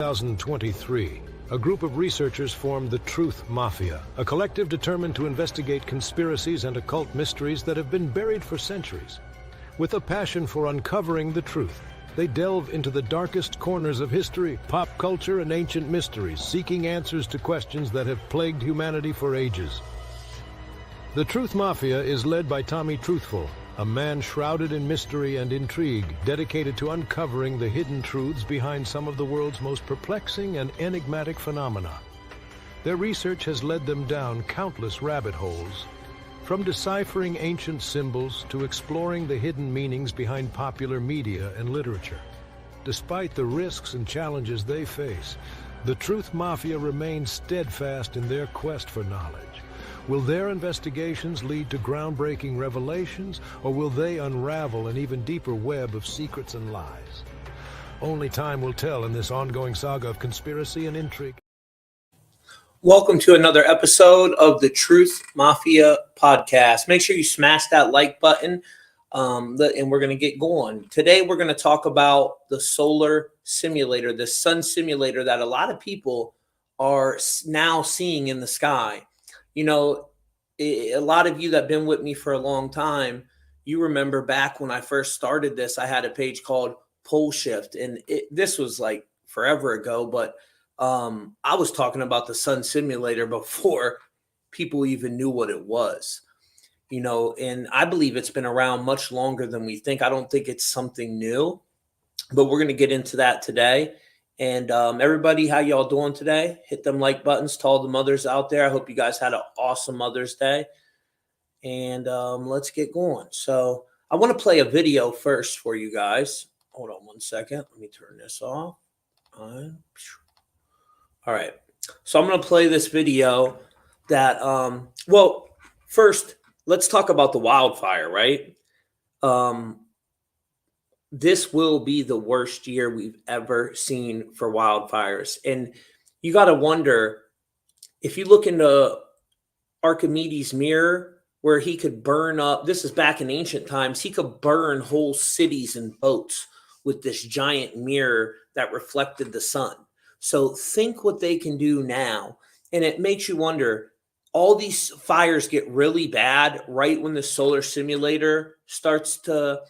2023, a group of researchers formed the Truth Mafia, a collective determined to investigate conspiracies and occult mysteries that have been buried for centuries. With a passion for uncovering the truth, they delve into the darkest corners of history, pop culture, and ancient mysteries, seeking answers to questions that have plagued humanity for ages. The Truth Mafia is led by Tommy Truthful, a man shrouded in mystery and intrigue, dedicated to uncovering the hidden truths behind some of the world's most perplexing and enigmatic phenomena. Their research has led them down countless rabbit holes, from deciphering ancient symbols to exploring the hidden meanings behind popular media and literature. Despite the risks and challenges they face, the Truth Mafia remains steadfast in their quest for knowledge. Will their investigations lead to groundbreaking revelations, or will they unravel an even deeper web of secrets and lies? Only time will tell in this ongoing saga of conspiracy and intrigue. Welcome to another episode of the Truth Mafia podcast. Make sure you smash that like button, and we're going to get going. Today, we're going to talk about the solar simulator, the sun simulator that a lot of people are now seeing in the sky. You know, a lot of you that have been with me for a long time, you remember back when I first started this, I had a page called Pole Shift, and this was like forever ago, but I was talking about the sun simulator before people even knew what it was, you know, and I believe it's been around much longer than we think. I don't think it's something new, but we're going to get into that today. And everybody, how y'all doing today? Hit them like buttons to all the mothers out there. I hope you guys had an awesome Mother's Day. And let's get going. So I want to play a video first for you guys. Hold on one second. Let me turn this off. All right. So I'm going to play this video that, well, first, let's talk about the wildfire, right? This will be the worst year we've ever seen for wildfires. And you got to wonder, if you look into Archimedes' mirror, where he could burn up, this is back in ancient times, he could burn whole cities and boats with this giant mirror that reflected the sun. So think what they can do now. And it makes you wonder, all these fires get really bad right when the solar simulator starts to...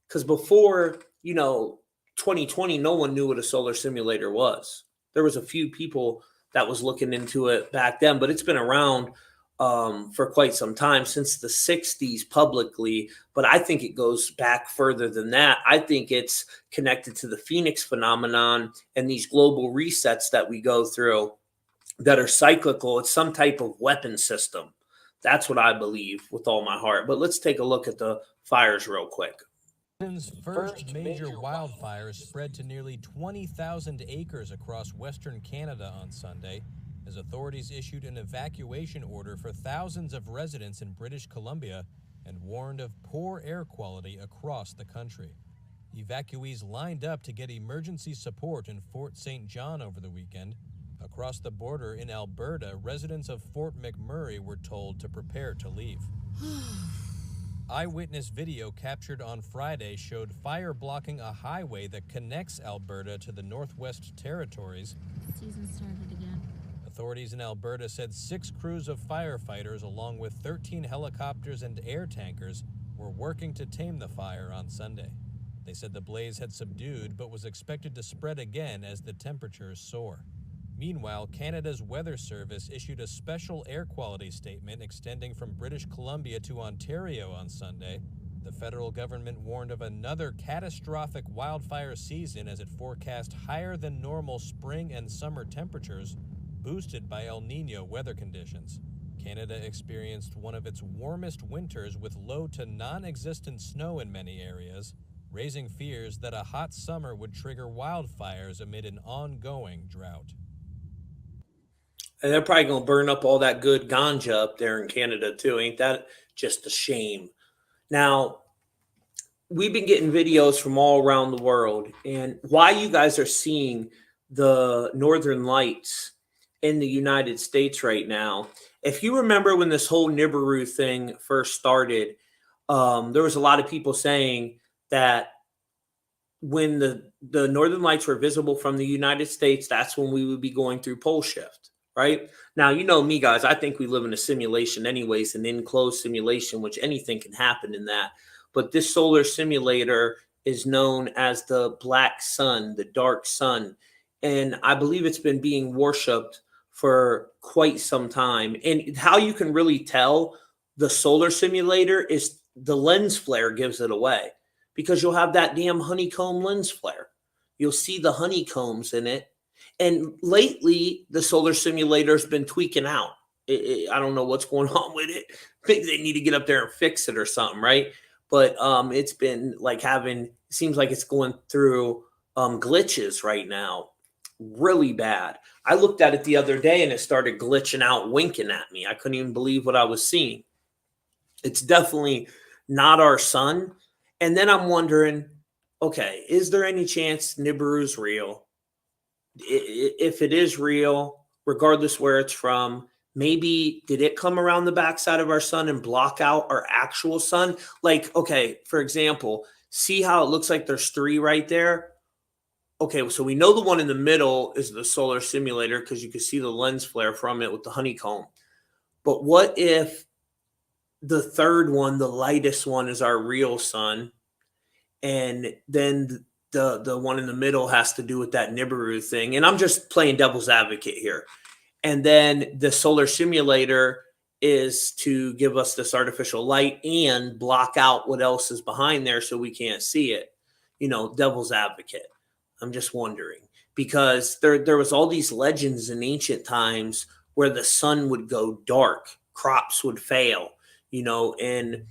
Because before, 2020, no one knew what a solar simulator was. There was a few people that was looking into it back then, but it's been around for quite some time, since the 60s publicly. But I think it goes back further than that. I think it's connected to the Phoenix phenomenon and these global resets that we go through that are cyclical. It's some type of weapon system. That's what I believe with all my heart. But let's take a look at the fires real quick. Britain's first major wildfire spread to nearly 20,000 acres across western Canada on Sunday, as authorities issued an evacuation order for thousands of residents in British Columbia and warned of poor air quality across the country. Evacuees lined up to get emergency support in Fort St. John over the weekend. Across the border in Alberta, residents of Fort McMurray were told to prepare to leave. Eyewitness video captured on Friday showed fire blocking a highway that connects Alberta to the Northwest Territories. Season started again. Authorities in Alberta said 6 crews of firefighters, along with 13 helicopters and air tankers, were working to tame the fire on Sunday. They said the blaze had subdued but was expected to spread again as the temperatures soar. Meanwhile, Canada's Weather Service issued a special air quality statement extending from British Columbia to Ontario on Sunday. The federal government warned of another catastrophic wildfire season as it forecast higher than normal spring and summer temperatures, boosted by El Niño weather conditions. Canada experienced one of its warmest winters with low to non-existent snow in many areas, raising fears that a hot summer would trigger wildfires amid an ongoing drought. And they're probably going to burn up all that good ganja up there in Canada too. Ain't that just a shame? Now, we've been getting videos from all around the world, and why you guys are seeing the Northern Lights in the United States right now. If you remember when this whole Nibiru thing first started, there was a lot of people saying that when the northern lights were visible from the United States, that's when we would be going through pole shift, right? Now, you know me, guys, I think we live in a simulation anyways, an enclosed simulation, which anything can happen in that. But this solar simulator is known as the black sun, the dark sun. And I believe it's been being worshipped for quite some time. And how you can really tell the solar simulator is the lens flare gives it away, because you'll have that damn honeycomb lens flare. You'll see the honeycombs in it. And lately, the solar simulator's been tweaking out. I don't know what's going on with it. Maybe they need to get up there and fix it or something, right? But it's been like seems like it's going through glitches right now, really bad. I looked at it the other day and it started glitching out, winking at me. I couldn't even believe what I was seeing. It's definitely not our sun. And then I'm wondering, okay, is there any chance Nibiru's real? If it is real, regardless where it's from, maybe did it come around the backside of our sun and block out our actual sun? Like, okay, for example, see how it looks like there's three right there? Okay, so we know the one in the middle is the solar simulator because you can see the lens flare from it with the honeycomb. But what if the third one, the lightest one, is our real sun, and then the one in the middle has to do with that Nibiru thing? And I'm just playing devil's advocate here. And then the solar simulator is to give us this artificial light and block out what else is behind there so we can't see it. You know, devil's advocate. I'm just wondering, because there was all these legends in ancient times where the sun would go dark, crops would fail, you know, and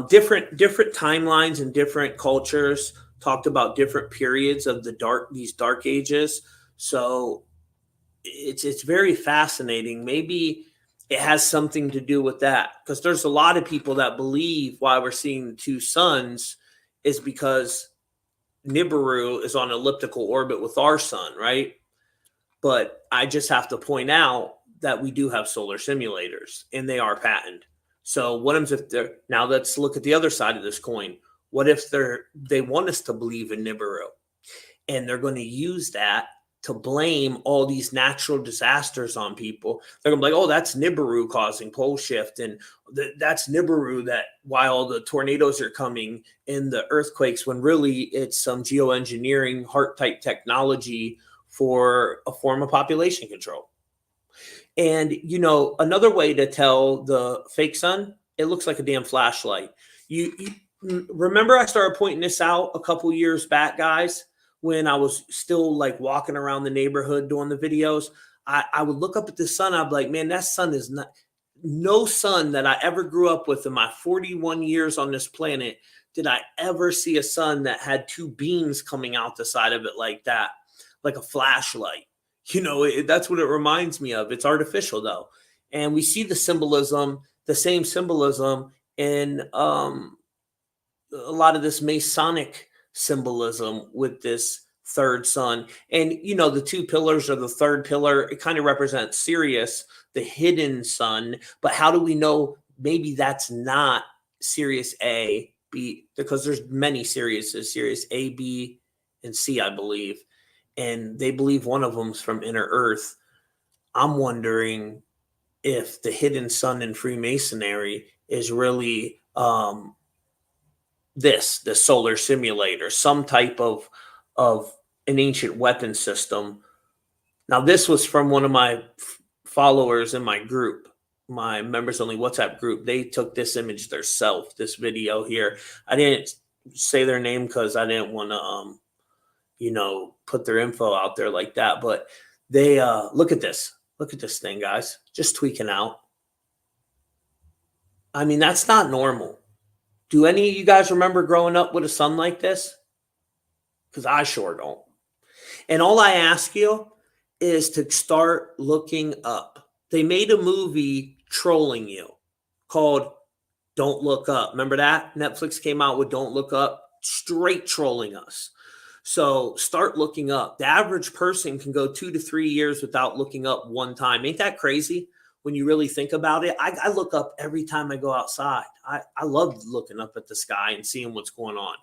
different timelines and different cultures talked about different periods of these dark ages. So it's very fascinating. Maybe it has something to do with that, because there's a lot of people that believe why we're seeing the two suns is because Nibiru is on elliptical orbit with our sun, right? But I just have to point out that we do have solar simulators and they are patented. So what if they're, now let's look at the other side of this coin. What if they want us to believe in Nibiru and they're going to use that to blame all these natural disasters on people? They're going to be like, oh, that's Nibiru causing pole shift. And that's Nibiru, that why all the tornadoes are coming and the earthquakes, when really it's some geoengineering heart type technology for a form of population control. And, you know, another way to tell the fake sun, it looks like a damn flashlight. You remember I started pointing this out a couple years back, guys, when I was still like walking around the neighborhood doing the videos. I would look up at the sun. I'd be like, man, that sun is not, no sun that I ever grew up with in my 41 years on this planet did I ever see a sun that had two beams coming out the side of it like that, like a flashlight. You know, that's what it reminds me of. It's artificial though. And we see the symbolism, the same symbolism in a lot of this Masonic symbolism with this third sun. And, you know, the two pillars are the third pillar. It kind of represents Sirius, the hidden sun. But how do we know maybe that's not Sirius A, B? Because there's many Siriuses, Sirius A, B, and C, I believe. And they believe one of them's from inner Earth. I'm wondering if the hidden sun in Freemasonry is really the solar simulator, some type of an ancient weapon system. Now, this was from one of my followers in my group, my members only WhatsApp group. They took this image themselves, this video here. I didn't say their name because I didn't want to you know, put their info out there like that. But they look at this thing, guys, just tweaking out. I mean, that's not normal. Do any of you guys remember growing up with a sun like this? Because I sure don't. And all I ask you is to start looking up. They made a movie trolling you called Don't Look Up. Remember that? Netflix came out with Don't Look Up, straight trolling us. So start looking up. The average person can go 2 to 3 years without looking up one time. Ain't that crazy when you really think about it? I look up every time I go outside. I love looking up at the sky and seeing what's going on.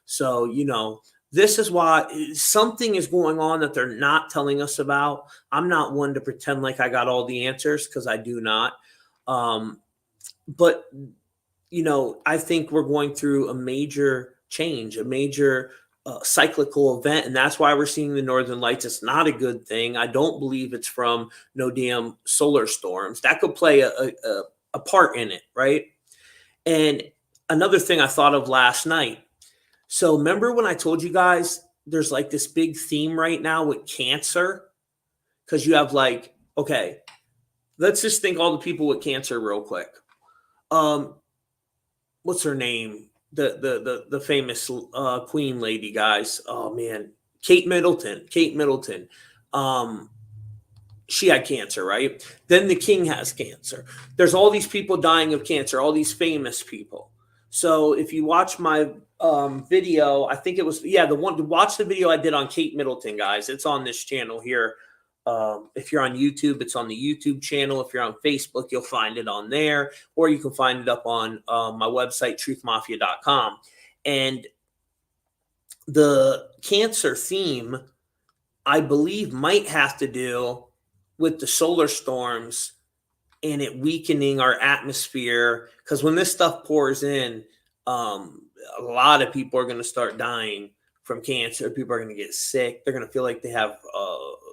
So, you know, This is why something is going on that they're not telling us about. I'm not one to pretend like I got all the answers, because I do not. But, I think we're going through a major change, a major cyclical event. And that's why we're seeing the Northern Lights. It's not a good thing. I don't believe it's from no damn solar storms. That could play a part in it, right? And another thing I thought of last night. So remember when I told you guys there's like this big theme right now with cancer? Because you have like, okay, let's just think all the people with cancer real quick. What's her name? The famous Queen lady, guys. Oh man, Kate Middleton. She had cancer, right? Then the king has cancer. There's all these people dying of cancer, all these famous people. So if you watch my video, I think it was, the one to watch the video I did on Kate Middleton, guys. It's on this channel here. If you're on YouTube, it's on the YouTube channel. If you're on Facebook, you'll find it on there, or you can find it up on my website, truthmafia.com. And the cancer theme, I believe, might have to do with the solar storms and it weakening our atmosphere. Because when this stuff pours in, a lot of people are going to start dying from cancer. People are going to get sick. They're going to feel like they have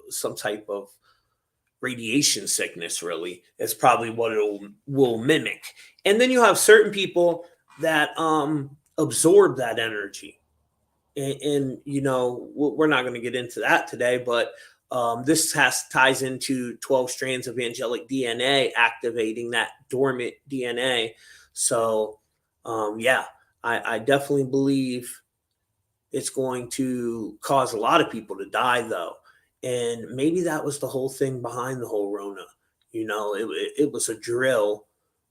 some type of radiation sickness, really. It's probably what it will mimic. And then you have certain people that absorb that energy. And we're not going to get into that today, but this ties into 12 strands of angelic DNA, activating that dormant DNA. So, I definitely believe it's going to cause a lot of people to die, though. And maybe that was the whole thing behind the whole Rona. It was a drill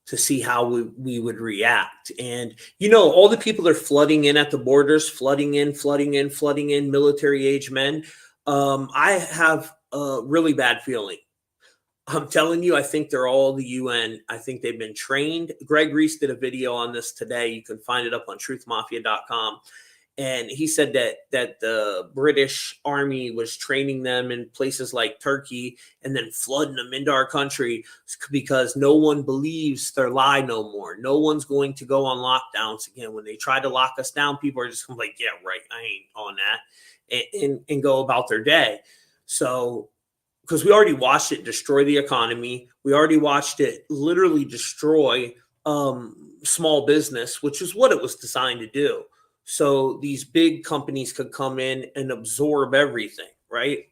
to see how we would react. And, all the people are flooding in at the borders, flooding in, military age men. I have a really bad feeling. I'm telling you, I think they're all the UN. I think they've been trained. Greg Reese did a video on this today. You can find it up on truthmafia.com. And he said that the British Army was training them in places like Turkey and then flooding them into our country because no one believes their lie no more. No one's going to go on lockdowns again. When they try to lock us down, people are just going to be like, yeah, right, I ain't on that, and go about their day. So, because we already watched it destroy the economy. We already watched it literally destroy small business, which is what it was designed to do. So these big companies could come in and absorb everything, right?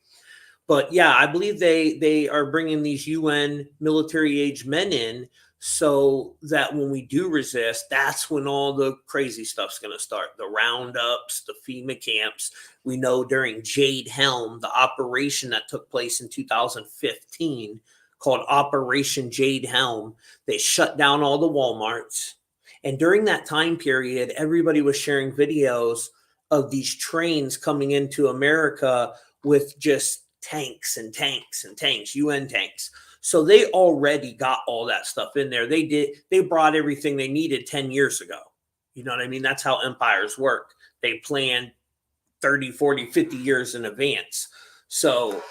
But yeah, I believe they are bringing these UN military age men in so that when we do resist, that's when all the crazy stuff's going to start. The roundups, the FEMA camps. We know during Jade Helm, the operation that took place in 2015 called Operation Jade Helm, they shut down all the Walmarts. And during that time period, everybody was sharing videos of these trains coming into America with just tanks and tanks and tanks, UN tanks. So they already got all that stuff in there. They brought everything they needed 10 years ago. You know what I mean? That's how empires work. They plan 30, 40, 50 years in advance. So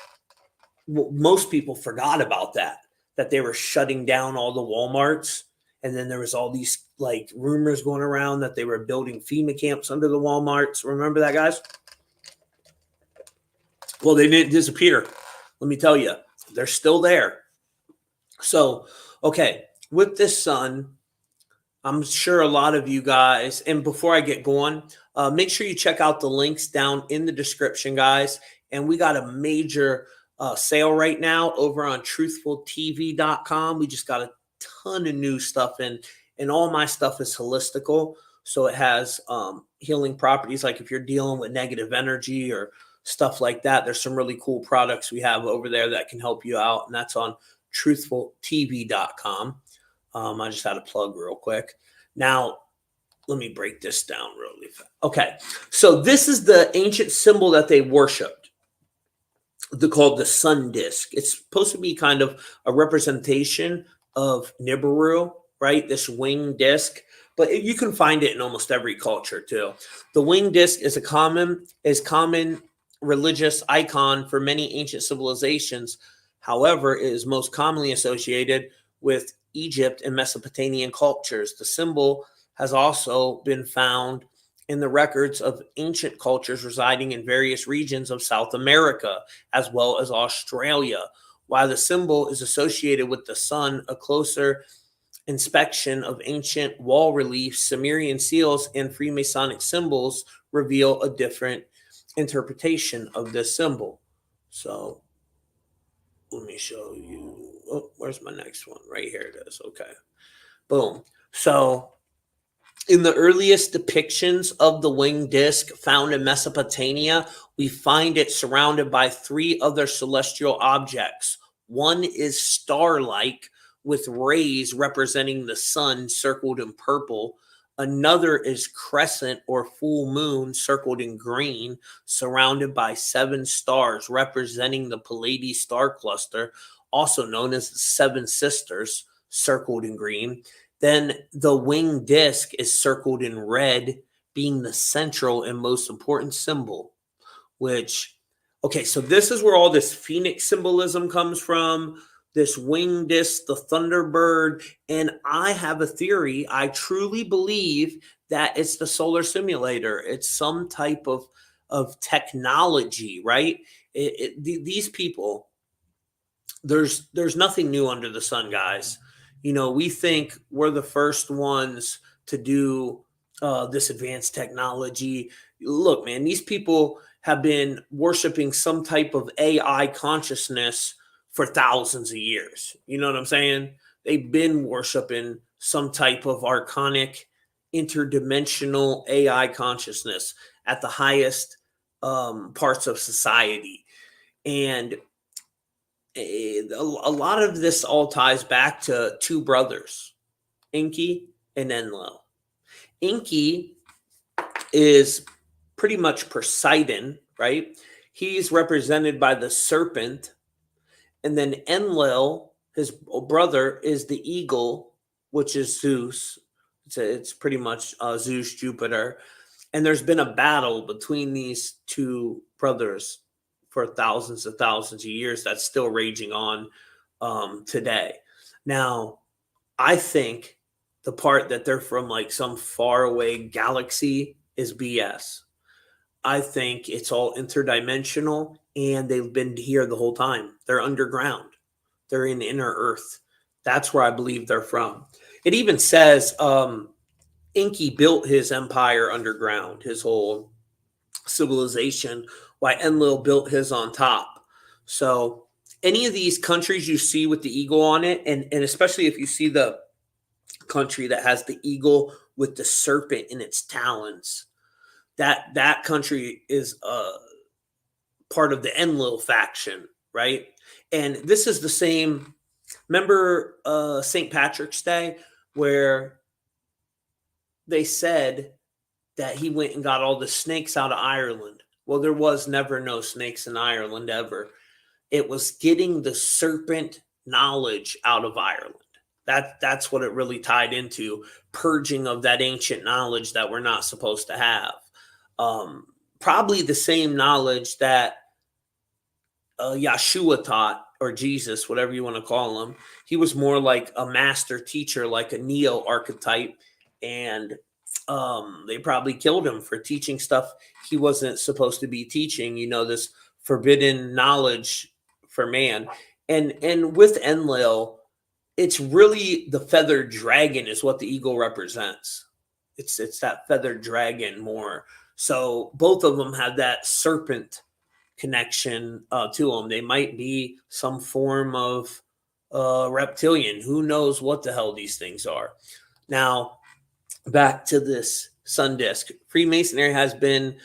most people forgot about that they were shutting down all the Walmarts. And then there was all these like rumors going around that they were building FEMA camps under the Walmarts. Remember that, guys? Well, they didn't disappear. Let me tell you, they're still there. So, okay, with this sun, I'm sure a lot of you guys, and before I get going, make sure you check out the links down in the description, guys. And we got a major sale right now over on truthfultv.com. We just got a ton of new stuff in, and all my stuff is holistical. So it has healing properties. Like if you're dealing with negative energy or stuff like that, there's some really cool products we have over there that can help you out. And that's on truthfultv.com. I just had a plug real quick. Now, let me break this down really fast. Okay. So this is the ancient symbol that they worshiped. They're called the sun disk. It's supposed to be kind of a representation of Nibiru, right? This winged disc. but you can find it in almost every culture too. The winged disc is a common religious icon for many ancient civilizations. However, it is most commonly associated with Egypt and Mesopotamian cultures. The symbol has also been found in the records of ancient cultures residing in various regions of South America, as well as Australia. While the symbol is associated with the sun, a closer inspection of ancient wall reliefs, Sumerian seals, and Freemasonic symbols reveal a different interpretation of this symbol. So let me show you. Oh, where's my next one? Right here it is. Okay. Boom. So in the earliest depictions of the winged disc found in Mesopotamia, we find it surrounded by three other celestial objects. One is star-like with rays representing the sun circled in purple. Another is crescent or full moon circled in green, surrounded by 7 stars representing the Pleiades star cluster, also known as the Seven Sisters, circled in green. Then the winged disc is circled in red, being the central and most important symbol, which, okay, so this is where all this phoenix symbolism comes from, this winged disc, the thunderbird. And I have a theory. I truly believe that it's the solar simulator. It's some type of technology, right? These people, there's nothing new under the sun, guys. You know, we think we're the first ones to do this advanced technology. Look, man, these people have been worshiping some type of AI consciousness for thousands of years. You know what I'm saying? They've been worshiping some type of archonic, interdimensional AI consciousness at the highest parts of society. And a lot of this all ties back to two brothers, Enki and Enlil. Enki is pretty much Poseidon, right? He's represented by the serpent. And then Enlil, his brother, is the eagle, which is Zeus. It's pretty much Zeus, Jupiter. And there's been a battle between these two brothers for thousands of years that's still raging on today. Now, I think the part that they're from like some faraway galaxy is BS. I think it's all interdimensional, and they've been here the whole time. They're underground. They're in inner earth. That's where I believe they're from. It even says Enki built his empire underground, his whole civilization, while Enlil built his on top. So any of these countries you see with the eagle on it, and especially if you see the country that has the eagle with the serpent in its talons, that country is part of the Enlil faction, right? And this is the same. Remember St. Patrick's Day, where they said that he went and got all the snakes out of Ireland. Well, there was never no snakes in Ireland ever. It was getting the serpent knowledge out of Ireland. That's what it really tied into, purging of that ancient knowledge that we're not supposed to have. Probably the same knowledge that Yeshua taught, or Jesus, whatever you want to call him. He was more like a master teacher, like a Neo archetype, and they probably killed him for teaching stuff he wasn't supposed to be teaching. You know, this forbidden knowledge for man. And with Enlil, it's really the feathered dragon is what the eagle represents. It's that feathered dragon more. So both of them have that serpent connection to them. They might be some form of reptilian. Who knows what the hell these things are. Now, back to this sun disk. Freemasonry has been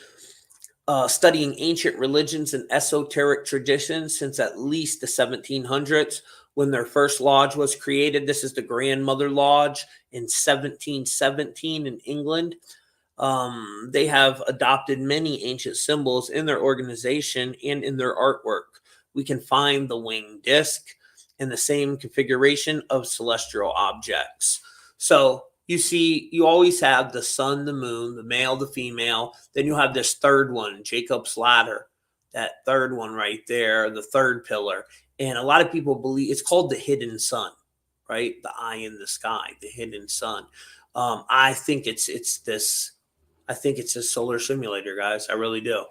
studying ancient religions and esoteric traditions since at least the 1700s, when their first lodge was created. This is the Grandmother Lodge in 1717 in England. They have adopted many ancient symbols in their organization and in their artwork. We can find the winged disc in the same configuration of celestial objects. So you always have the sun, the moon, the male, the female. Then you have this third one, Jacob's ladder, that third one right there, the third pillar. And a lot of people believe it's called the hidden sun, right? The eye in the sky, the hidden sun. I think it's this. I think it's a solar simulator, guys. I really do.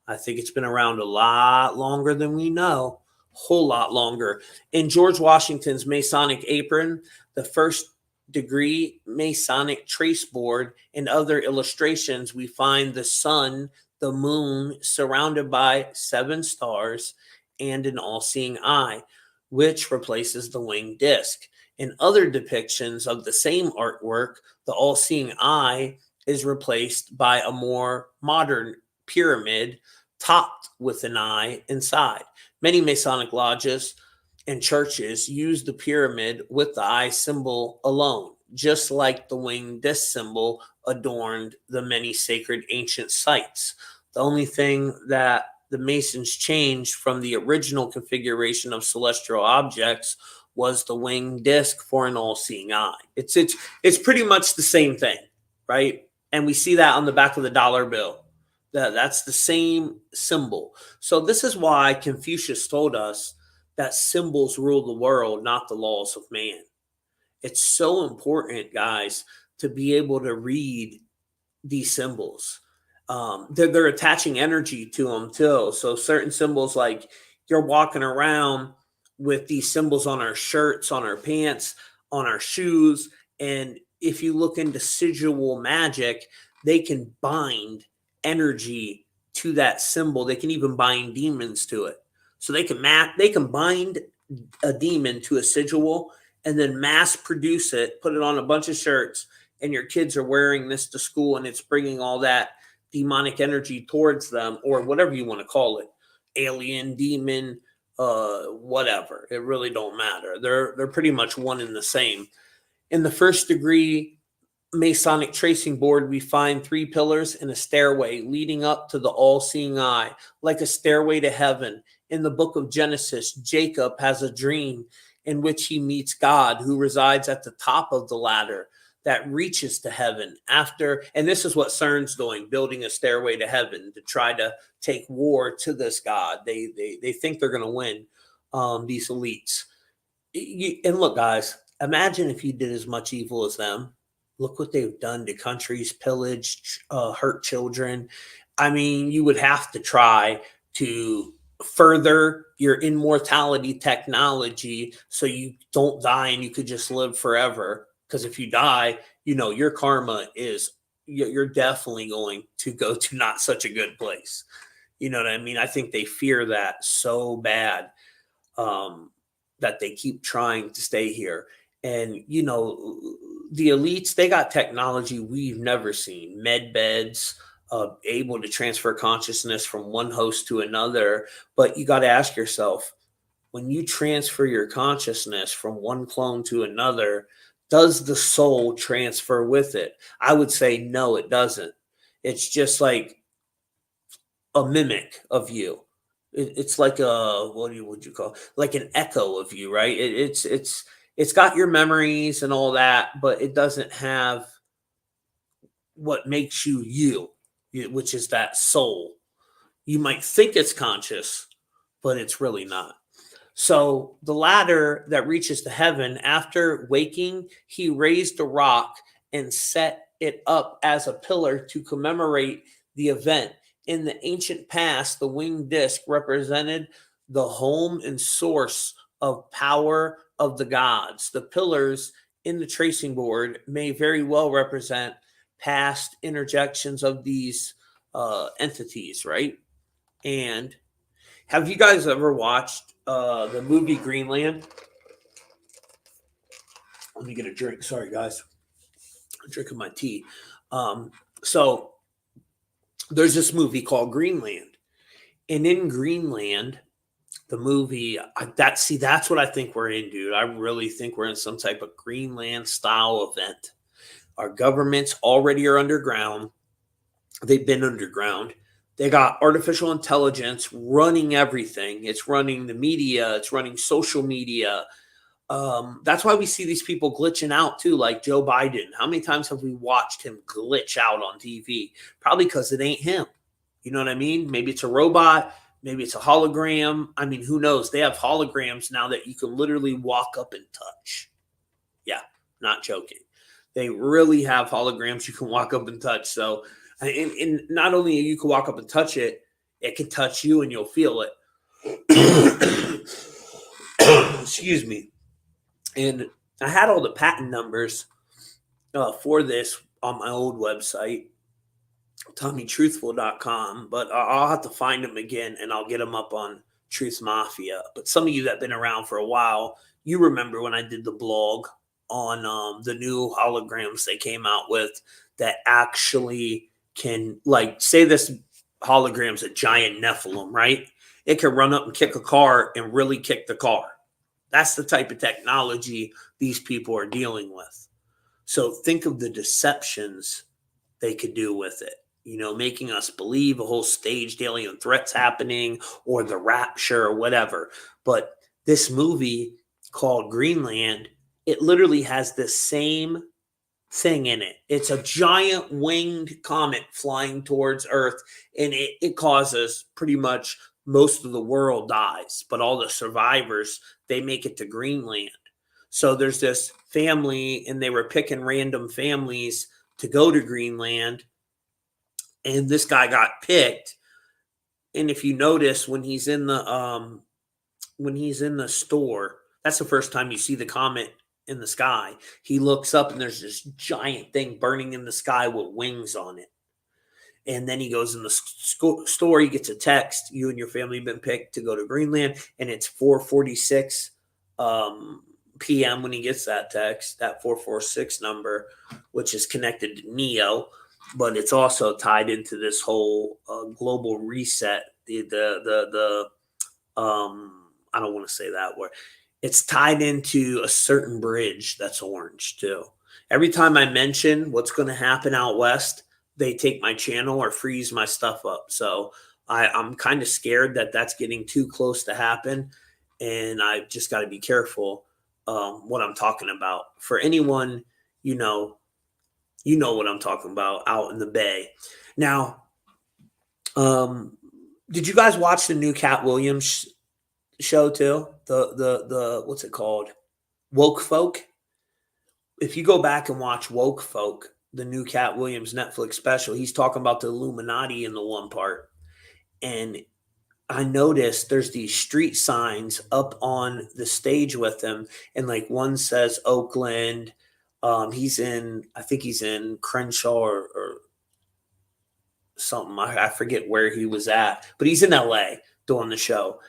I think it's been around a lot longer than we know, whole lot longer. In George Washington's Masonic apron, the first degree Masonic trace board, and other illustrations, we find the sun, the moon, surrounded by 7 stars and an all-seeing eye, which replaces the winged disc. In other depictions of the same artwork, the all-seeing eye is replaced by a more modern pyramid topped with an eye inside. Many Masonic lodges and churches use the pyramid with the eye symbol alone, just like the winged disc symbol adorned the many sacred ancient sites. The only thing that the Masons changed from the original configuration of celestial objects was the winged disc for an all-seeing eye. It's pretty much the same thing, right? And we see that on the back of the dollar bill. That's the same symbol. So this is why Confucius told us that symbols rule the world, not the laws of man. It's so important, guys, to be able to read these symbols. They're attaching energy to them too. So certain symbols, like you're walking around with these symbols on our shirts, on our pants, on our shoes. And if you look into sigil magic, they can bind energy to that symbol. They can even bind demons to it. So they can bind a demon to a sigil and then mass produce it, put it on a bunch of shirts, and your kids are wearing this to school, and it's bringing all that demonic energy towards them, or whatever you want to call it, alien, demon, whatever. It really don't matter. They're pretty much one and the same. In the first degree Masonic tracing board, we find 3 pillars and a stairway leading up to the all-seeing eye, like a stairway to heaven. In the book of Genesis, Jacob has a dream in which he meets God, who resides at the top of the ladder that reaches to heaven after. And this is what CERN's doing, building a stairway to heaven to try to take war to this God. They think they're going to win, these elites. And look, guys, imagine if you did as much evil as them. Look what they've done to countries, pillaged, hurt children. I mean, you would have to try to further your immortality technology so you don't die and you could just live forever. Because if you die, you know, your karma is, you're definitely going to go to not such a good place. You know what I mean? I think they fear that so bad, that they keep trying to stay here. And, you know, the elites, they got technology we've never seen. Med beds, able to transfer consciousness from one host to another. But you got to ask yourself, when you transfer your consciousness from one clone to another, does the soul transfer with it? I would say no, it doesn't. It's just like a mimic of you. It's like a, what would you call it? Like an echo of you, right? It's got your memories and all that, but it doesn't have what makes you, which is that soul. You might think it's conscious, but it's really not. So the ladder that reaches to heaven, after waking, he raised a rock and set it up as a pillar to commemorate the event. In the ancient past, the winged disc represented the home and source of power of the gods. The pillars in the tracing board may very well represent past interjections of these entities, right? And have you guys ever watched the movie Greenland? Let me get a drink. Sorry, guys. I'm drinking my tea. So there's this movie called Greenland. And in Greenland, the movie, that's what I think we're in, dude. I really think we're in some type of Greenland style event. Our governments already are underground. They've been underground. They got artificial intelligence running everything. It's running the media. It's running social media. That's why we see these people glitching out too, like Joe Biden. How many times have we watched him glitch out on TV? Probably because it ain't him. You know what I mean? Maybe it's a robot. Maybe it's a hologram. I mean, who knows? They have holograms now that you can literally walk up and touch. Yeah, not joking. They really have holograms you can walk up and touch. So, and not only you can walk up and touch it, it can touch you and you'll feel it. Excuse me. And I had all the patent numbers for this on my old website, TommyTruthful.com, but I'll have to find them again and I'll get them up on Truth Mafia. But some of you that have been around for a while, you remember when I did the blog on the new holograms they came out with that actually can, like, say this hologram's a giant Nephilim, right? It can run up and kick a car and really kick the car. That's the type of technology these people are dealing with. So think of the deceptions they could do with it. You know, making us believe a whole staged alien threats happening or the rapture or whatever. But this movie called Greenland, it literally has the same thing in it. It's a giant winged comet flying towards Earth, and it causes pretty much most of the world dies, but all the survivors, they make it to Greenland. So there's this family, and they were picking random families to go to Greenland, and this guy got picked. And if you notice, when he's in the store, that's the first time you see the comet in the sky. He looks up and there's this giant thing burning in the sky with wings on it. And then he goes in the store, he gets a text, you and your family have been picked to go to Greenland, and it's 4:46 p.m. when he gets that text, that 446 number, which is connected to Neo, but it's also tied into this whole global reset. I don't want to say that word. It's tied into a certain bridge that's orange too. Every time I mention what's going to happen out west, they take my channel or freeze my stuff up. So I'm kind of scared that that's getting too close to happen. And I've just got to be careful what I'm talking about. For anyone, you know what I'm talking about out in the Bay. Now, did you guys watch the new Cat Williams show too? The what's it called? Woke Folk. If you go back and watch Woke Folk, the new Cat Williams Netflix special, he's talking about the Illuminati in the one part. And I noticed there's these street signs up on the stage with him. And like one says Oakland. I think he's in Crenshaw or something. I forget where he was at, but he's in LA doing the show.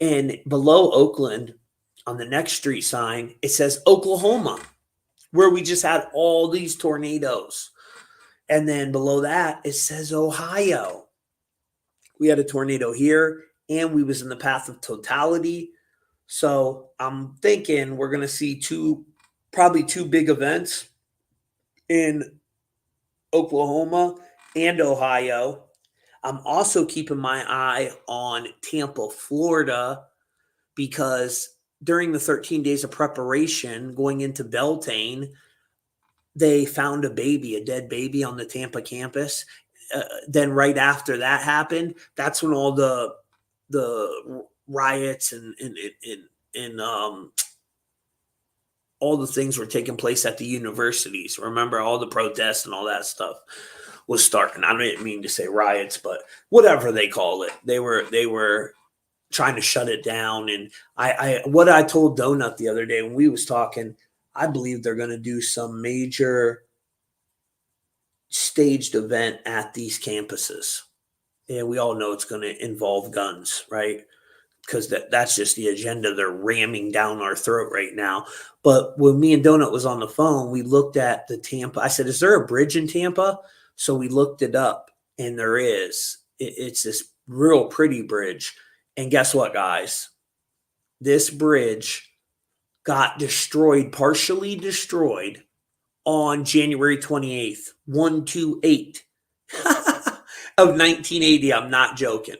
And below Oakland, on the next street sign, it says Oklahoma, where we just had all these tornadoes. And then below that, it says Ohio. We had a tornado here, and we was in the path of totality. So I'm thinking we're going to see probably two big events in Oklahoma and Ohio. I'm also keeping my eye on Tampa, Florida, because during the 13 days of preparation going into Beltane, they found a dead baby on the Tampa campus. Then right after that happened, that's when all the riots and all the things were taking place at the universities. Remember, all the protests and all that stuff was starting. I didn't mean to say riots, but whatever they call it, they were trying to shut it down. And what I told Donut the other day when we was talking, I believe they're going to do some major staged event at these campuses. And we all know it's going to involve guns, right? Because that's just the agenda they're ramming down our throat right now. But when me and Donut was on the phone, we looked at the Tampa. I said, is there a bridge in Tampa? So we looked it up, and there is. It's this real pretty bridge. And guess what, guys? This bridge got partially destroyed on January 28th, 128 of 1980. I'm not joking.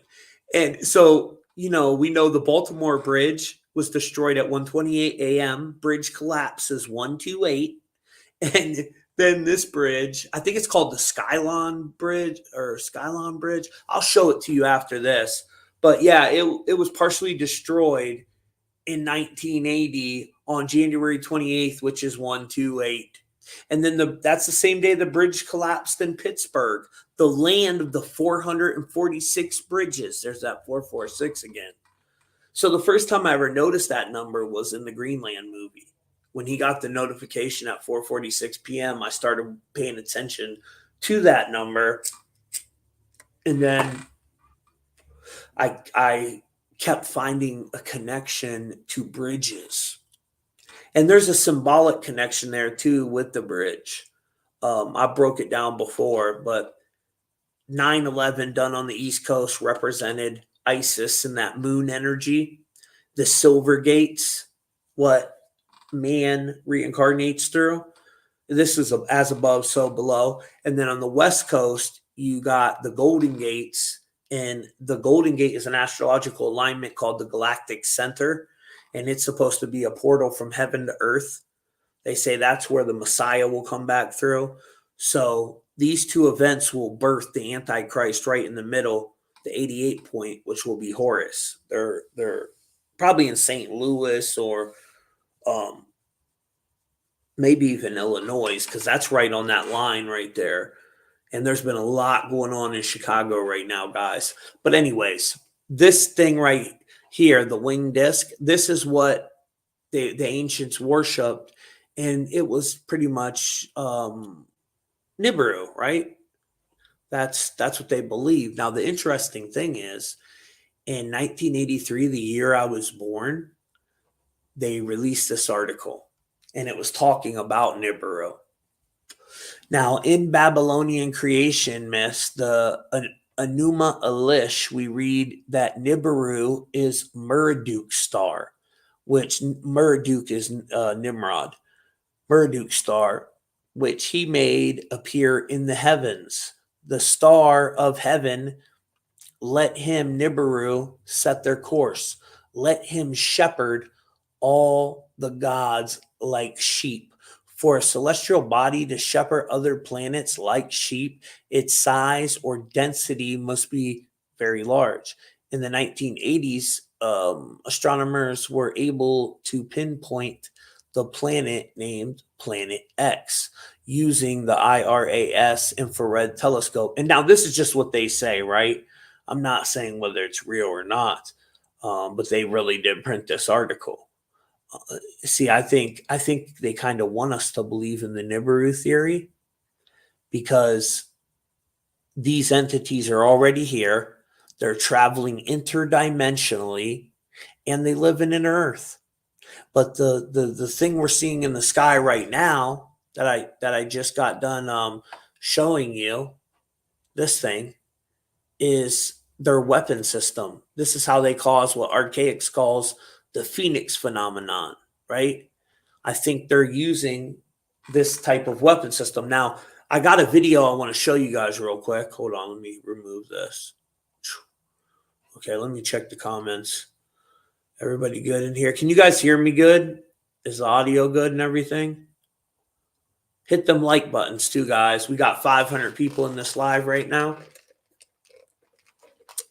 And so, we know the Baltimore Bridge was destroyed at 1:28 a.m. Bridge collapses 128. And then this bridge, I think it's called the Skylon Bridge or Skylon Bridge. I'll show it to you after this. But yeah, it was partially destroyed in 1980 on January 28th, which is 128. And then that's the same day the bridge collapsed in Pittsburgh, the land of the 446 bridges. There's that 446 again. So the first time I ever noticed that number was in the Greenland movie. When he got the notification at 4:46 p.m., I started paying attention to that number. And then I kept finding a connection to bridges. And there's a symbolic connection there too with the bridge. I broke it down before, but 9/11 done on the East Coast represented ISIS and that moon energy. The silver gates, what man reincarnates through. This is as above, so below. And then on the West Coast, you got the Golden Gates. And the Golden Gate is an astrological alignment called the Galactic Center. And it's supposed to be a portal from heaven to earth. They say that's where the Messiah will come back through. So these two events will birth the Antichrist right in the middle, the 88 point, which will be Horus. They're probably in St. Louis or maybe even Illinois, because that's right on that line right there. And there's been a lot going on in Chicago right now, guys. But anyways, this thing right here, the winged disc, this is what the ancients worshipped. And it was pretty much Nibiru, right? That's what they believed. Now, the interesting thing is, in 1983, the year I was born, they released this article. And it was talking about Nibiru. Now, in Babylonian creation myths, the Enuma Elish, we read that Nibiru is Marduk's star, which Marduk is Nimrod. Marduk's star, which he made appear in the heavens. The star of heaven, let him, Nibiru, set their course. Let him shepherd all the gods like sheep. For a celestial body to shepherd other planets like sheep, its size or density must be very large. In the 1980s, astronomers were able to pinpoint the planet named Planet X using the IRAS infrared telescope. And now this is just what they say, right? I'm not saying whether it's real or not, but they really did print this article. See, I think they kind of want us to believe in the Nibiru theory because these entities are already here. They're traveling interdimensionally and they live in an earth. But the thing we're seeing in the sky right now that I just got done showing you, this thing is their weapon system. This is how they cause what Archaics calls the Phoenix phenomenon, right? I think they're using this type of weapon system. Now, I got a video I want to show you guys real quick. Hold on, let me remove this. Okay, let me check the comments. Everybody good in here? Can you guys hear me good? Is the audio good and everything? Hit them like buttons too, guys. We got 500 people in this live right now.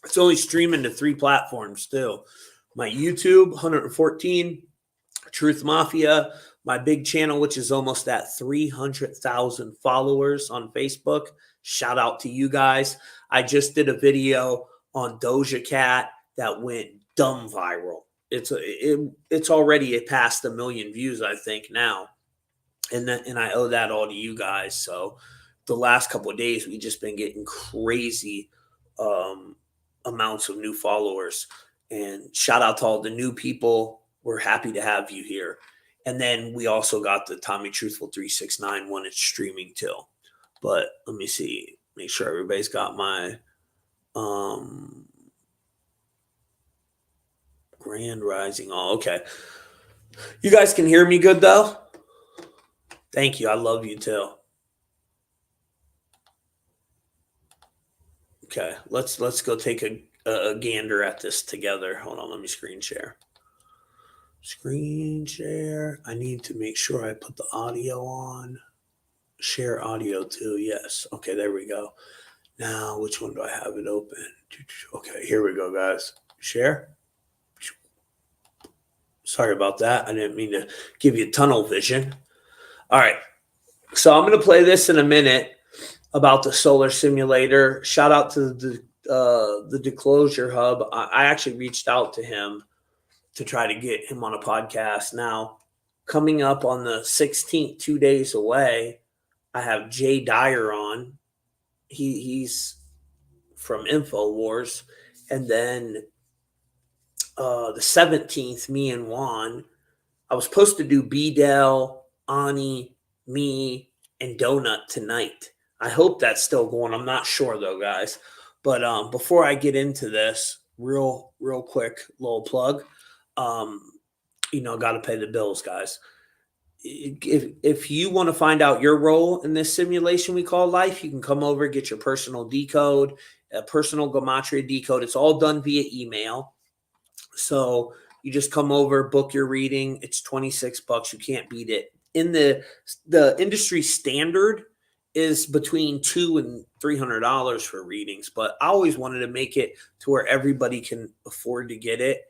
It's only streaming to 3 platforms too. My YouTube, 114, Truth Mafia, my big channel, which is almost at 300,000 followers on Facebook. Shout out to you guys. I just did a video on Doja Cat that went dumb viral. It's already past 1 million views, I think, now. And I owe that all to you guys. So the last couple of days, we've just been getting crazy amounts of new followers. And shout out to all the new people. We're happy to have you here. And then we also got the Tommy Truthful 369 one. It's streaming too. But let me see. Make sure everybody's got my Grand Rising. Oh, okay. You guys can hear me good though? Thank you. I love you too. Okay, let's go take a gander at this together. Hold on, let me screen share. Screen share. I need to make sure I put the audio on. Share audio too. Yes. Okay, there we go. Now, which one do I have it open? Okay, here we go, guys. Share. Sorry about that. I didn't mean to give you tunnel vision. All right. So I'm going to play this in a minute about the solar simulator. Shout out to the Disclosure Hub. I actually reached out to him to try to get him on a podcast. Now, coming up on the 16th, 2 days away, I have Jay Dyer on. He's from InfoWars. And then the 17th, me and Juan, I was supposed to do B-Dell, Ani, me, and Donut tonight. I hope that's still going. I'm not sure though, guys. But before I get into this, real quick little plug. Got to pay the bills, guys. If you want to find out your role in this simulation we call life, you can come over, get your personal decode, a personal gematria decode. It's all done via email. So you just come over, book your reading. It's $26. You can't beat it. In the industry standard is between $200 and $300 for readings, but I always wanted to make it to where everybody can afford to get it.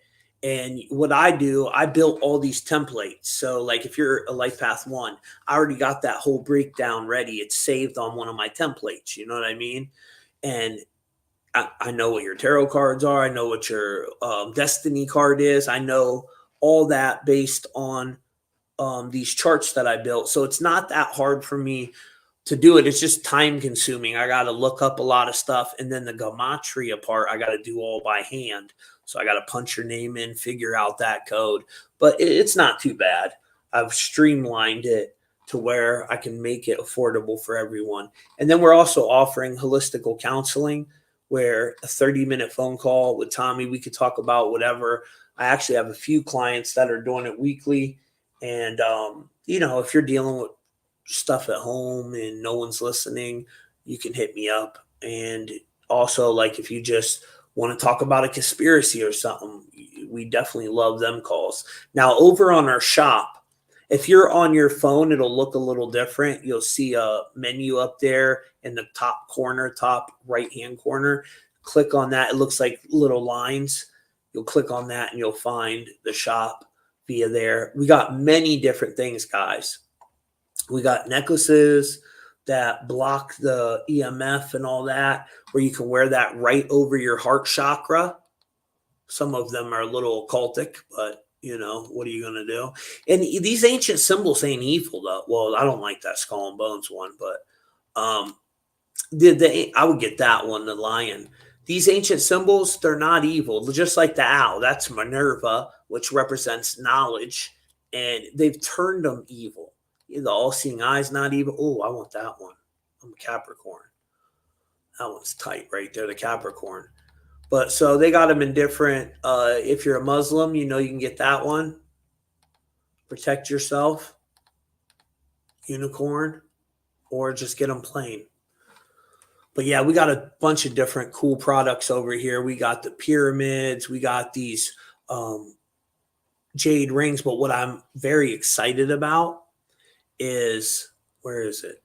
And what I do, I built all these templates. So like if you're a Life Path 1, I already got that whole breakdown ready. It's saved on one of my templates. You know what I mean? And I know what your tarot cards are. I know what your destiny card is. I know all that based on these charts that I built. So it's not that hard for me to do it. It's just time consuming. I got to look up a lot of stuff. And then the gematria part, I got to do all by hand. So I got to punch your name in, figure out that code. But it's not too bad. I've streamlined it to where I can make it affordable for everyone. And then we're also offering holistical counseling, where a 30-minute phone call with Tommy, we could talk about whatever. I actually have a few clients that are doing it weekly. And, if you're dealing with stuff at home and no one's listening, you can hit me up. And also, like, if you just want to talk about a conspiracy or something, we definitely love them calls. Now, over on our shop, if you're on your phone, it'll look a little different. You'll see a menu up there in the top corner, top right-hand corner. Click on that. It looks like little lines. You'll click on that and you'll find the shop via there. We got many different things, guys. We got necklaces that block the EMF and all that, where you can wear that right over your heart chakra. Some of them are a little occultic, but what are you going to do? And these ancient symbols ain't evil, though. Well, I don't like that skull and bones one, but I would get that one, the lion. These ancient symbols, they're not evil. Just like the owl, that's Minerva, which represents knowledge, and they've turned them evil. The all-seeing eye's not evil. Oh, I want that one. I'm a Capricorn. That one's tight right there, the Capricorn. But so they got them in different. If you're a Muslim, you can get that one. Protect yourself. Unicorn. Or just get them plain. But yeah, we got a bunch of different cool products over here. We got the pyramids. We got these jade rings. But what I'm very excited about is, where is it?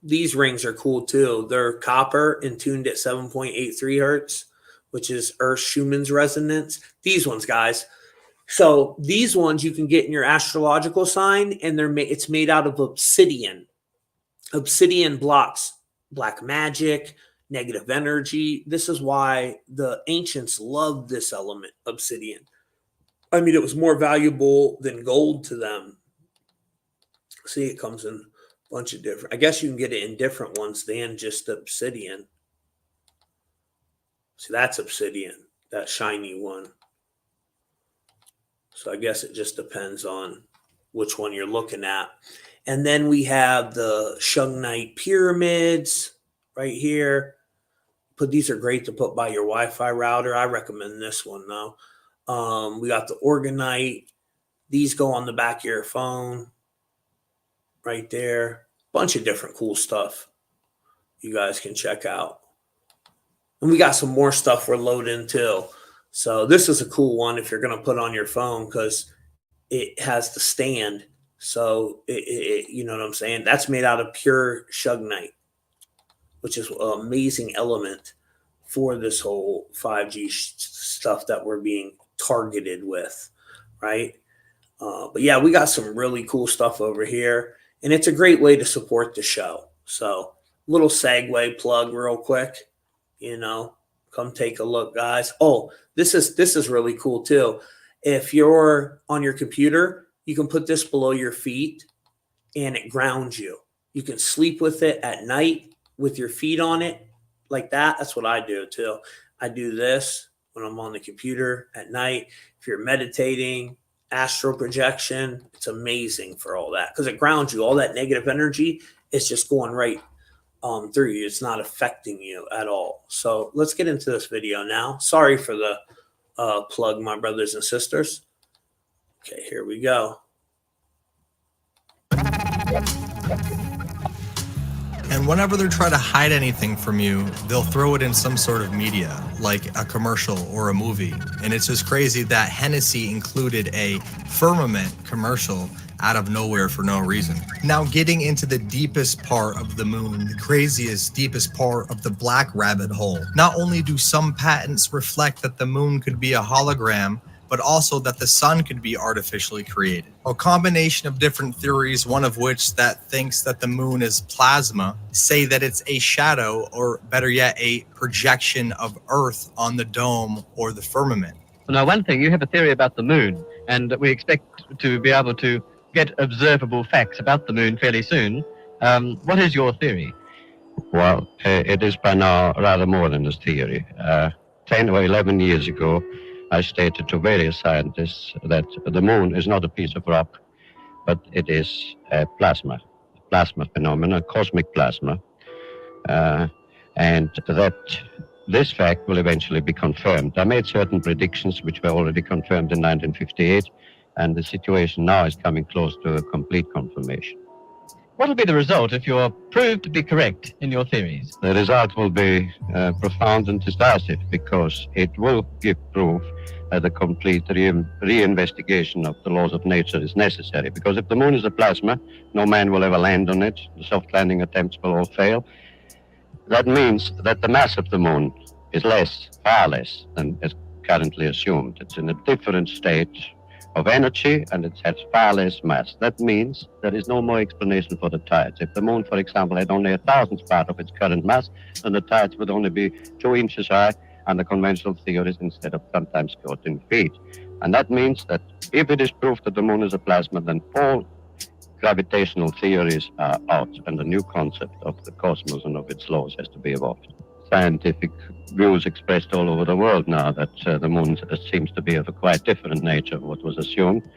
These rings are cool too. They're copper and tuned at 7.83 hertz, which is Earth Schumann's resonance. These ones, guys. So these ones you can get in your astrological sign, and it's made out of obsidian. Obsidian blocks black magic, negative energy. This is why the ancients loved this element, obsidian. I mean, it was more valuable than gold to them. See, it comes in a bunch of different. I guess you can get it in different ones than just obsidian. See, that's obsidian, that shiny one. So I guess it just depends on which one you're looking at. And then we have the Shungite pyramids right here. But these are great to put by your Wi-Fi router. I recommend this one though. We got the Organite. These go on the back of your phone. Right there. Bunch of different cool stuff you guys can check out. And we got some more stuff we're loading too. So this is a cool one if you're going to put on your phone, because it has the stand. So you know what I'm saying? That's made out of pure shugnite, which is an amazing element for this whole 5G stuff that we're being targeted with, right? But yeah, we got some really cool stuff over here, and it's a great way to support the show. So little segue plug real quick, come take a look, guys. Oh, this is really cool too. If you're on your computer, you can put this below your feet and it grounds you. You can sleep with it at night with your feet on it like that. That's what I do too. I do this when I'm on the computer at night. If you're meditating, astral projection, it's amazing for all that, because it grounds you. All that negative energy is just going right through you. It's not affecting you at all. So let's get into this video now. Sorry for the plug, my brothers and sisters. Okay, here we go. And whenever they try to hide anything from you, they'll throw it in some sort of media, like a commercial or a movie. And it's just crazy that Hennessy included a firmament commercial out of nowhere for no reason. Now, getting into the deepest part of the moon, the craziest, deepest part of the black rabbit hole. Not only do some patents reflect that the moon could be a hologram, but also that the sun could be artificially created. A combination of different theories, one of which that thinks that the moon is plasma, say that it's a shadow, or better yet, a projection of Earth on the dome or the firmament. Now, one thing, you have a theory about the moon, and we expect to be able to get observable facts about the moon fairly soon. What is your theory? Well, it is by now rather more than a theory. 10 or 11 years ago, I stated to various scientists that the moon is not a piece of rock, but it is a plasma phenomena, cosmic plasma, and that this fact will eventually be confirmed. I made certain predictions which were already confirmed in 1958, and the situation now is coming close to a complete confirmation. What will be the result if you're proved to be correct in your theories? The result will be profound and decisive, because it will give proof that a complete reinvestigation of the laws of nature is necessary. Because if the moon is a plasma, no man will ever land on it. The soft landing attempts will all fail. That means that the mass of the moon is less, far less than is currently assumed. It's in a different state of energy, and it has far less mass. That means there is no more explanation for the tides. If the moon, for example, had only 1,000th part of its current mass, then the tides would only be 2 inches high under conventional theories instead of sometimes 14 feet. And that means that if it is proved that the moon is a plasma, then all gravitational theories are out, and a new concept of the cosmos and of its laws has to be evolved. Scientific views expressed all over the world now that the moon seems to be of a quite different nature of what was assumed.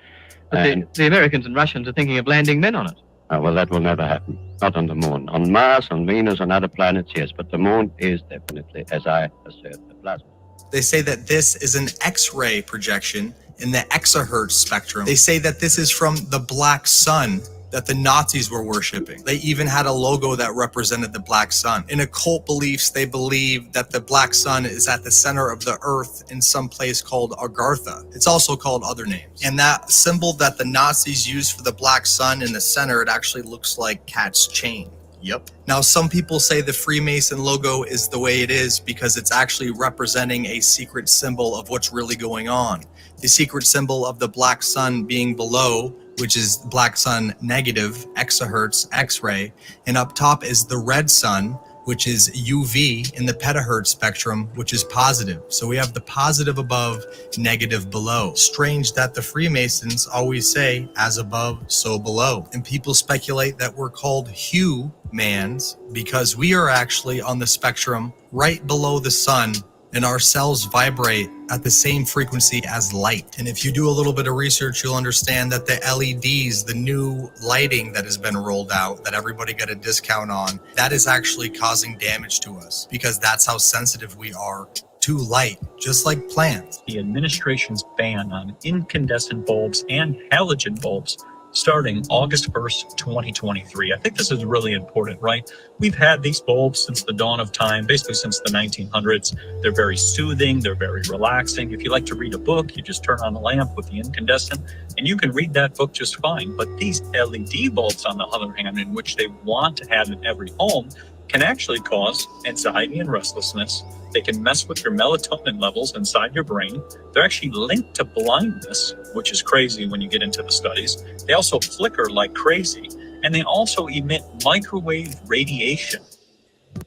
But the Americans and Russians are thinking of landing men on it. Well, that will never happen. Not on the moon. On Mars, on Venus, on other planets, yes. But the moon is definitely, as I assert, a plasma. They say that this is an X-ray projection in the exahertz spectrum. They say that this is from the black sun that the Nazis were worshiping. They even had a logo that represented the black sun. In occult beliefs, they believe that the black sun is at the center of the earth in some place called Agartha. It's also called other names. And that symbol that the Nazis used for the black sun in the center, it actually looks like cat's chain. Yep. Now, some people say the Freemason logo is the way it is because it's actually representing a secret symbol of what's really going on. The secret symbol of the black sun being below, which is black sun negative, exahertz, X-ray, and up top is the red sun, which is UV in the petahertz spectrum, which is positive. So we have the positive above, negative below. Strange that the Freemasons always say, as above, so below. And people speculate that we're called humans because we are actually on the spectrum right below the sun, and our cells vibrate at the same frequency as light. And if you do a little bit of research, you'll understand that the LEDs, the new lighting that has been rolled out that everybody got a discount on, that is actually causing damage to us because that's how sensitive we are to light, just like plants. The administration's ban on incandescent bulbs and halogen bulbs starting August 1st, 2023. I think this is really important, right? We've had these bulbs since the dawn of time, basically since the 1900s. They're very soothing, they're very relaxing. If you like to read a book, you just turn on a lamp with the incandescent and you can read that book just fine. But these LED bulbs, on the other hand, in which they want to have in every home, can actually cause anxiety and restlessness. They can mess with your melatonin levels inside your brain. They're actually linked to blindness, which is crazy when you get into the studies. They also flicker like crazy, and they also emit microwave radiation.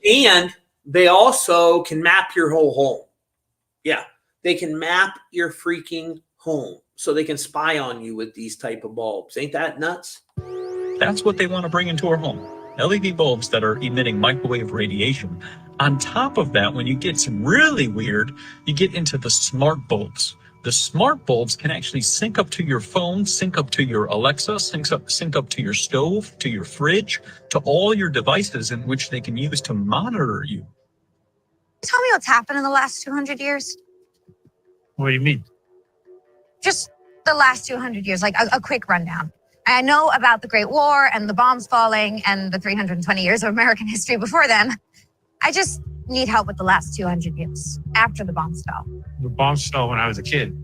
And they also can map your whole home. Yeah, they can map your freaking home. So they can spy on you with these type of bulbs. Ain't that nuts? That's what they want to bring into our home. LED bulbs that are emitting microwave radiation. On top of that, when you get really weird, you get into the smart bulbs. The smart bulbs can actually sync up to your phone, sync up to your Alexa, sync up to your stove, to your fridge, to all your devices in which they can use to monitor you. Tell me what's happened in the last 200 years. What do you mean? Just the last 200 years, like a quick rundown. I know about the Great War and the bombs falling and the 320 years of American history before then. I just need help with the last 200 years after the bombs fell. The bombs fell when I was a kid.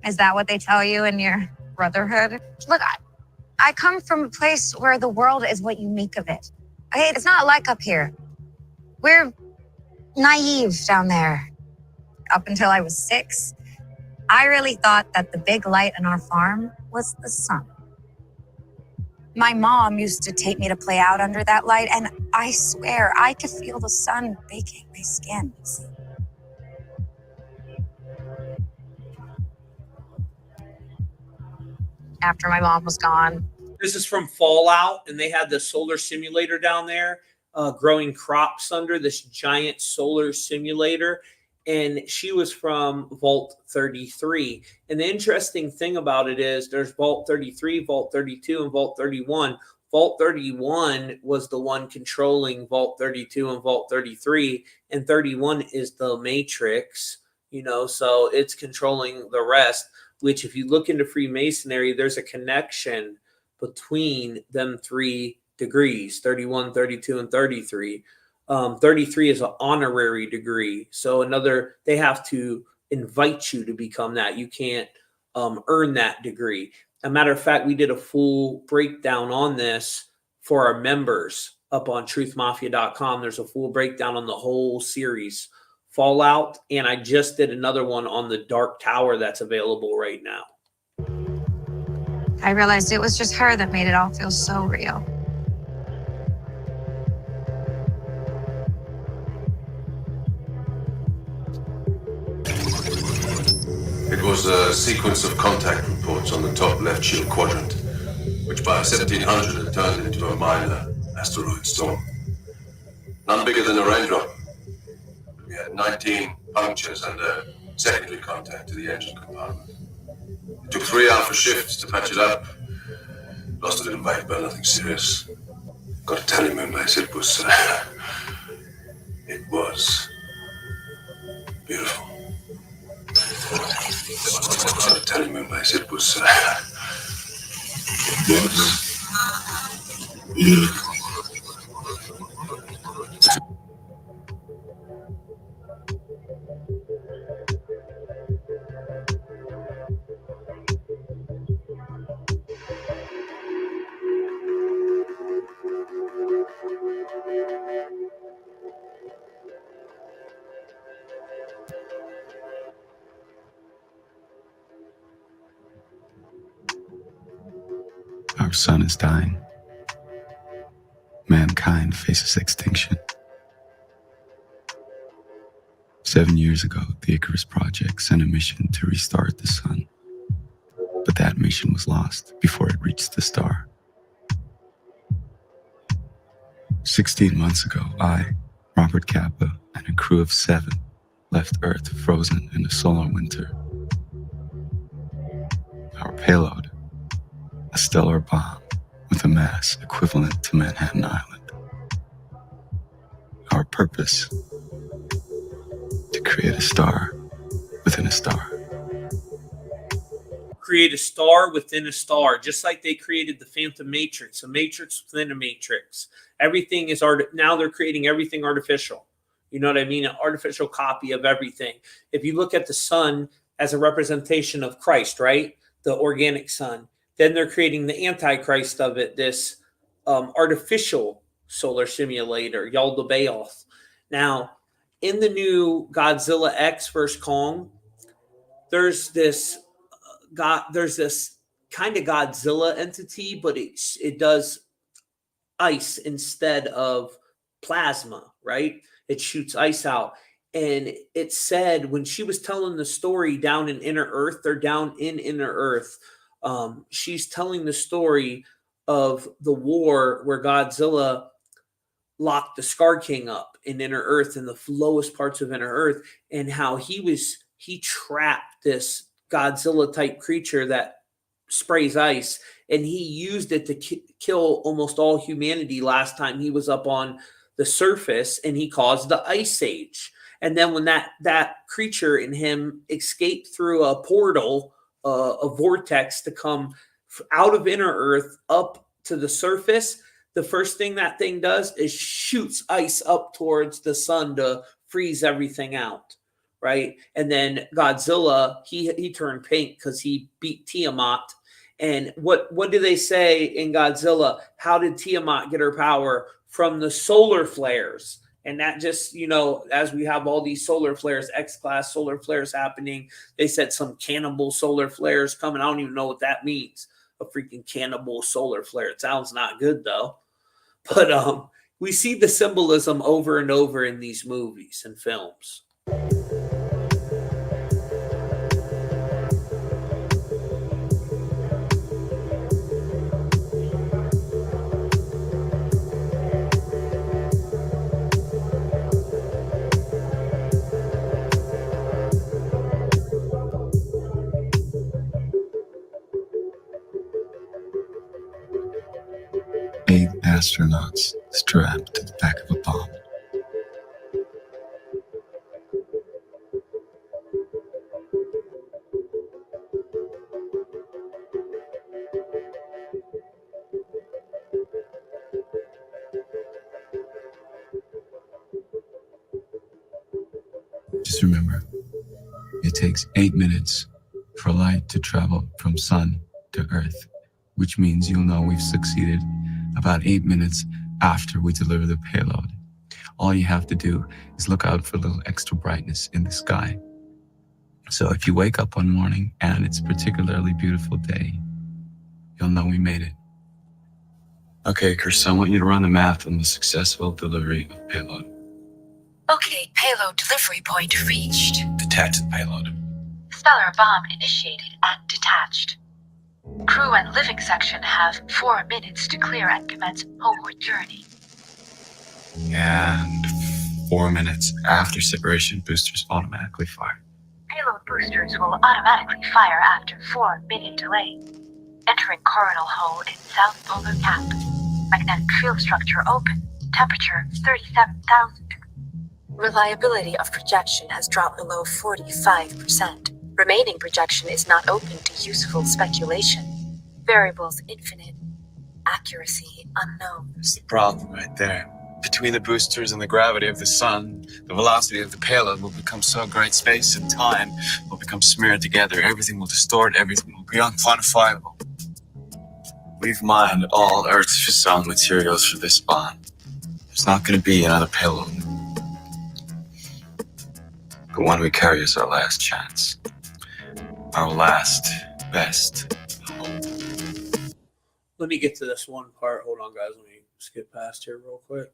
Is that what they tell you in your brotherhood? Look, I come from a place where the world is what you make of it. Okay, it's not like up here. We're naive down there. Up until I was 6, I really thought that the big light on our farm was the sun. My mom used to take me to play out under that light, and I swear I could feel the sun baking my skin. After my mom was gone. This is from Fallout, and they had the solar simulator down there, growing crops under this giant solar simulator. And she was from Vault 33. And the interesting thing about it is there's Vault 33, Vault 32, and Vault 31. Vault 31 was the one controlling Vault 32 and Vault 33. And 31 is the Matrix, so it's controlling the rest, which if you look into Freemasonry, there's a connection between them 3 degrees, 31, 32, and 33. 33 is an honorary degree. So they have to invite you to become that. You can't earn that degree. As a matter of fact, we did a full breakdown on this for our members up on truthmafia.com. There's a full breakdown on the whole series, Fallout. And I just did another one on the Dark Tower that's available right now. I realized it was just her that made it all feel so real. It was a sequence of contact reports on the top left shield quadrant, which by 1700 had turned into a minor asteroid storm. None bigger than a raindrop. We had 19 punctures and a secondary contact to the engine compartment. It took 3 Alpha shifts to patch it up. Lost a little weight, but nothing serious. Got to tell you, Moonbase, it was beautiful. Got to tell you, Moonbase, it was beautiful. Our sun is dying. Mankind faces extinction. 7 years ago, the Icarus Project sent a mission to restart the sun. But that mission was lost before it reached the star. 16 months ago, I, Robert Kappa, and a crew of 7 left Earth frozen in a solar winter. Our payload, a stellar bomb with a mass equivalent to Manhattan Island. Our purpose, to create a star within a star. create a star within a star, just like they created the Phantom Matrix, a matrix within a matrix. Everything is now they're creating everything artificial. You know what I mean? An artificial copy of everything. If you look at the sun as a representation of Christ, right? The organic sun. Then they're creating the antichrist of it, this artificial solar simulator, Yaldabaoth. Now, in the new Godzilla X vs. Kong, there's this kind of Godzilla entity, but it does ice instead of plasma, right? It shoots ice out. And it said when she was telling the story down in Inner Earth, they're down in Inner Earth. She's telling the story of the war where Godzilla locked the Scar King up in Inner Earth, in the lowest parts of Inner Earth, and how he trapped this Godzilla type creature that sprays ice, and he used it to kill almost all humanity last time he was up on the surface, and he caused the Ice Age. And then when that creature in him escaped through a portal, a vortex to come out of Inner Earth up to the surface, the first thing that thing does is shoots ice up towards the sun to freeze everything out, right? And then Godzilla, he turned pink because he beat Tiamat. And what do they say in Godzilla? How did Tiamat get her power? From the solar flares. And that just, as we have all these solar flares, X-class solar flares happening, they said some cannibal solar flares coming. I don't even know what that means. A freaking cannibal solar flare. It sounds not good though. But we see the symbolism over and over in these movies and films. Eight astronauts strapped to the back of a bomb. Just remember, it takes 8 minutes for light to travel from sun to Earth, which means you'll know we've succeeded about 8 minutes after we deliver the payload. All you have to do is look out for a little extra brightness in the sky. So if you wake up one morning and it's a particularly beautiful day, you'll know we made it. Okay, Chris, I want you to run the math on the successful delivery of payload. Okay, payload delivery point reached. Detach the payload. Stellar bomb initiated and detached. Crew and living section have 4 minutes to clear and commence homeward journey. And 4 minutes after separation, boosters automatically fire. Payload boosters will automatically fire after 4-minute delay. Entering coronal hole in South Polar Cap. Magnetic field structure open. Temperature 37,000. Reliability of projection has dropped below 45%. Remaining projection is not open to useful speculation. Variables infinite. Accuracy unknown. That's the problem right there. Between the boosters and the gravity of the sun, the velocity of the payload will become so great, space and time will become smeared together. Everything will distort, everything will be unquantifiable. We've mined all Earth's fissile materials for this bomb. There's not going to be another payload. The one we carry is our last chance. Our last, best hope. Let me get to this one part. Hold on, guys. Let me skip past here real quick.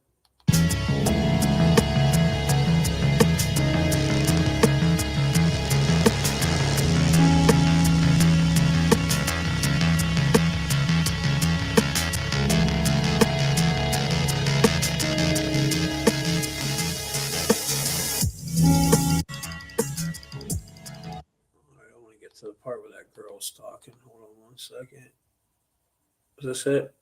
To the part where that girl's talking. Hold on one second. Is this it?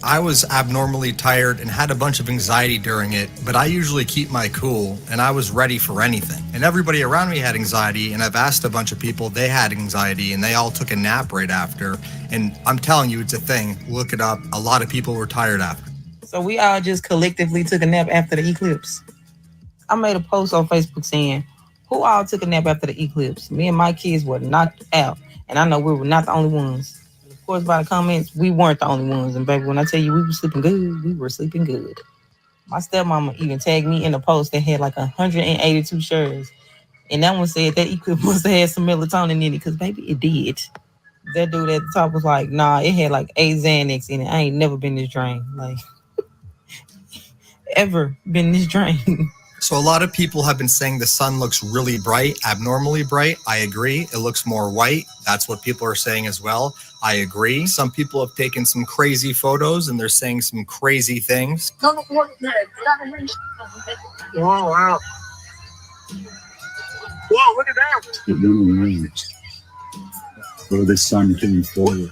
I was abnormally tired and had a bunch of anxiety during it, but I usually keep my cool and I was ready for anything. And everybody around me had anxiety, and I've asked a bunch of people, they had anxiety, and they all took a nap right after. And I'm telling you, it's a thing. Look it up. A lot of people were tired after. So we all just collectively took a nap after the eclipse. I made a post on Facebook saying, who all took a nap after the eclipse? Me and my kids were knocked out, and I know we were not the only ones. Of course, by the comments, we weren't the only ones. And baby, when I tell you we were sleeping good, we were sleeping good. My stepmama even tagged me in a post that had like 182 shares. And that one said that eclipse must have had some melatonin in it, because baby, it did. That dude at the top was like, nah, it had like 8 Xanax in it. I ain't never been this drained. Like, ever been this drained. So a lot of people have been saying the sun looks really bright, abnormally bright. I agree. It looks more white. That's what people are saying as well. I agree. Some people have taken some crazy photos and they're saying some crazy things. Oh, wow. Whoa, look at that. It went around. Where the sun came forward.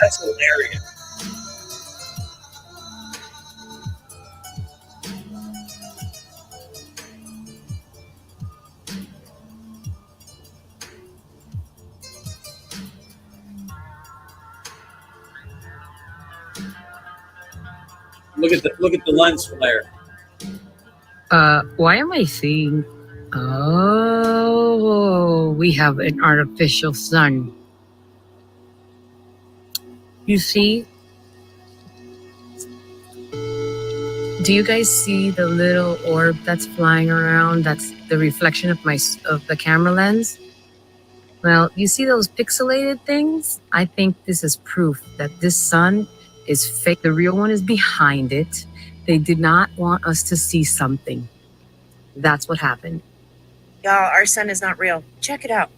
That's hilarious. Look at the lens flare. Why am I seeing? Oh, we have an artificial sun. You see? Do you guys see the little orb that's flying around? That's the reflection of the camera lens. Well, you see those pixelated things? I think this is proof that this sun is fake. The real one is behind it. They did not want us to see something. That's what happened. Y'all, our sun is not real. Check it out.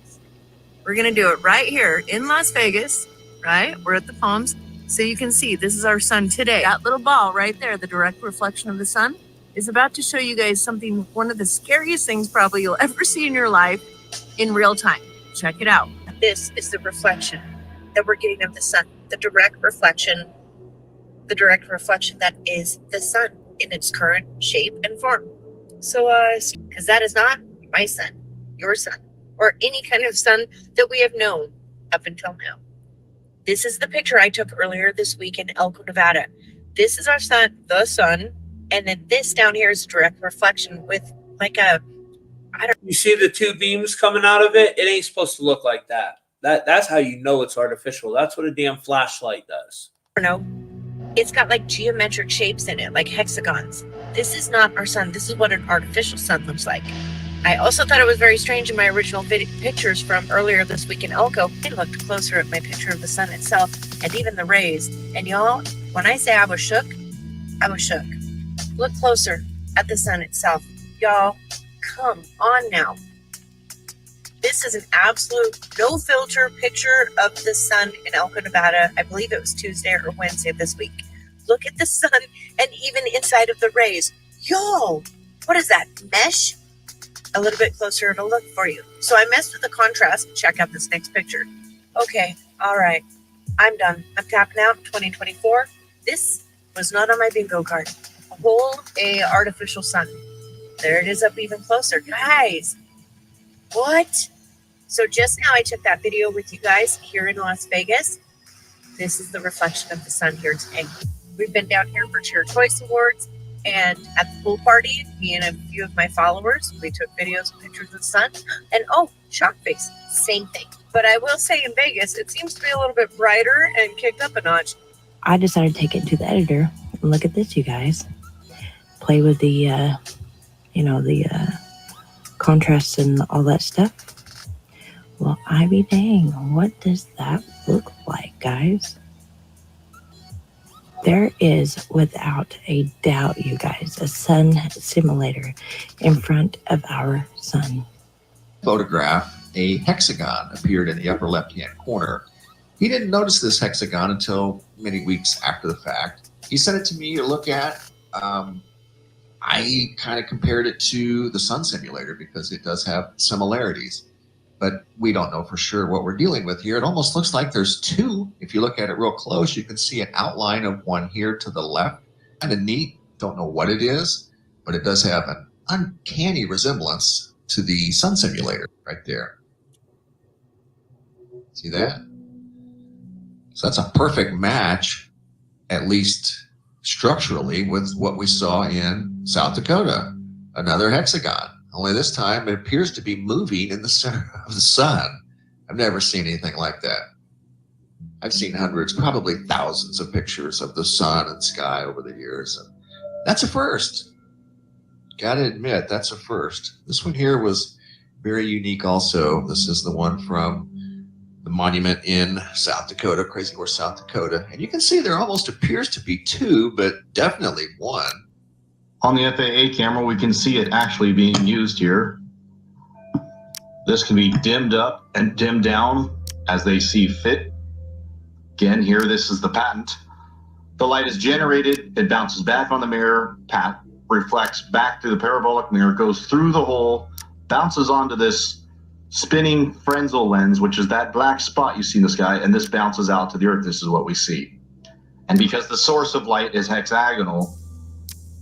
We're going to do it right here in Las Vegas, right? We're at the Palms. So you can see this is our sun today. That little ball right there, the direct reflection of the sun, is about to show you guys something, one of the scariest things probably you'll ever see in your life in real time. Check it out. This is the reflection that we're getting of the sun, the direct reflection that is the sun in its current shape and form. So, because that is not my sun, your sun, or any kind of sun that we have known up until now. This is the picture I took earlier this week in Elko, Nevada. This is our sun, the sun, and then this down here is direct reflection with like a, You see the two beams coming out of it? It ain't supposed to look like that. That's how you know it's artificial. That's what a damn flashlight does. I don't know. It's got like geometric shapes in it, like hexagons. This is not our sun. This is what an artificial sun looks like. I also thought it was very strange in my original pictures from earlier this week in Elko. I looked closer at my picture of the sun itself and even the rays. And y'all, when I say I was shook, I was shook. Look closer at the sun itself. Y'all, come on now. This is an absolute no filter picture of the sun in Elko, Nevada. I believe it was Tuesday or Wednesday of this week. Look at the sun and even inside of the rays. Y'all, what is that, mesh? A little bit closer of a look for you. So I messed with the contrast. Check out this next picture. Okay, all right. I'm done. I'm tapping out 2024. This was not on my bingo card. A whole artificial sun. There it is up even closer. Guys, what? So just now I took that video with you guys here in Las Vegas. This is the reflection of the sun here today. We've been down here for Cheer Choice Awards. And at the pool party, me and a few of my followers, we took videos and pictures of the sun. And oh, shock face, same thing. But I will say in Vegas, it seems to be a little bit brighter and kicked up a notch. I decided to take it to the editor and look at this, you guys. Play with the, contrasts and all that stuff. Well, I be dang, what does that look like, guys? There is, without a doubt, you guys, a sun simulator in front of our sun. photograph, a hexagon appeared in the upper left-hand corner. He didn't notice this hexagon until many weeks after the fact. He sent it to me to look at. I kind of compared it to the sun simulator because it does have similarities, but we don't know for sure what we're dealing with here. It almost looks like there's two. If you look at it real close, you can see an outline of one here to the left. Kind of neat. Don't know what it is, but it does have an uncanny resemblance to the sun simulator right there. See that? So that's a perfect match, at least structurally, with what we saw in South Dakota. Another hexagon. Only this time it appears to be moving in the center of the sun. I've never seen anything like that. I've seen hundreds, probably thousands of pictures of the sun and sky over the years. And that's a first. Gotta admit, that's a first. This one here was very unique also. This is the one from the monument in South Dakota, Crazy Horse, South Dakota. And you can see there almost appears to be two, but definitely one. On the FAA camera, we can see it actually being used here. This can be dimmed up and dimmed down as they see fit. Again, here, this is the patent. The light is generated, it bounces back on the mirror, reflects back through the parabolic mirror, goes through the hole, bounces onto this spinning Fresnel lens, which is that black spot you see in the sky, and this bounces out to the Earth. This is what we see. And because the source of light is hexagonal,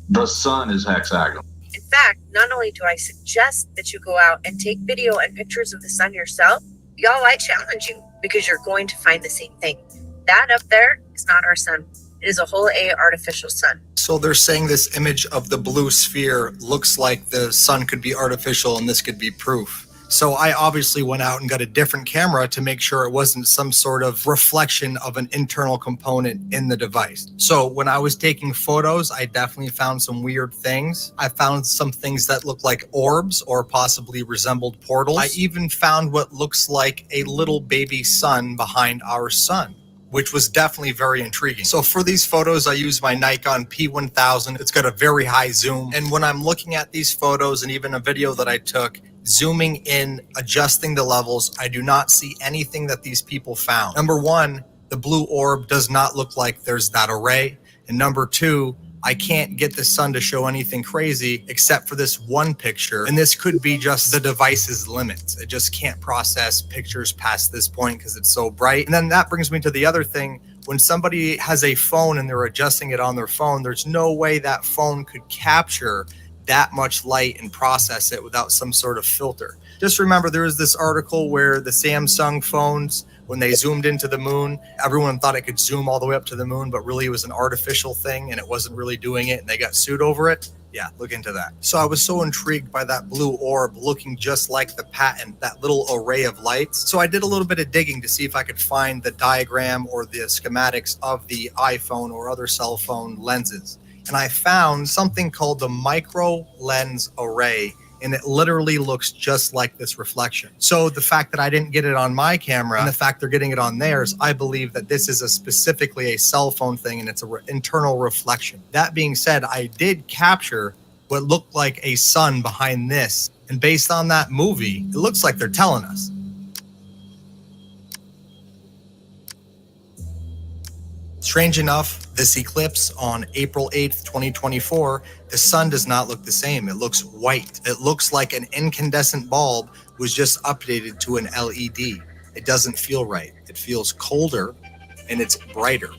the sun is hexagonal. In fact, not only do I suggest that you go out and take video and pictures of the sun yourself, y'all, I challenge you because you're going to find the same thing. That up there is not our sun. It is a whole A artificial sun. So they're saying this image of the blue sphere looks like the sun could be artificial and this could be proof. So I obviously went out and got a different camera to make sure it wasn't some sort of reflection of an internal component in the device. So when I was taking photos, I definitely found some weird things. I found some things that looked like orbs or possibly resembled portals. I even found what looks like a little baby sun behind our sun, which was definitely very intriguing. So for these photos, I use my Nikon P1000. It's got a very high zoom. And when I'm looking at these photos and even a video that I took, zooming in, adjusting the levels, I do not see anything that these people found. Number one, the blue orb does not look like there's that array. And number two, I can't get the sun to show anything crazy except for this one picture. And this could be just the device's limits. It just can't process pictures past this point because it's so bright. And then that brings me to the other thing. When somebody has a phone and they're adjusting it on their phone, there's no way that phone could capture that much light and process it without some sort of filter. Just remember, there was this article where the Samsung phones, when they zoomed into the moon, everyone thought it could zoom all the way up to the moon, but really it was an artificial thing and it wasn't really doing it and they got sued over it. Yeah, look into that. So I was so intrigued by that blue orb looking just like the patent, that little array of lights. So I did a little bit of digging to see if I could find the diagram or the schematics of the iPhone or other cell phone lenses. And I found something called the micro lens array, and it literally looks just like this reflection. So the fact that I didn't get it on my camera and the fact they're getting it on theirs, I believe that this is specifically a cell phone thing and it's an internal reflection. That being said, I did capture what looked like a sun behind this. And based on that movie, it looks like they're telling us. Strange enough, this eclipse on April 8th, 2024, the sun does not look the same. It looks white. It looks like an incandescent bulb was just updated to an LED. It doesn't feel right. It feels colder and it's brighter.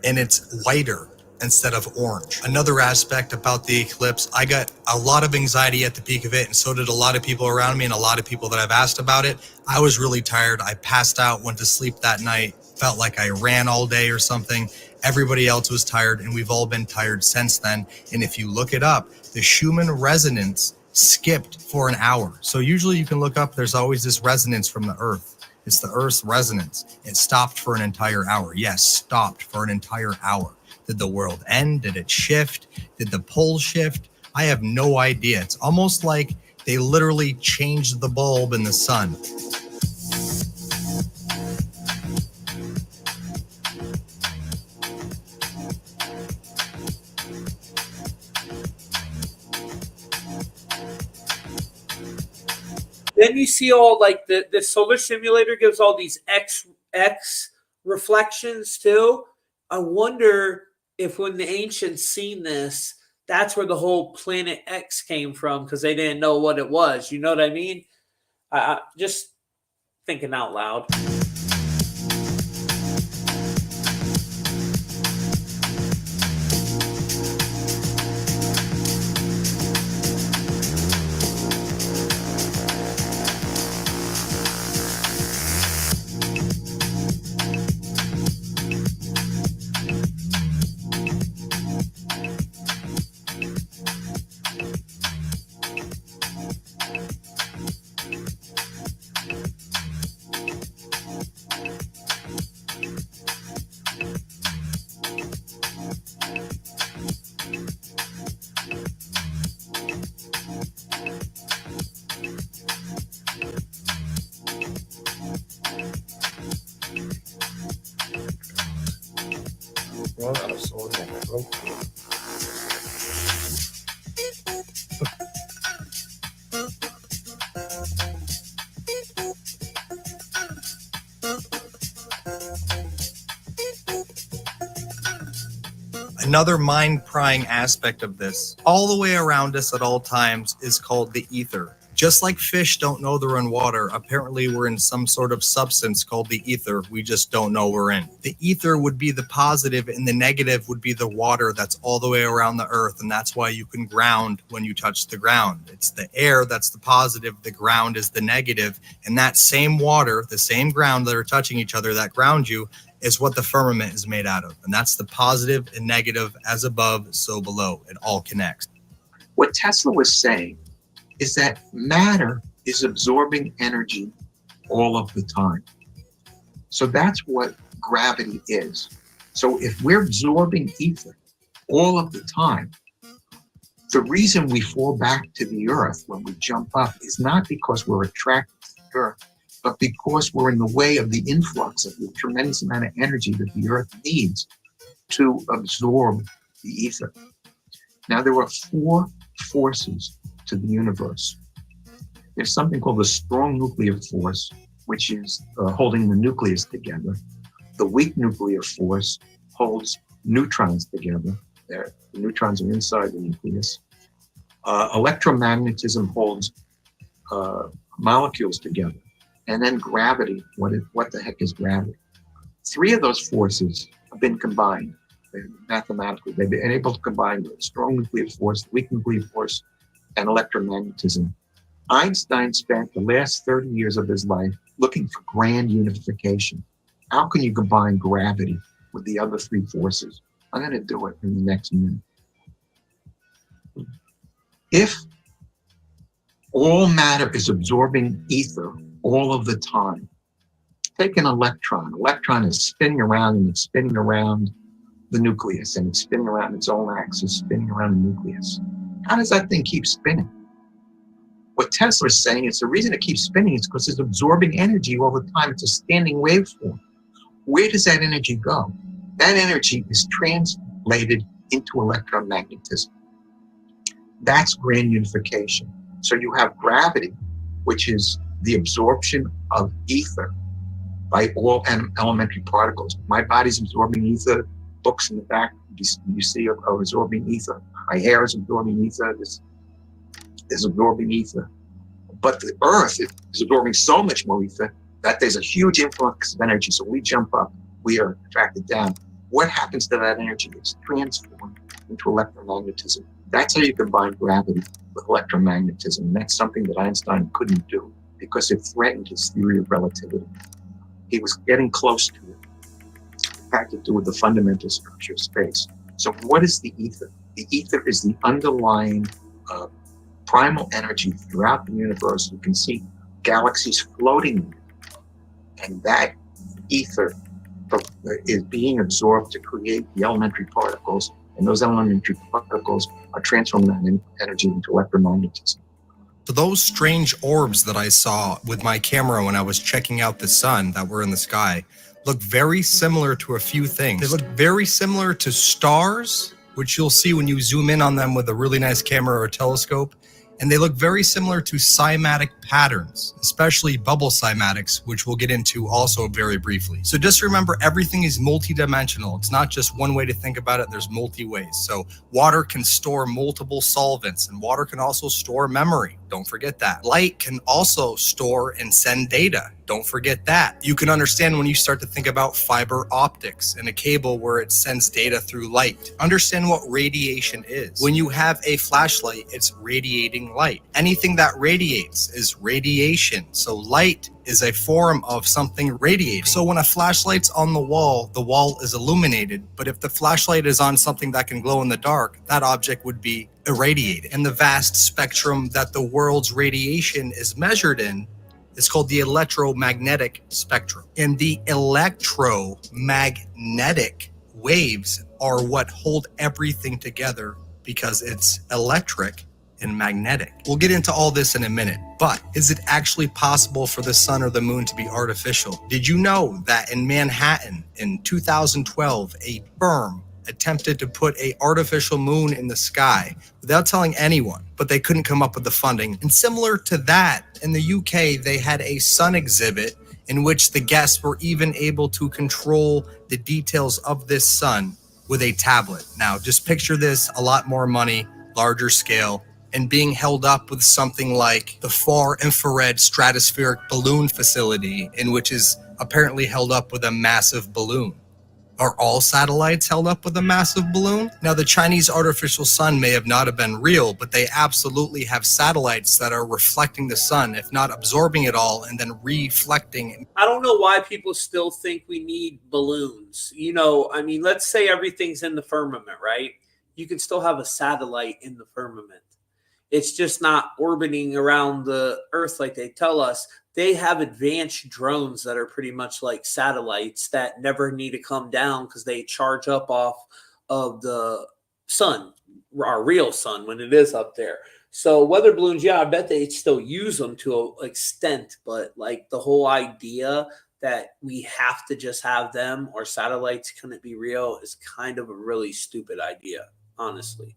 and it's whiter instead of orange. Another aspect about the eclipse, I got a lot of anxiety at the peak of it, and so did a lot of people around me and a lot of people that I've asked about it. I was really tired. I passed out, went to sleep that night, felt like I ran all day or something. Everybody else was tired, and we've all been tired since then. And if you look it up, the Schumann resonance skipped for an hour. So usually you can look up, there's always this resonance from the Earth. It's the Earth's resonance. It stopped for an entire hour. Yes, stopped for an entire hour. Did the world end? Did it shift? Did the pole shift? I have no idea. It's almost like they literally changed the bulb in the sun. Then you see all like the solar simulator gives all these X reflections too. I wonder if when the ancients seen this, that's where the whole planet X came from, because they didn't know what it was. You know what I mean? I just thinking out loud. Another mind-prying aspect of this, all the way around us at all times, is called the ether. Just like fish don't know they're in water, apparently we're in some sort of substance called the ether. We just don't know we're in. The ether would be the positive, and the negative would be the water that's all the way around the earth, and that's why you can ground when you touch the ground. It's the air that's the positive, the ground is the negative, and that same water, the same ground that are touching each other that ground you, is what the firmament is made out of. And that's the positive and negative, as above, so below. It all connects. What Tesla was saying is that matter is absorbing energy all of the time. So that's what gravity is. So if we're absorbing ether all of the time, the reason we fall back to the earth when we jump up is not because we're attracted to the earth, but because we're in the way of the influx of the tremendous amount of energy that the earth needs to absorb the ether. Now, there are 4 forces to the universe. There's something called the strong nuclear force, which is holding the nucleus together. The weak nuclear force holds neutrons together. The neutrons are inside the nucleus. Electromagnetism holds molecules together. And then gravity, what the heck is gravity? 3 of those forces have been combined mathematically. They've been able to combine the strong nuclear force, the weak nuclear force, and electromagnetism. Einstein spent the last 30 years of his life looking for grand unification. How can you combine gravity with the other 3 forces? I'm going to do it in the next minute. If all matter is absorbing ether all of the time, take an electron. Electron is spinning around and it's spinning around the nucleus, and it's spinning around its own axis, spinning around the nucleus. How does that thing keep spinning? What Tesla is saying is the reason it keeps spinning is because it's absorbing energy all the time. It's a standing waveform. Where does that energy go? That energy is translated into electromagnetism. That's grand unification. So you have gravity, which is the absorption of ether by all elementary particles. My body's absorbing ether. Books in the back you see are absorbing ether. My hair is absorbing ether. This is absorbing ether. But the earth is absorbing so much more ether that there's a huge influx of energy. So we jump up, we are attracted down. What happens to that energy? It's transformed into electromagnetism. That's how you combine gravity with electromagnetism. And that's something that Einstein couldn't do because it threatened his theory of relativity. He was getting close to it. It had to do with the fundamental structure of space. So what is the ether? The ether is the underlying primal energy throughout the universe. You can see galaxies floating, and that ether is being absorbed to create the elementary particles, and those elementary particles are transforming that energy into electromagnetism. So those strange orbs that I saw with my camera when I was checking out the sun that were in the sky look very similar to a few things. They look very similar to stars, which you'll see when you zoom in on them with a really nice camera or telescope. And they look very similar to cymatic patterns, especially bubble cymatics, which we'll get into also very briefly. So just remember, everything is multidimensional. It's not just one way to think about it, there's multi ways. So water can store multiple solvents, and water can also store memory. Don't forget that. Light can also store and send data. Don't forget that. You can understand when you start to think about fiber optics and a cable where it sends data through light. Understand what radiation is. When you have a flashlight, it's radiating light. Anything that radiates is radiation. So light is a form of something radiating. So when a flashlight's on the wall is illuminated. But if the flashlight is on something that can glow in the dark, that object would be irradiated. And the vast spectrum that the world's radiation is measured in is called the electromagnetic spectrum. And the electromagnetic waves are what hold everything together because it's electric and magnetic. We'll get into all this in a minute, but is it actually possible for the sun or the moon to be artificial? Did you know that in Manhattan in 2012, a firm attempted to put an artificial moon in the sky without telling anyone, but they couldn't come up with the funding? And similar to that, in the UK, they had a sun exhibit in which the guests were even able to control the details of this sun with a tablet. Now, just picture this, a lot more money, larger scale, and being held up with something like the Far Infrared Stratospheric Balloon Facility, in which is apparently held up with a massive balloon. Are all satellites held up with a massive balloon? Now, the Chinese artificial sun may have not have been real, but they absolutely have satellites that are reflecting the sun, if not absorbing it all, and then reflecting. I don't know why people still think we need balloons. You know, I mean, let's say everything's in the firmament, right? You can still have a satellite in the firmament. It's just not orbiting around the Earth like they tell us. They have advanced drones that are pretty much like satellites that never need to come down because they charge up off of the sun, our real sun, when it is up there. So weather balloons, yeah, I bet they still use them to an extent, but like the whole idea that we have to just have them or satellites couldn't be real is kind of a really stupid idea, honestly.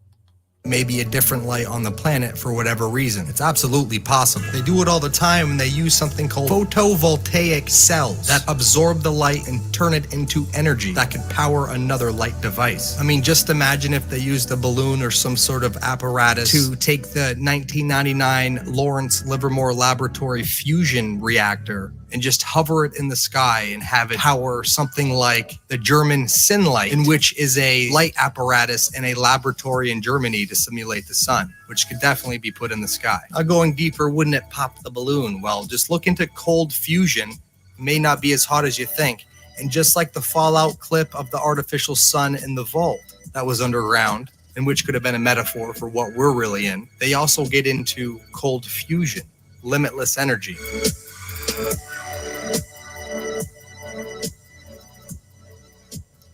Maybe a different light on the planet for whatever reason. It's absolutely possible. They do it all the time, and they use something called photovoltaic cells that absorb the light and turn it into energy that could power another light device. I mean, just imagine if they used a balloon or some sort of apparatus to take the 1999 Lawrence Livermore Laboratory fusion reactor and just hover it in the sky and have it power something like the German Synlight, in which is a light apparatus in a laboratory in Germany to simulate the sun, which could definitely be put in the sky. Going deeper, wouldn't it pop the balloon? Well, just look into cold fusion. It may not be as hot as you think. And just like the fallout clip of the artificial sun in the vault that was underground, and which could have been a metaphor for what we're really in, they also get into cold fusion, limitless energy.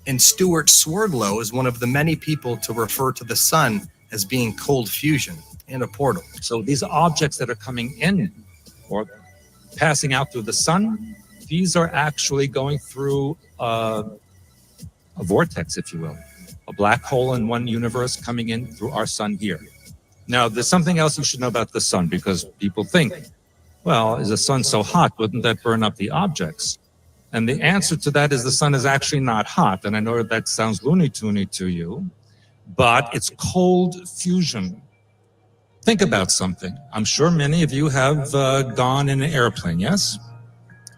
And Stuart Swerdlow is one of the many people to refer to the sun as being cold fusion and a portal. So these objects that are coming in or passing out through the sun, these are actually going through a vortex, if you will, a black hole in one universe coming in through our sun here. Now, there's something else you should know about the sun, because people think, well, is the sun so hot? Wouldn't that burn up the objects? And the answer to that is the sun is actually not hot. And I know that sounds loony-toony to you, but it's cold fusion. Think about something. I'm sure many of you have gone in an airplane, yes?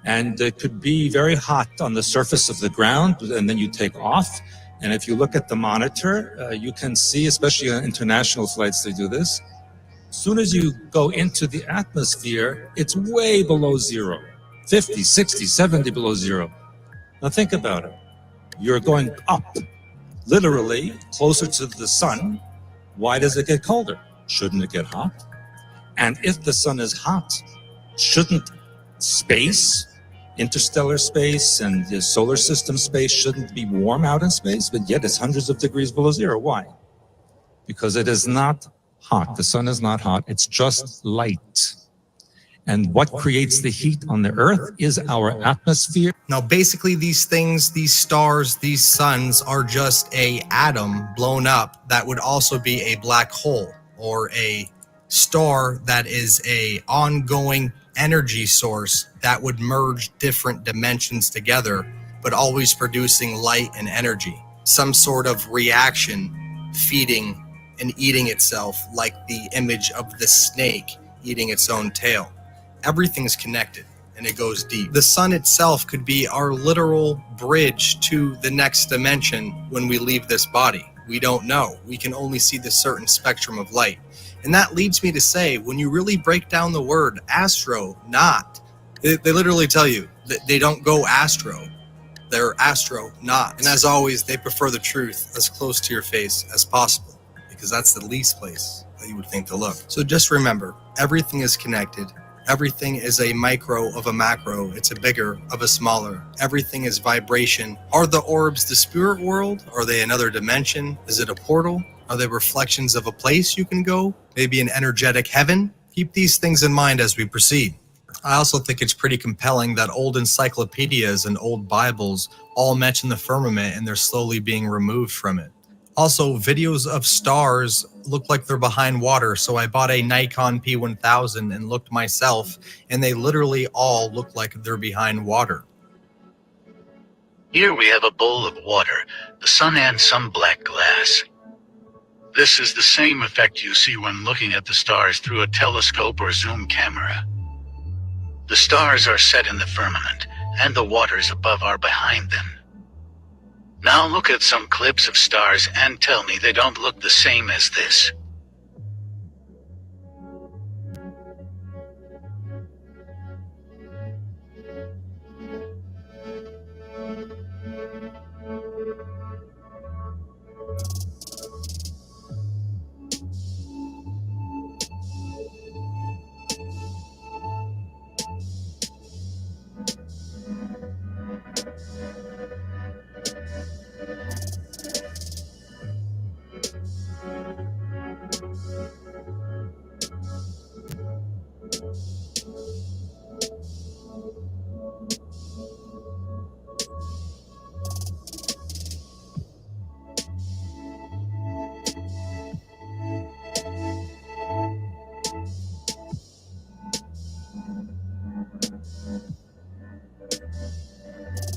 And it could be very hot on the surface of the ground, and then you take off. And if you look at the monitor, you can see, especially on international flights, they do this. As soon as you go into the atmosphere, it's way below zero, 50, 60, 70 below zero. Now think about it. You're going up, literally closer to the sun. Why does it get colder? Shouldn't it get hot? And if the sun is hot, shouldn't space, interstellar space and the solar system space, shouldn't be warm out in space? But yet it's hundreds of degrees below zero. Why? Because it is not hot. The sun is not hot. It's just light. And what creates the heat on the Earth is our atmosphere. Now, basically, these things, these stars, these suns are just an atom blown up that would also be a black hole, or a star that is a ongoing energy source that would merge different dimensions together, but always producing light and energy. Some sort of reaction feeding and eating itself, like the image of the snake eating its own tail. Everything's connected and it goes deep. The sun itself could be our literal bridge to the next dimension when we leave this body. We don't know. We can only see the certain spectrum of light. And that leads me to say, when you really break down the word astronaut, they literally tell you that they don't go astro. They're astronauts. And as always, they prefer the truth as close to your face as possible, because that's the least place that you would think to look. So just remember, everything is connected. Everything is a micro of a macro. It's a bigger of a smaller. Everything is vibration. Are the orbs the spirit world? Are they another dimension? Is it a portal? Are they reflections of a place you can go? Maybe an energetic heaven? Keep these things in mind as we proceed. I also think it's pretty compelling that old encyclopedias and old Bibles all mention the firmament and they're slowly being removed from it. Also, videos of stars look like they're behind water, so I bought a Nikon P1000 and looked myself, and they literally all look like they're behind water. Here we have a bowl of water, the sun and some black glass. This is the same effect you see when looking at the stars through a telescope or zoom camera. The stars are set in the firmament, and the waters above are behind them. Now look at some clips of stars and tell me they don't look the same as this.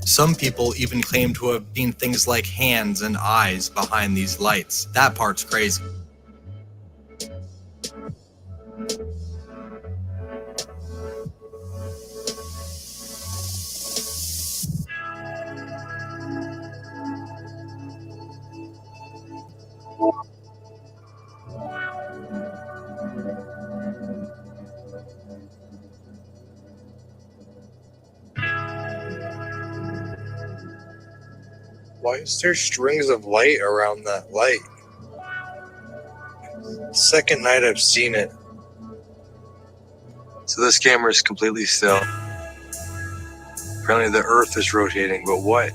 Some people even claim to have seen things like hands and eyes behind these lights. That part's crazy. Why is there strings of light around that light? Second night I've seen it. So this camera is completely still. Apparently the Earth is rotating, but what?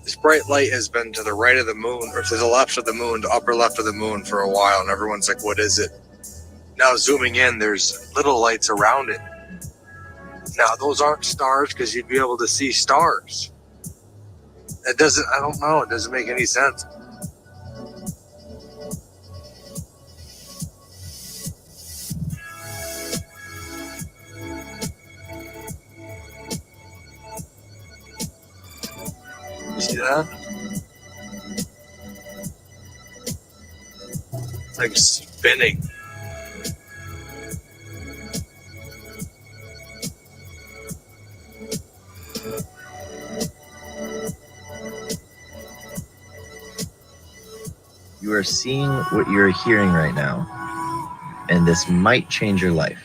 This bright light has been to the right of the moon, or to the left of the moon, to upper left of the moon for a while, and everyone's like, what is it? Now zooming in, there's little lights around it. Now those aren't stars, because you'd be able to see stars. It doesn't, I don't know, it doesn't make any sense. You see that? It's like spinning. You are seeing what you're hearing right now, and this might change your life.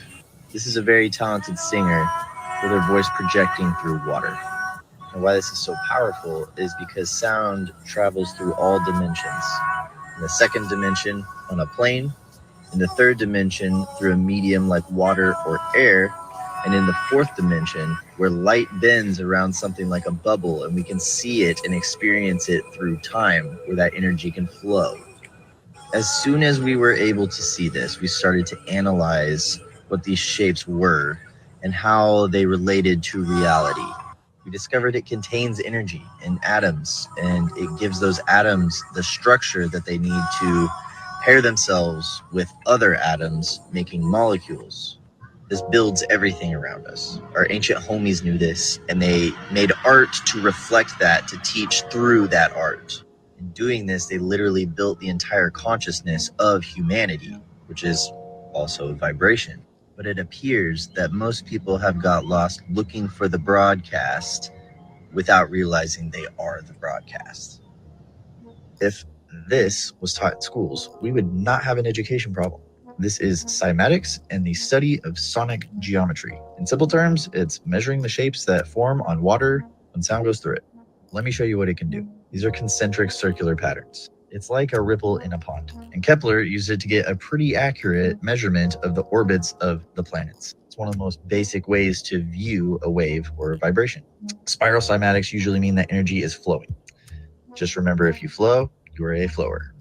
This is a very talented singer with her voice projecting through water. And why this is so powerful is because sound travels through all dimensions. In the second dimension, on a plane. In the third dimension, through a medium like water or air. And in the fourth dimension, where light bends around something like a bubble and we can see it and experience it through time, where that energy can flow. As soon as we were able to see this, we started to analyze what these shapes were and how they related to reality. We discovered it contains energy in atoms, and it gives those atoms the structure that they need to pair themselves with other atoms, making molecules. This builds everything around us. Our ancient homies knew this, and they made art to reflect that, to teach through that art. In doing this, they literally built the entire consciousness of humanity, which is also vibration. But it appears that most people have got lost looking for the broadcast without realizing they are the broadcast. If this was taught in schools, we would not have an education problem. This is Simatics and the study of sonic geometry. In simple terms, it's measuring the shapes that form on water when sound goes through it. Let me show you what it can do. These are concentric circular patterns. It's like a ripple in a pond. And Kepler used it to get a pretty accurate measurement of the orbits of the planets. It's one of the most basic ways to view a wave or a vibration. Spiral cymatics usually mean that energy is flowing. Just remember, if you flow, you are a flower.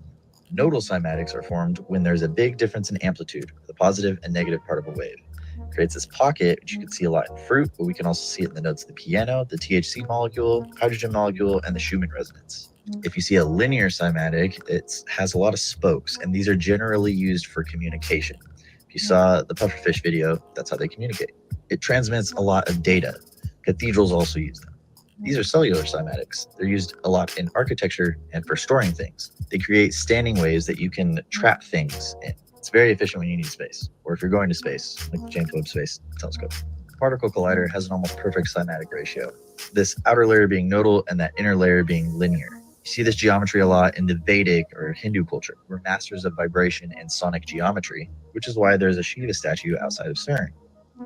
Nodal cymatics are formed when there's a big difference in amplitude, the positive and negative part of a wave. It creates this pocket, which you can see a lot in fruit, but we can also see it in the notes of the piano, the THC molecule, hydrogen molecule, and the Schumann resonance. If you see a linear cymatic, it has a lot of spokes, and these are generally used for communication. If you saw the pufferfish video, that's how they communicate. It transmits a lot of data. Cathedrals also use them. These are cellular cymatics. They're used a lot in architecture and for storing things. They create standing waves that you can trap things in. It's very efficient when you need space, or if you're going to space, like the James Webb Space Telescope. The particle collider has an almost perfect cymatic ratio, this outer layer being nodal and that inner layer being linear. You see this geometry a lot in the Vedic or Hindu culture. We're masters of vibration and sonic geometry, which is why there's a Shiva statue outside of CERN.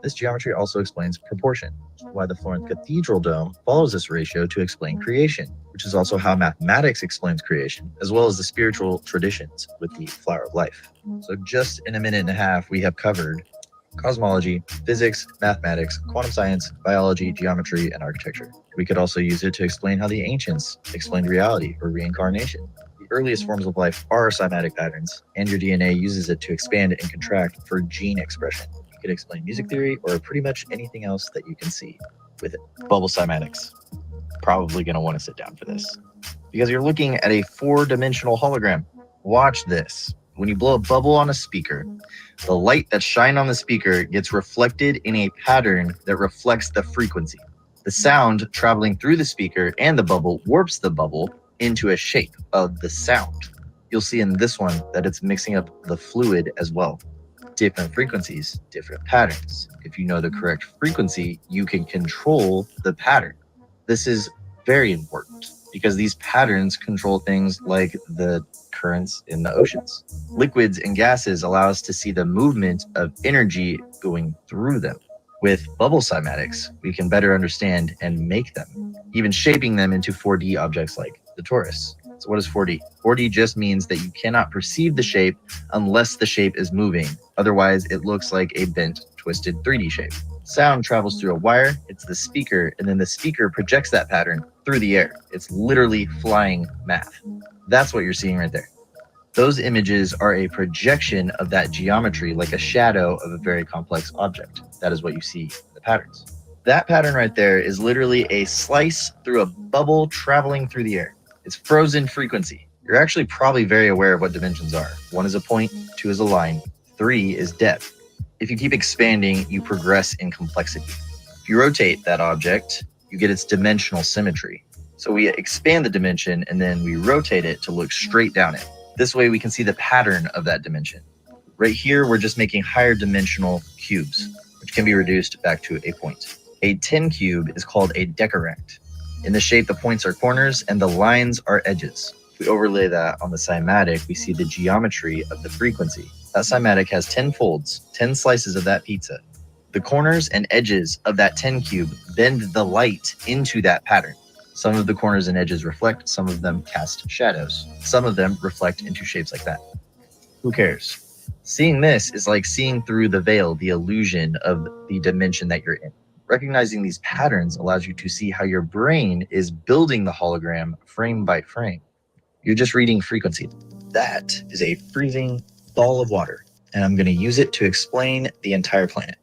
This geometry also explains proportion, why the Florence Cathedral dome follows this ratio to explain creation, which is also how mathematics explains creation, as well as the spiritual traditions with the flower of life. So just in a minute and a half, we have covered cosmology, physics, mathematics, quantum science, biology, geometry, and architecture. We could also use it to explain how the ancients explained reality or reincarnation. The earliest forms of life are cymatic patterns, and your DNA uses it to expand and contract for gene expression. You could explain music theory or pretty much anything else that you can see with it. Bubble cymatics. Probably going to want to sit down for this because you're looking at a 4-dimensional hologram. Watch this. When you blow a bubble on a speaker, the light that's shined on the speaker gets reflected in a pattern that reflects the frequency. The sound traveling through the speaker and the bubble warps the bubble into a shape of the sound. You'll see in this one that it's mixing up the fluid as well. Different frequencies, different patterns. If you know the correct frequency, you can control the pattern. This is very important because these patterns control things like the currents in the oceans. Liquids and gases allow us to see the movement of energy going through them. With bubble cymatics, we can better understand and make them, even shaping them into 4D objects like the torus. So what is 4D? 4D just means that you cannot perceive the shape unless the shape is moving. Otherwise, it looks like a bent, twisted 3D shape. Sound travels through a wire, it's the speaker, and then the speaker projects that pattern through the air. It's literally flying math. That's what you're seeing right there. Those images are a projection of that geometry, like a shadow of a very complex object. That is what you see in the patterns. That pattern right there is literally a slice through a bubble traveling through the air. It's frozen frequency. You're actually probably very aware of what dimensions are. 1 is a point, 2 is a line, 3 is depth. If you keep expanding, you progress in complexity. If you rotate that object, you get its dimensional symmetry. So we expand the dimension and then we rotate it to look straight down it. This way we can see the pattern of that dimension. Right here, we're just making higher dimensional cubes, which can be reduced back to a point. A 10 cube is called a decorect. In the shape, the points are corners and the lines are edges. If we overlay that on the cymatic, we see the geometry of the frequency. That cymatic has 10 folds, 10 slices of that pizza. The corners and edges of that 10 cube bend the light into that pattern. Some of the corners and edges reflect, some of them cast shadows. Some of them reflect into shapes like that. Who cares? Seeing this is like seeing through the veil, the illusion of the dimension that you're in. Recognizing these patterns allows you to see how your brain is building the hologram frame by frame. You're just reading frequency. That is a freezing ball of water, and I'm going to use it to explain the entire planet.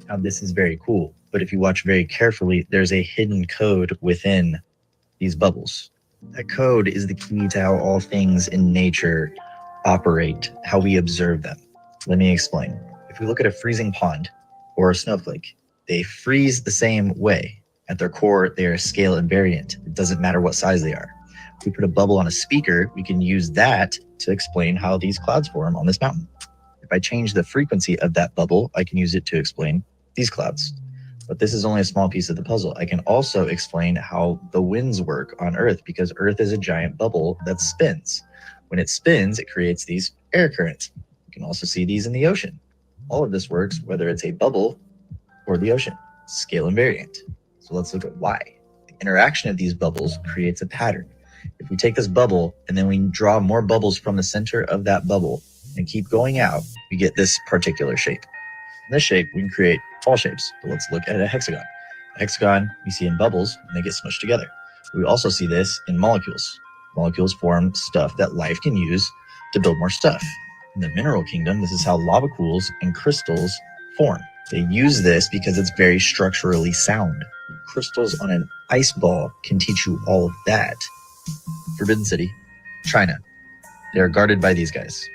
Now, this is very cool, but if you watch very carefully, there's a hidden code within these bubbles. That code is the key to how all things in nature operate, how we observe them. Let me explain. If we look at a freezing pond or a snowflake, they freeze the same way. At their core, they are scale invariant. It doesn't matter what size they are. If we put a bubble on a speaker, we can use that to explain how these clouds form on this mountain. If I change the frequency of that bubble, I can use it to explain these clouds. But this is only a small piece of the puzzle. I can also explain how the winds work on Earth, because Earth is a giant bubble that spins. When it spins, it creates these air currents. You can also see these in the ocean. All of this works whether it's a bubble or the ocean. Scale invariant. So let's look at why. The interaction of these bubbles creates a pattern. If we take this bubble and then we draw more bubbles from the center of that bubble and keep going out, we get this particular shape. In this shape, we can create all shapes. But let's look at a hexagon. A hexagon we see in bubbles and they get smushed together. We also see this in molecules. Molecules form stuff that life can use to build more stuff. In the mineral kingdom, this is how lava pools and crystals form. They use this because it's very structurally sound. Crystals on an ice ball can teach you all of that. Forbidden City, China. They are guarded by these guys.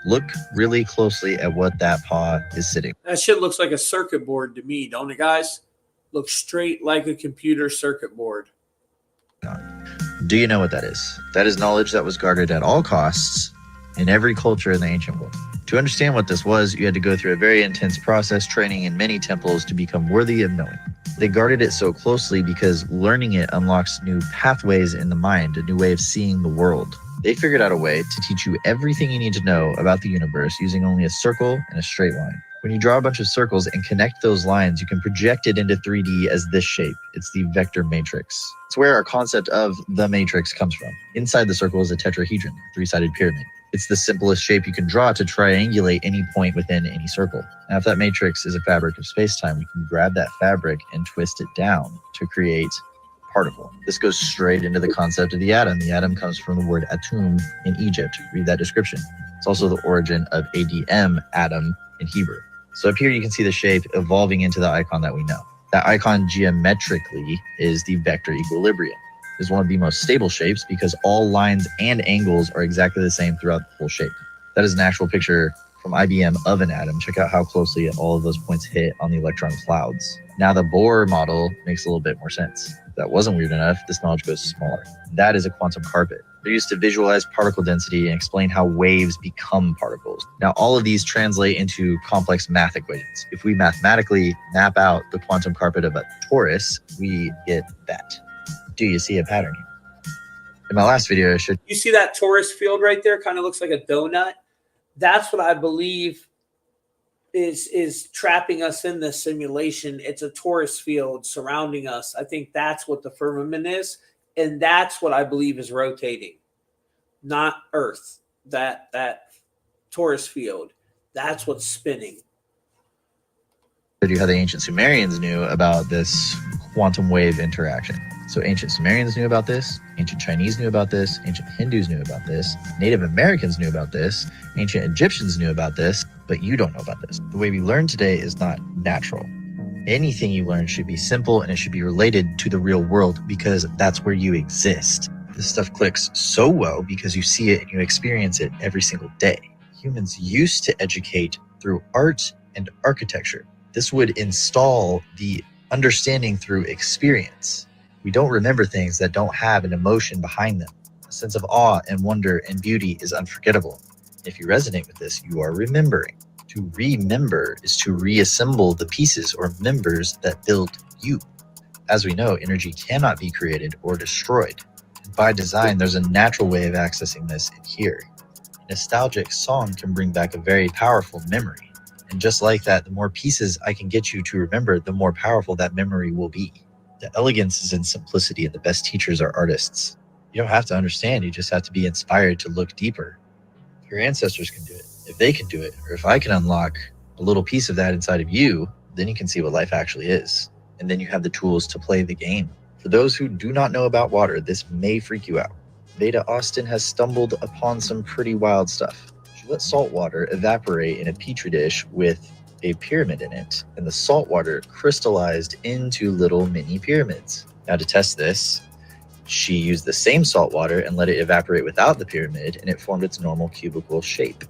Look really closely at what that paw is sitting. That shit looks like a circuit board to me, don't it, guys? Looks straight like a computer circuit board. Do you know what that is? That is knowledge that was guarded at all costs in every culture in the ancient world. To understand what this was, you had to go through a very intense process, training in many temples to become worthy of knowing. They guarded it so closely because learning it unlocks new pathways in the mind, a new way of seeing the world. They figured out a way to teach you everything you need to know about the universe using only a circle and a straight line. When you draw a bunch of circles and connect those lines, you can project it into 3D as this shape. It's the vector matrix. It's where our concept of the matrix comes from. Inside the circle is a tetrahedron, a three-sided pyramid. It's the simplest shape you can draw to triangulate any point within any circle. Now, if that matrix is a fabric of space-time, we can grab that fabric and twist it down to create particle. This goes straight into the concept of the atom. The atom comes from the word atum in Egypt. Read that description. It's also the origin of ADM, atom, in Hebrew. So up here you can see the shape evolving into the icon that we know. That icon geometrically is the vector equilibrium. It's one of the most stable shapes because all lines and angles are exactly the same throughout the whole shape. That is an actual picture from IBM of an atom. Check out how closely all of those points hit on the electron clouds. Now the Bohr model makes a little bit more sense. If that wasn't weird enough, this knowledge goes smaller. That is a quantum carpet. They're used to visualize particle density and explain how waves become particles. Now, all of these translate into complex math equations. If we mathematically map out the quantum carpet of a torus, we get that. Do you see a pattern here? In my last video, I showed you see that torus field right there? Kind of looks like a donut. That's what I believe is trapping us in this simulation. It's a torus field surrounding us. I think that's what the firmament is. And that's what I believe is rotating, not Earth. That torus field, that's what's spinning. you how the ancient Sumerians knew about this quantum wave interaction. So ancient Sumerians knew about this, ancient Chinese knew about this, ancient Hindus knew about this, Native Americans knew about this, ancient Egyptians knew about this, but you don't know about this. The way we learn today is not natural. Anything you learn should be simple and it should be related to the real world because that's where you exist. This stuff clicks so well because you see it and you experience it every single day. Humans used to educate through art and architecture. This would install the understanding through experience. We don't remember things that don't have an emotion behind them. A sense of awe and wonder and beauty is unforgettable. If you resonate with this, you are remembering. To remember is to reassemble the pieces or members that build you. As we know, energy cannot be created or destroyed. By design, there's a natural way of accessing this in here. A nostalgic song can bring back a very powerful memory. And just like that, the more pieces I can get you to remember, the more powerful that memory will be. The elegance is in simplicity, and the best teachers are artists. You don't have to understand, you just have to be inspired to look deeper. Your ancestors can do it. If they can do it, or if I can unlock a little piece of that inside of you, then you can see what life actually is. And then you have the tools to play the game. For those who do not know about water, this may freak you out. Veda Austin has stumbled upon some pretty wild stuff. She let salt water evaporate in a petri dish with a pyramid in it, and the salt water crystallized into little mini pyramids. Now, to test this, she used the same salt water and let it evaporate without the pyramid, and it formed its normal cubical shape.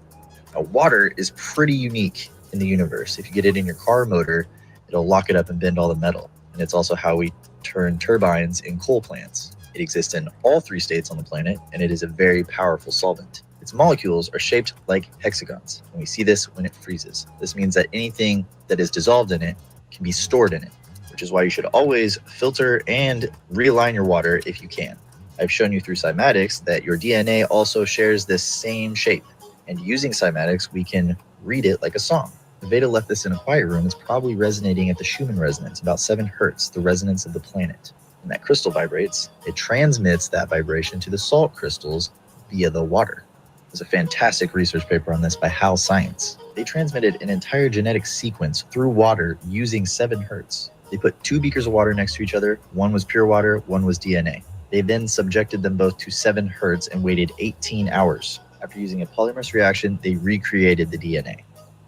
Now, water is pretty unique in the universe. If you get it in your car motor, it'll lock it up and bend all the metal. And it's also how we turn turbines in coal plants. It exists in all 3 states on the planet, and it is a very powerful solvent. Its molecules are shaped like hexagons, and we see this when it freezes. This means that anything that is dissolved in it can be stored in it, which is why you should always filter and realign your water if you can. I've shown you through Simatics that your DNA also shares this same shape, and using Simatics, we can read it like a song. If Veda left this in a quiet room, it's probably resonating at the Schumann resonance, about 7 hertz, the resonance of the planet. When that crystal vibrates, it transmits that vibration to the salt crystals via the water. There's a fantastic research paper on this by How Science. They transmitted an entire genetic sequence through water using 7 hertz. They put 2 beakers of water next to each other. One was pure water, one was DNA. They then subjected them both to 7 hertz and waited 18 hours. After using a polymerase reaction, they recreated the DNA.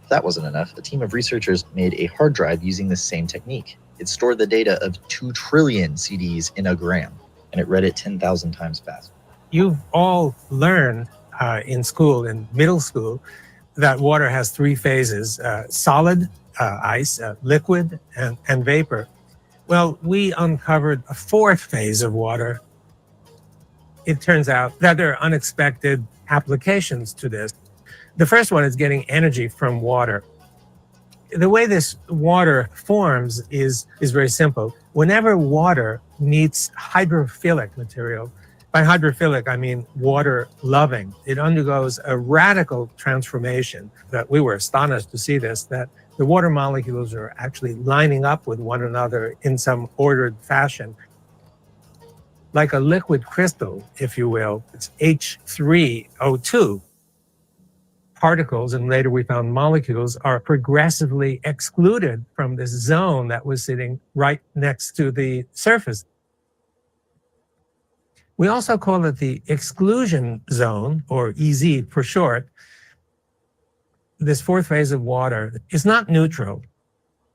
If that wasn't enough, a team of researchers made a hard drive using the same technique. It stored the data of 2 trillion CDs in a gram, and it read it 10,000 times faster. You've all learned in school, in middle school, that water has 3 phases, solid, ice, liquid, and vapor. Well, we uncovered a 4th phase of water. It turns out that there are unexpected applications to this. The first one is getting energy from water. The way this water forms is very simple. Whenever water meets hydrophilic material, by hydrophilic, I mean water-loving, it undergoes a radical transformation. That we were astonished to see this, that the water molecules are actually lining up with one another in some ordered fashion. Like a liquid crystal, if you will, it's H3O2. Particles, and later we found molecules, are progressively excluded from this zone that was sitting right next to the surface. We also call it the exclusion zone, or EZ for short. This 4th phase of water is not neutral.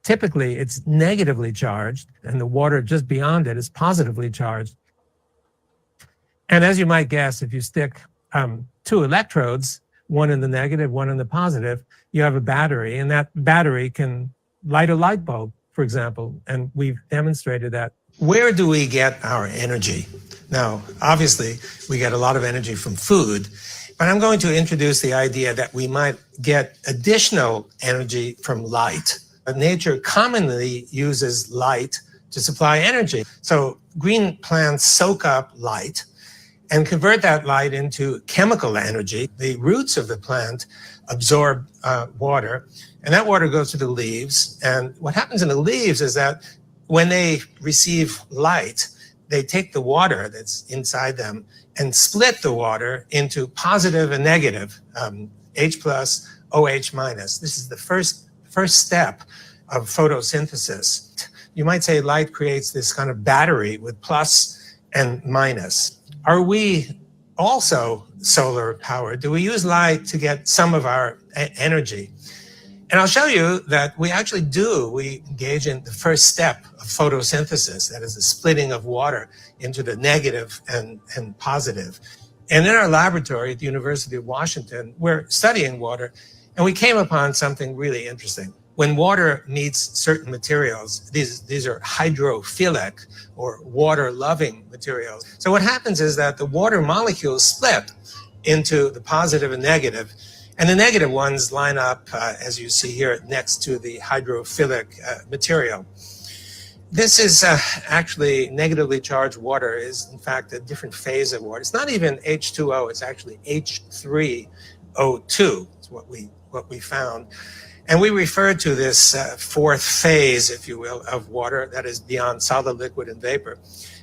Typically, it's negatively charged, and the water just beyond it is positively charged. And as you might guess, if you stick 2 electrodes, one in the negative, one in the positive, you have a battery, and that battery can light a light bulb, for example, and we've demonstrated that. Where do we get our energy? Now, obviously, we get a lot of energy from food, but I'm going to introduce the idea that we might get additional energy from light. Nature commonly uses light to supply energy. So green plants soak up light and convert that light into chemical energy. The roots of the plant absorb water, and that water goes to the leaves. And what happens in the leaves is that when they receive light, they take the water that's inside them and split the water into positive and negative, H plus, OH minus. This is the first step of photosynthesis. You might say light creates this kind of battery with plus and minus. Are we also solar powered? Do we use light to get some of our energy? And I'll show you that we actually do. We engage in the first step of photosynthesis, that is the splitting of water into the negative and positive. And in our laboratory at the University of Washington, we're studying water, and we came upon something really interesting. When water meets certain materials, these are hydrophilic or water-loving materials. So what happens is that the water molecules split into the positive and negative, and the negative ones line up, as you see here, next to the hydrophilic material. This is actually negatively charged water is in fact a different phase of water. It's not even H2O, it's actually H3O2. It's what we found. And we refer to this fourth phase, if you will, of water that is beyond solid, liquid, and vapor.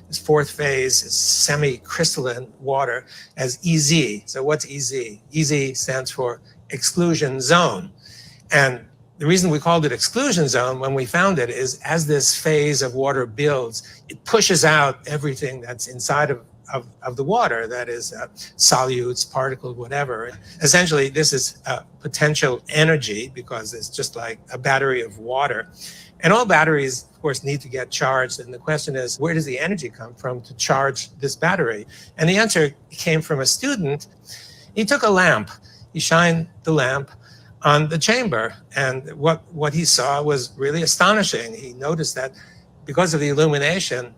This fourth phase is semi-crystalline water as EZ. So what's EZ? EZ stands for exclusion zone. And the reason we called it exclusion zone when we found it is as this phase of water builds, it pushes out everything that's inside of the water, that is solutes, particles, whatever. Essentially, this is potential energy because it's just like a battery of water. And all batteries, of course, need to get charged. And the question is, where does the energy come from to charge this battery? And the answer came from a student. He took a lamp. He shined the lamp on the chamber. And what he saw was really astonishing. He noticed that because of the illumination,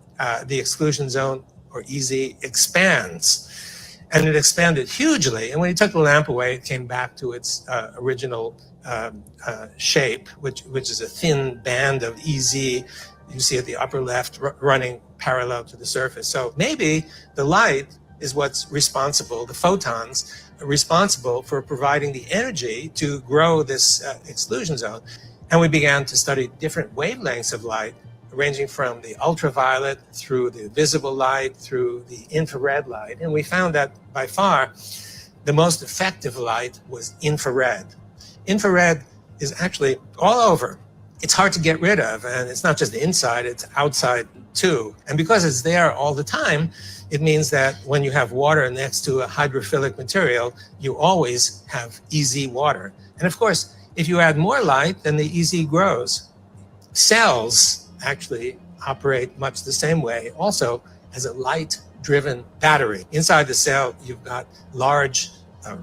the exclusion zone, or EZ, expands. And it expanded hugely. And when he took the lamp away, it came back to its original shape, which is a thin band of EZ. You see at the upper left running parallel to the surface. So maybe the light is what's responsible, the photons are responsible for providing the energy to grow this exclusion zone. And we began to study different wavelengths of light, ranging from the ultraviolet through the visible light, through the infrared light. And we found that by far, the most effective light was infrared. Infrared is actually all over. It's hard to get rid of, and it's not just inside, it's outside too. And because it's there all the time, it means that when you have water next to a hydrophilic material, you always have EZ water. And of course, if you add more light, then the EZ grows. Cells actually operate much the same way, also as a light-driven battery. Inside the cell, you've got large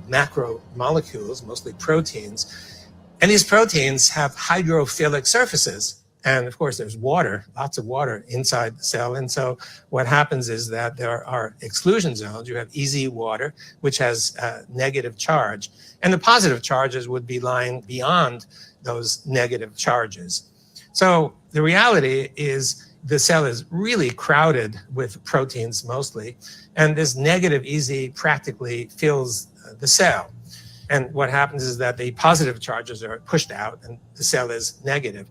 macromolecules, mostly proteins, and these proteins have hydrophilic surfaces. And of course, there's water, lots of water inside the cell. And so what happens is that there are exclusion zones. You have EZ water, which has negative charge, and the positive charges would be lying beyond those negative charges. So the reality is the cell is really crowded with proteins mostly, and this negative EZ practically fills the cell. And what happens is that the positive charges are pushed out and the cell is negative.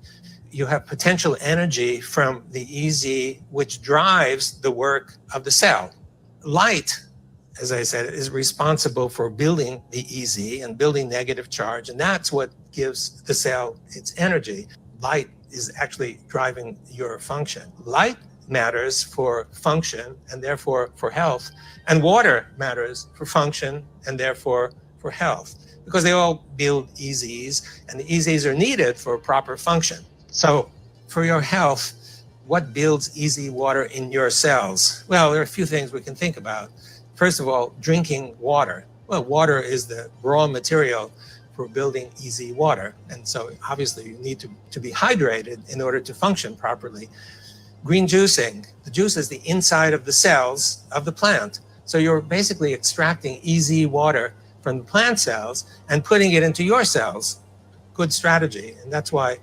You have potential energy from the EZ, which drives the work of the cell. Light, as I said, is responsible for building the EZ and building negative charge, and that's what gives the cell its energy. Light is actually driving your function. Light matters for function and therefore for health, and water matters for function and therefore for health, because they all build EZs, and the EZs are needed for proper function. So for your health, what builds EZ water in your cells? Well, there are a few things we can think about. First of all, drinking water. Well, water is the raw material for building EZ water. And so obviously you need to be hydrated in order to function properly. Green juicing. The juice is the inside of the cells of the plant. So you're basically extracting EZ water from the plant cells and putting it into your cells. Good strategy. And that's why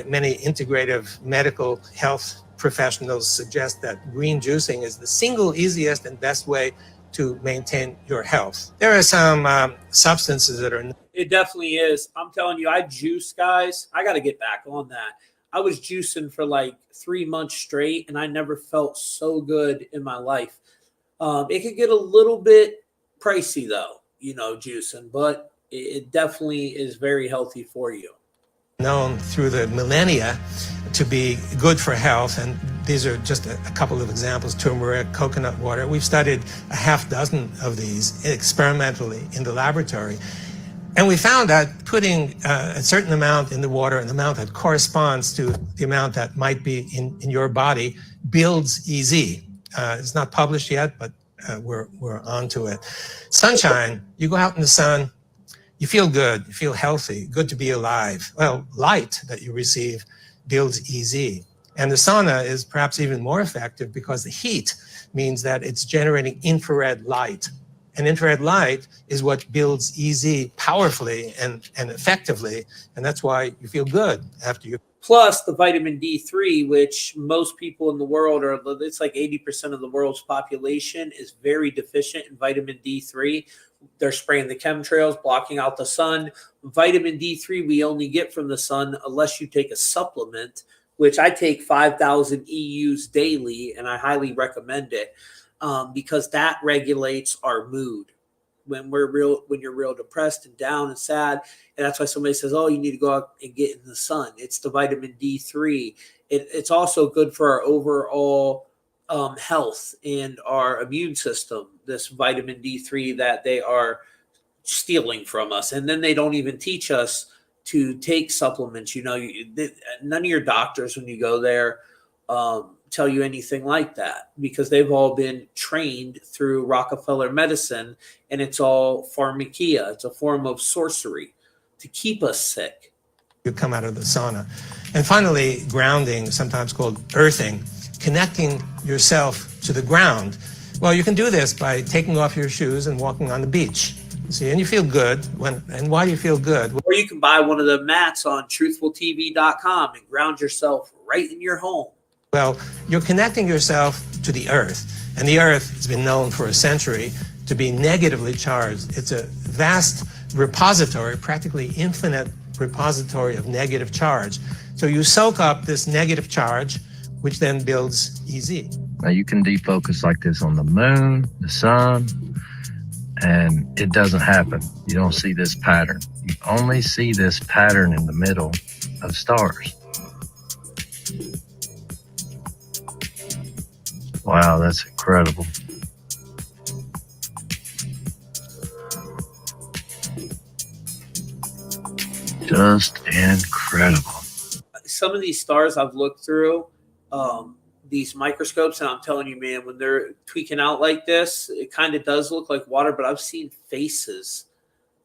many integrative medical health professionals suggest that green juicing is the single easiest and best way to maintain your health. There are some substances that are... It definitely is. I'm telling you, I juice, guys. I got to get back on that. I was juicing for like 3 months straight, and I never felt so good in my life. It could get a little bit pricey, though, juicing, but it definitely is very healthy for you. Known through the millennia to be good for health, and these are just a couple of examples. Turmeric, coconut water. We've studied a half dozen of these experimentally in the laboratory, and we found that putting a certain amount in the water, an amount that corresponds to the amount that might be in your body, builds EZ. It's not published yet, but we're onto it. Sunshine. You go out in the sun, you feel good, you feel healthy, good to be alive. Well, light that you receive builds EZ. And the sauna is perhaps even more effective because the heat means that it's generating infrared light. And infrared light is what builds EZ powerfully and effectively. And that's why you feel good after you plus the vitamin D3, which most people in the world are, it's like 80% of the world's population is very deficient in vitamin D3. They're spraying the chemtrails, blocking out the sun. Vitamin D3 we only get from the sun unless you take a supplement, which I take 5,000 EUs daily, and I highly recommend it because that regulates our mood. When you're real depressed and down and sad, and that's why somebody says, "Oh, you need to go out and get in the sun." It's the vitamin D3. It's also good for our overall health and our immune system. This vitamin D3 that they are stealing from us, and then they don't even teach us to take supplements. None of your doctors, when you go there, tell you anything like that because they've all been trained through Rockefeller medicine, and it's all pharmakia. It's a form of sorcery to keep us sick. You come out of the sauna. And finally, grounding, sometimes called earthing, connecting yourself to the ground. Well, you can do this by taking off your shoes and walking on the beach. See, and you feel good. And why do you feel good? Or you can buy one of the mats on truthfultv.com and ground yourself right in your home. Well, you're connecting yourself to the earth, and the earth has been known for a century to be negatively charged. It's a vast repository, practically infinite repository of negative charge. So you soak up this negative charge, which then builds EZ. Now you can defocus like this on the moon, the sun, and it doesn't happen. You don't see this pattern. You only see this pattern in the middle of stars. Wow, that's incredible. Just incredible. Some of these stars I've looked through, these microscopes, and I'm telling you, man, when they're tweaking out like this, it kind of does look like water, but I've seen faces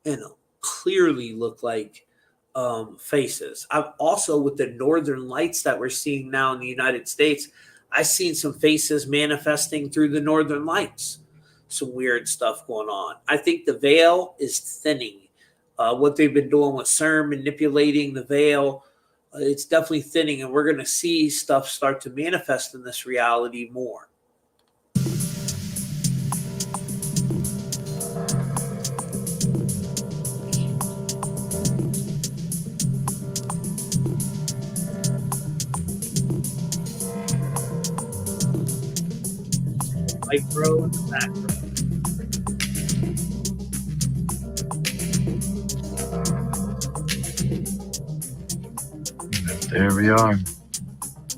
and clearly look like faces. I've also, with the northern lights that we're seeing now in the United States, I've seen some faces manifesting through the northern lights. Some weird stuff going on. I think the veil is thinning. What they've been doing with CERN, manipulating the veil, it's definitely thinning, and we're going to see stuff start to manifest in this reality more. Micro and macro. There we are.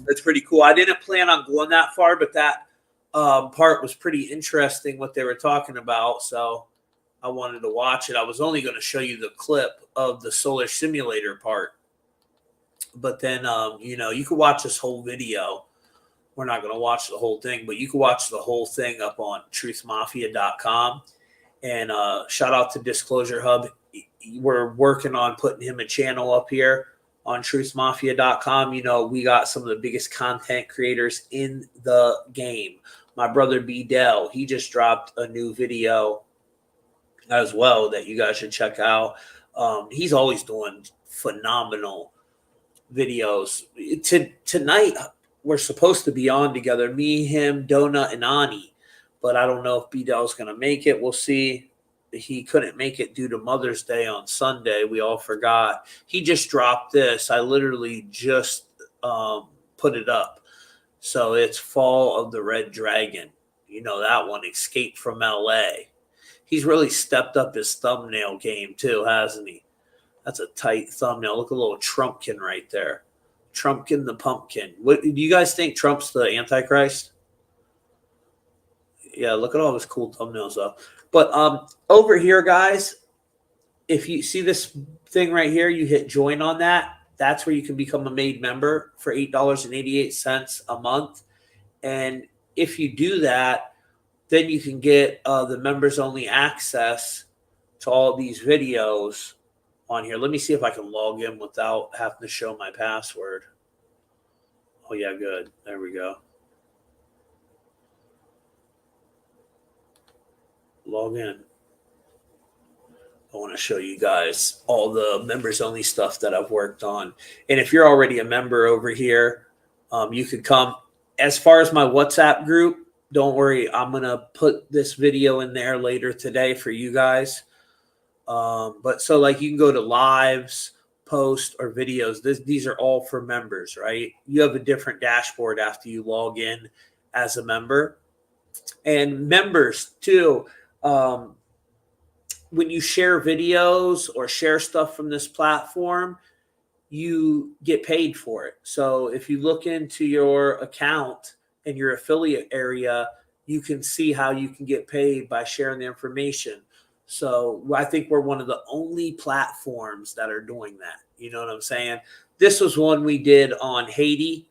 That's pretty cool. I didn't plan on going that far, but that part was pretty interesting what they were talking about. So I wanted to watch it. I was only going to show you the clip of the solar simulator part. But then, you could watch this whole video. We're not going to watch the whole thing, but you can watch the whole thing up on truthmafia.com. And shout out to Disclosure Hub. We're working on putting him a channel up here on truthmafia.com. We got some of the biggest content creators in the game. My brother B. Dell, he just dropped a new video as well that you guys should check out. He's always doing phenomenal videos. Tonight, we're supposed to be on together, me, him, Donut, and Ani. But I don't know if B. Dell's going to make it. We'll see. He couldn't make it due to Mother's Day on Sunday. We all forgot. He just dropped this. I literally just put it up. So it's Fall of the Red Dragon. That one, Escape from L.A. He's really stepped up his thumbnail game too, hasn't he? That's a tight thumbnail. Look at a little Trumpkin right there. Trumpkin the pumpkin. What do you guys think? Trump's the Antichrist? Yeah, look at all his cool thumbnails up. But over here, guys, if you see this thing right here, you hit join on that. That's where you can become a made member for $8.88 a month. And if you do that, then you can get the members only access to all these videos on here. Let me see if I can log in without having to show my password. Oh, yeah, good. There we go. Log in. I want to show you guys all the members only stuff that I've worked on. And if you're already a member over here, you could come. As far as my WhatsApp group, don't worry. I'm going to put this video in there later today for you guys. But so like you can go to lives, post, or videos. These are all for members, right? You have a different dashboard after you log in as a member. And members too, when you share videos or share stuff from this platform, you get paid for it. So if you look into your account and your affiliate area, you can see how you can get paid by sharing the information. So I think we're one of the only platforms that are doing that. You know what I'm saying? This was one we did on Haiti,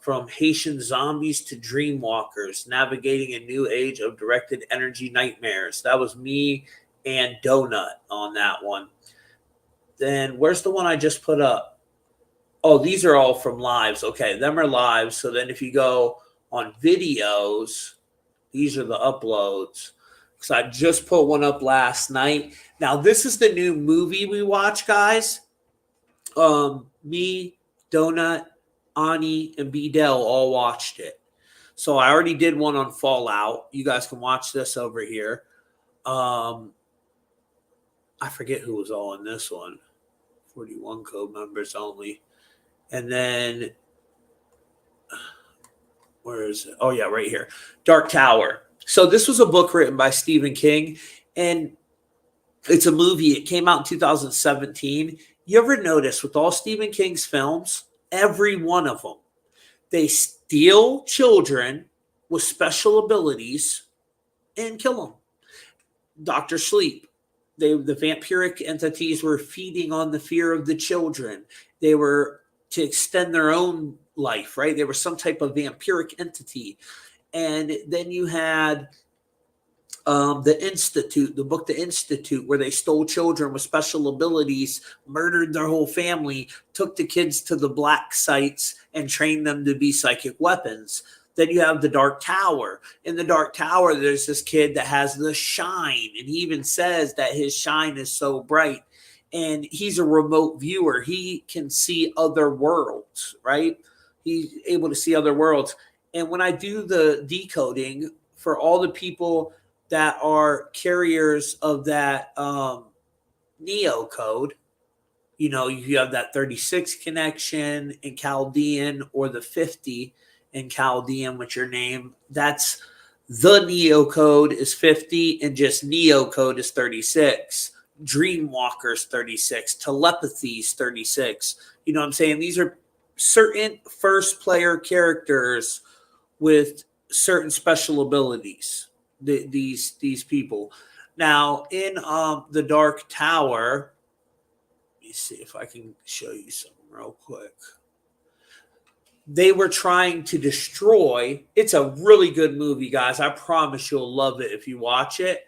from Haitian zombies to dreamwalkers, navigating a new age of directed energy nightmares. That was me and Donut on that one. Then where's the one I just put up? Oh, these are all from lives. Okay, them are lives. So then if you go on videos, these are the uploads. Because I just put one up last night. Now, this is the new movie we watch, guys. Me, Donut, Ani, and B-Dell all watched it. So I already did one on Fallout. You guys can watch this over here. I forget who was all in this one. 41 code members only. And then, where is it? Oh, yeah, right here. Dark Tower. So this was a book written by Stephen King, and it's a movie. It came out in 2017. You ever notice with all Stephen King's films, every one of them, they steal children with special abilities and kill them. Dr. Sleep. The vampiric entities were feeding on the fear of the children. They were to extend their own life, right? They were some type of vampiric entity. And then you had The Institute, the book The Institute, where they stole children with special abilities, murdered their whole family, took the kids to the black sites, and trained them to be psychic weapons. Then you have the Dark Tower. In the Dark Tower, there's this kid that has the shine, and he even says that his shine is so bright. And he's a remote viewer. He can see other worlds, right? He's able to see other worlds. And when I do the decoding for all the people that are carriers of that Neo code, you know, you have that 36 connection in Chaldean or the 50 in Chaldean with your name. That's the Neo code is 50 and just Neo code is 36. Dreamwalkers 36. Telepathies 36. You know what I'm saying? These are certain first player characters with certain special abilities. These people. Now in the Dark Tower, let me see if I can show you something real quick. They were trying to destroy. It's a really good movie, guys. I promise you'll love it if you watch it.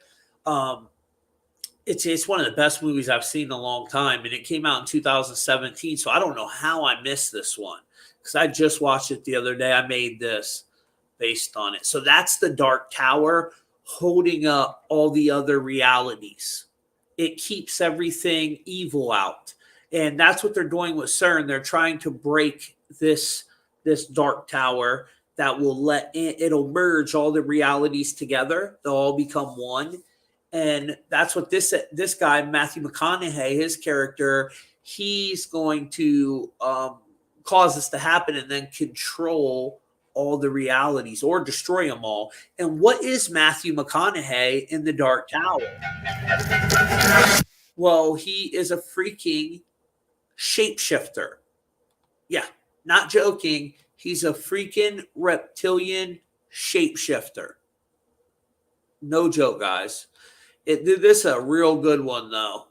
It's one of the best movies I've seen in a long time, and it came out in 2017. So I don't know how I missed this one because I just watched it the other day. I made this based on it. So that's the Dark Tower holding up all the other realities. It keeps everything evil out, and that's what they're doing with CERN. They're trying to break this Dark Tower that will it'll merge all the realities together. They'll all become one. And that's what this guy, Matthew McConaughey, his character, he's going to cause this to happen and then control all the realities or destroy them all. And what is Matthew McConaughey in the Dark Tower? Well, he is a freaking shapeshifter. Yeah, not joking. He's a freaking reptilian shapeshifter. No joke, guys. This is a real good one, though.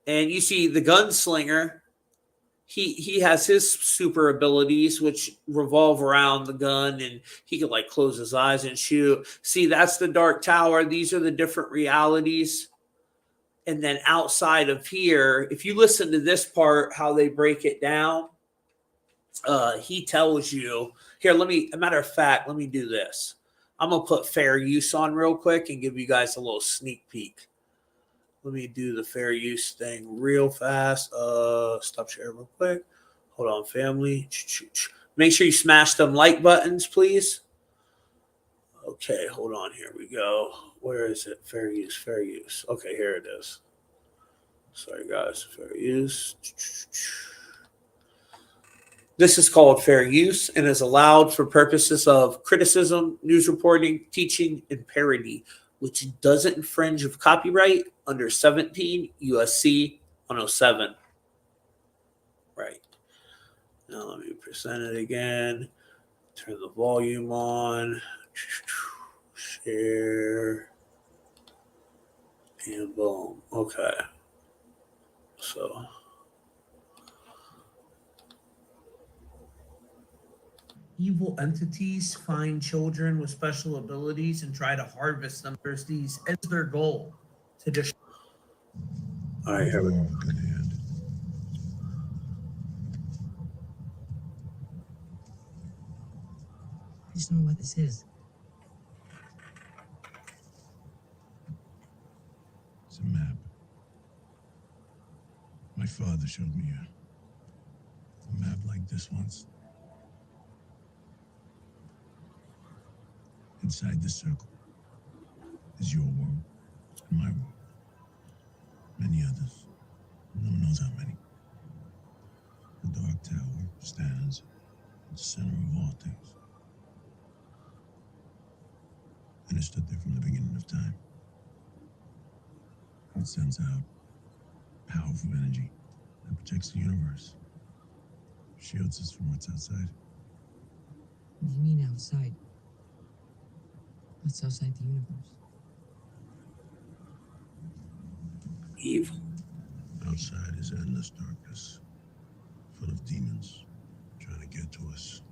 And you see the gunslinger, he has his super abilities, which revolve around the gun, and he can, like, close his eyes and shoot. See, that's the Dark Tower. These are the different realities. And then outside of here, if you listen to this part, how they break it down, he tells you, here, a matter of fact, let me do this. I'm going to put fair use on real quick and give you guys a little sneak peek. Let me do the fair use thing real fast. Stop sharing real quick. Hold on, family. Make sure you smash them like buttons, please. Okay, hold on. Here we go. Where is it? Fair use, fair use. Okay, here it is. Sorry, guys. Fair use. This is called fair use and is allowed for purposes of criticism, news reporting, teaching, and parody, which doesn't infringe of copyright under 17 USC 107. Right. Now let me present it again. Turn the volume on. Share. And boom. Okay. So. Evil entities find children with special abilities and try to harvest them. There's these as their goal to destroy. All right, here we go. I just don't know what this is. It's a map. My father showed me a map like this once. Inside the circle is your world and my world. Many others. No one knows how many. The Dark Tower stands at the center of all things. And it stood there from the beginning of time. It sends out powerful energy that protects the universe. Shields us from what's outside. What do you mean outside? What's outside the universe? Evil. Outside is endless darkness, full of demons trying to get to us.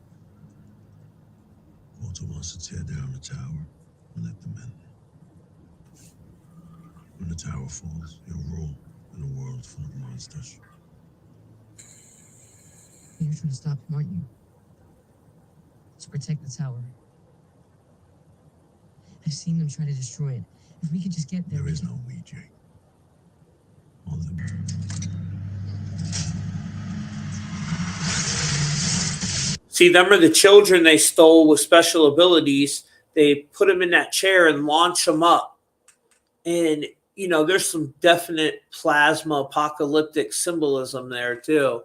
Walter wants to tear down the tower and let them in. When the tower falls, he'll rule in a world full of monsters. You're trying to stop him, aren't you? To protect the tower. I've seen them try to destroy it. If we could just get there. There is no we, Jake. All of them. See, them are the children they stole with special abilities. They put them in that chair and launch them up. And, you know, there's some definite plasma apocalyptic symbolism there, too.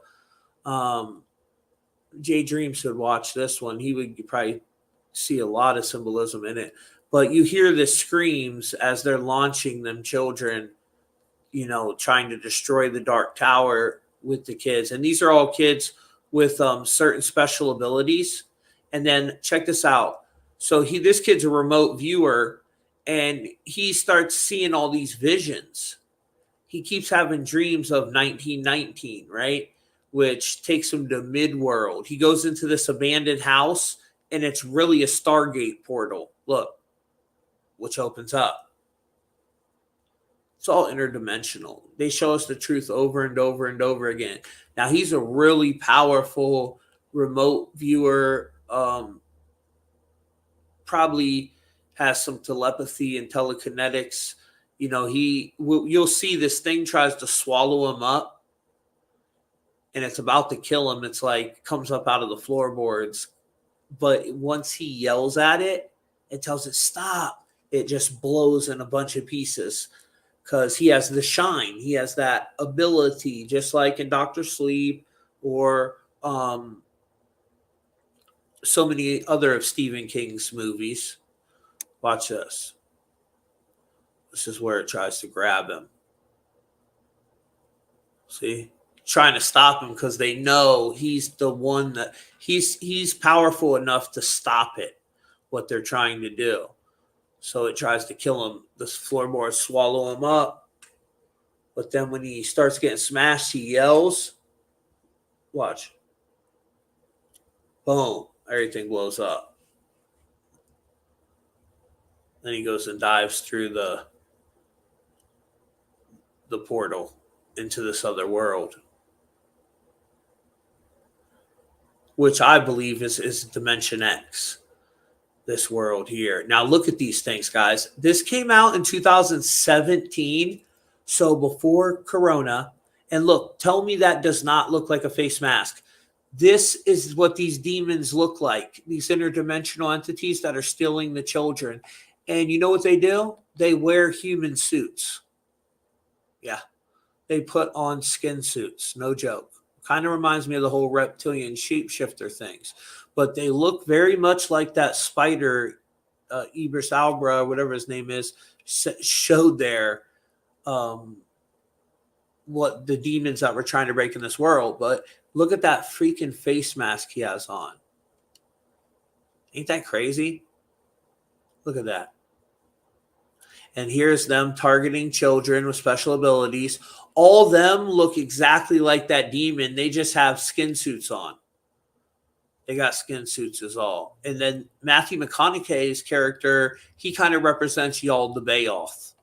Jay Dreams would watch this one. He would probably see a lot of symbolism in it. But you hear the screams as they're launching them children, you know, trying to destroy the Dark Tower with the kids. And these are all kids with certain special abilities. And then check this out. So this kid's a remote viewer, and he starts seeing all these visions. He keeps having dreams of 1919, right? Which takes him to Midworld. He goes into this abandoned house, and it's really a Stargate portal. Look, which opens up. It's all interdimensional. They show us the truth over and over and over again. Now, he's a really powerful remote viewer, probably has some telepathy and telekinetics. You know, you'll see this thing tries to swallow him up, and it's about to kill him. It's like comes up out of the floorboards. But once he yells at it, it tells it stop. It just blows in a bunch of pieces because he has the shine. He has that ability, just like in Dr. Sleep or so many other of Stephen King's movies. Watch this. This is where it tries to grab him. See? Trying to stop him because they know he's the one that he's powerful enough to stop it, what they're trying to do. So it tries to kill him. The floorboards swallow him up. But then when he starts getting smashed, he yells. Watch. Boom. Everything blows up. Then he goes and dives through the portal into this other world, which I believe is Dimension X. this world here. Now look at these things, guys. This came out in 2017, so before Corona. And look, tell me that does not look like a face mask. This is what these demons look like, these interdimensional entities that are stealing the children. And you know what they do? They wear human suits. Yeah, they put on skin suits, no joke. Kind of reminds me of the whole reptilian shapeshifter things. But they look very much like that spider, Ibris Albra, whatever his name is, showed there what the demons that were trying to break in this world. But look at that freaking face mask he has on. Ain't that crazy? Look at that. And here's them targeting children with special abilities. All of them look exactly like that demon. They just have skin suits on. They got skin suits is all. And then Matthew McConaughey's character, he kind of represents Yal the Bayoth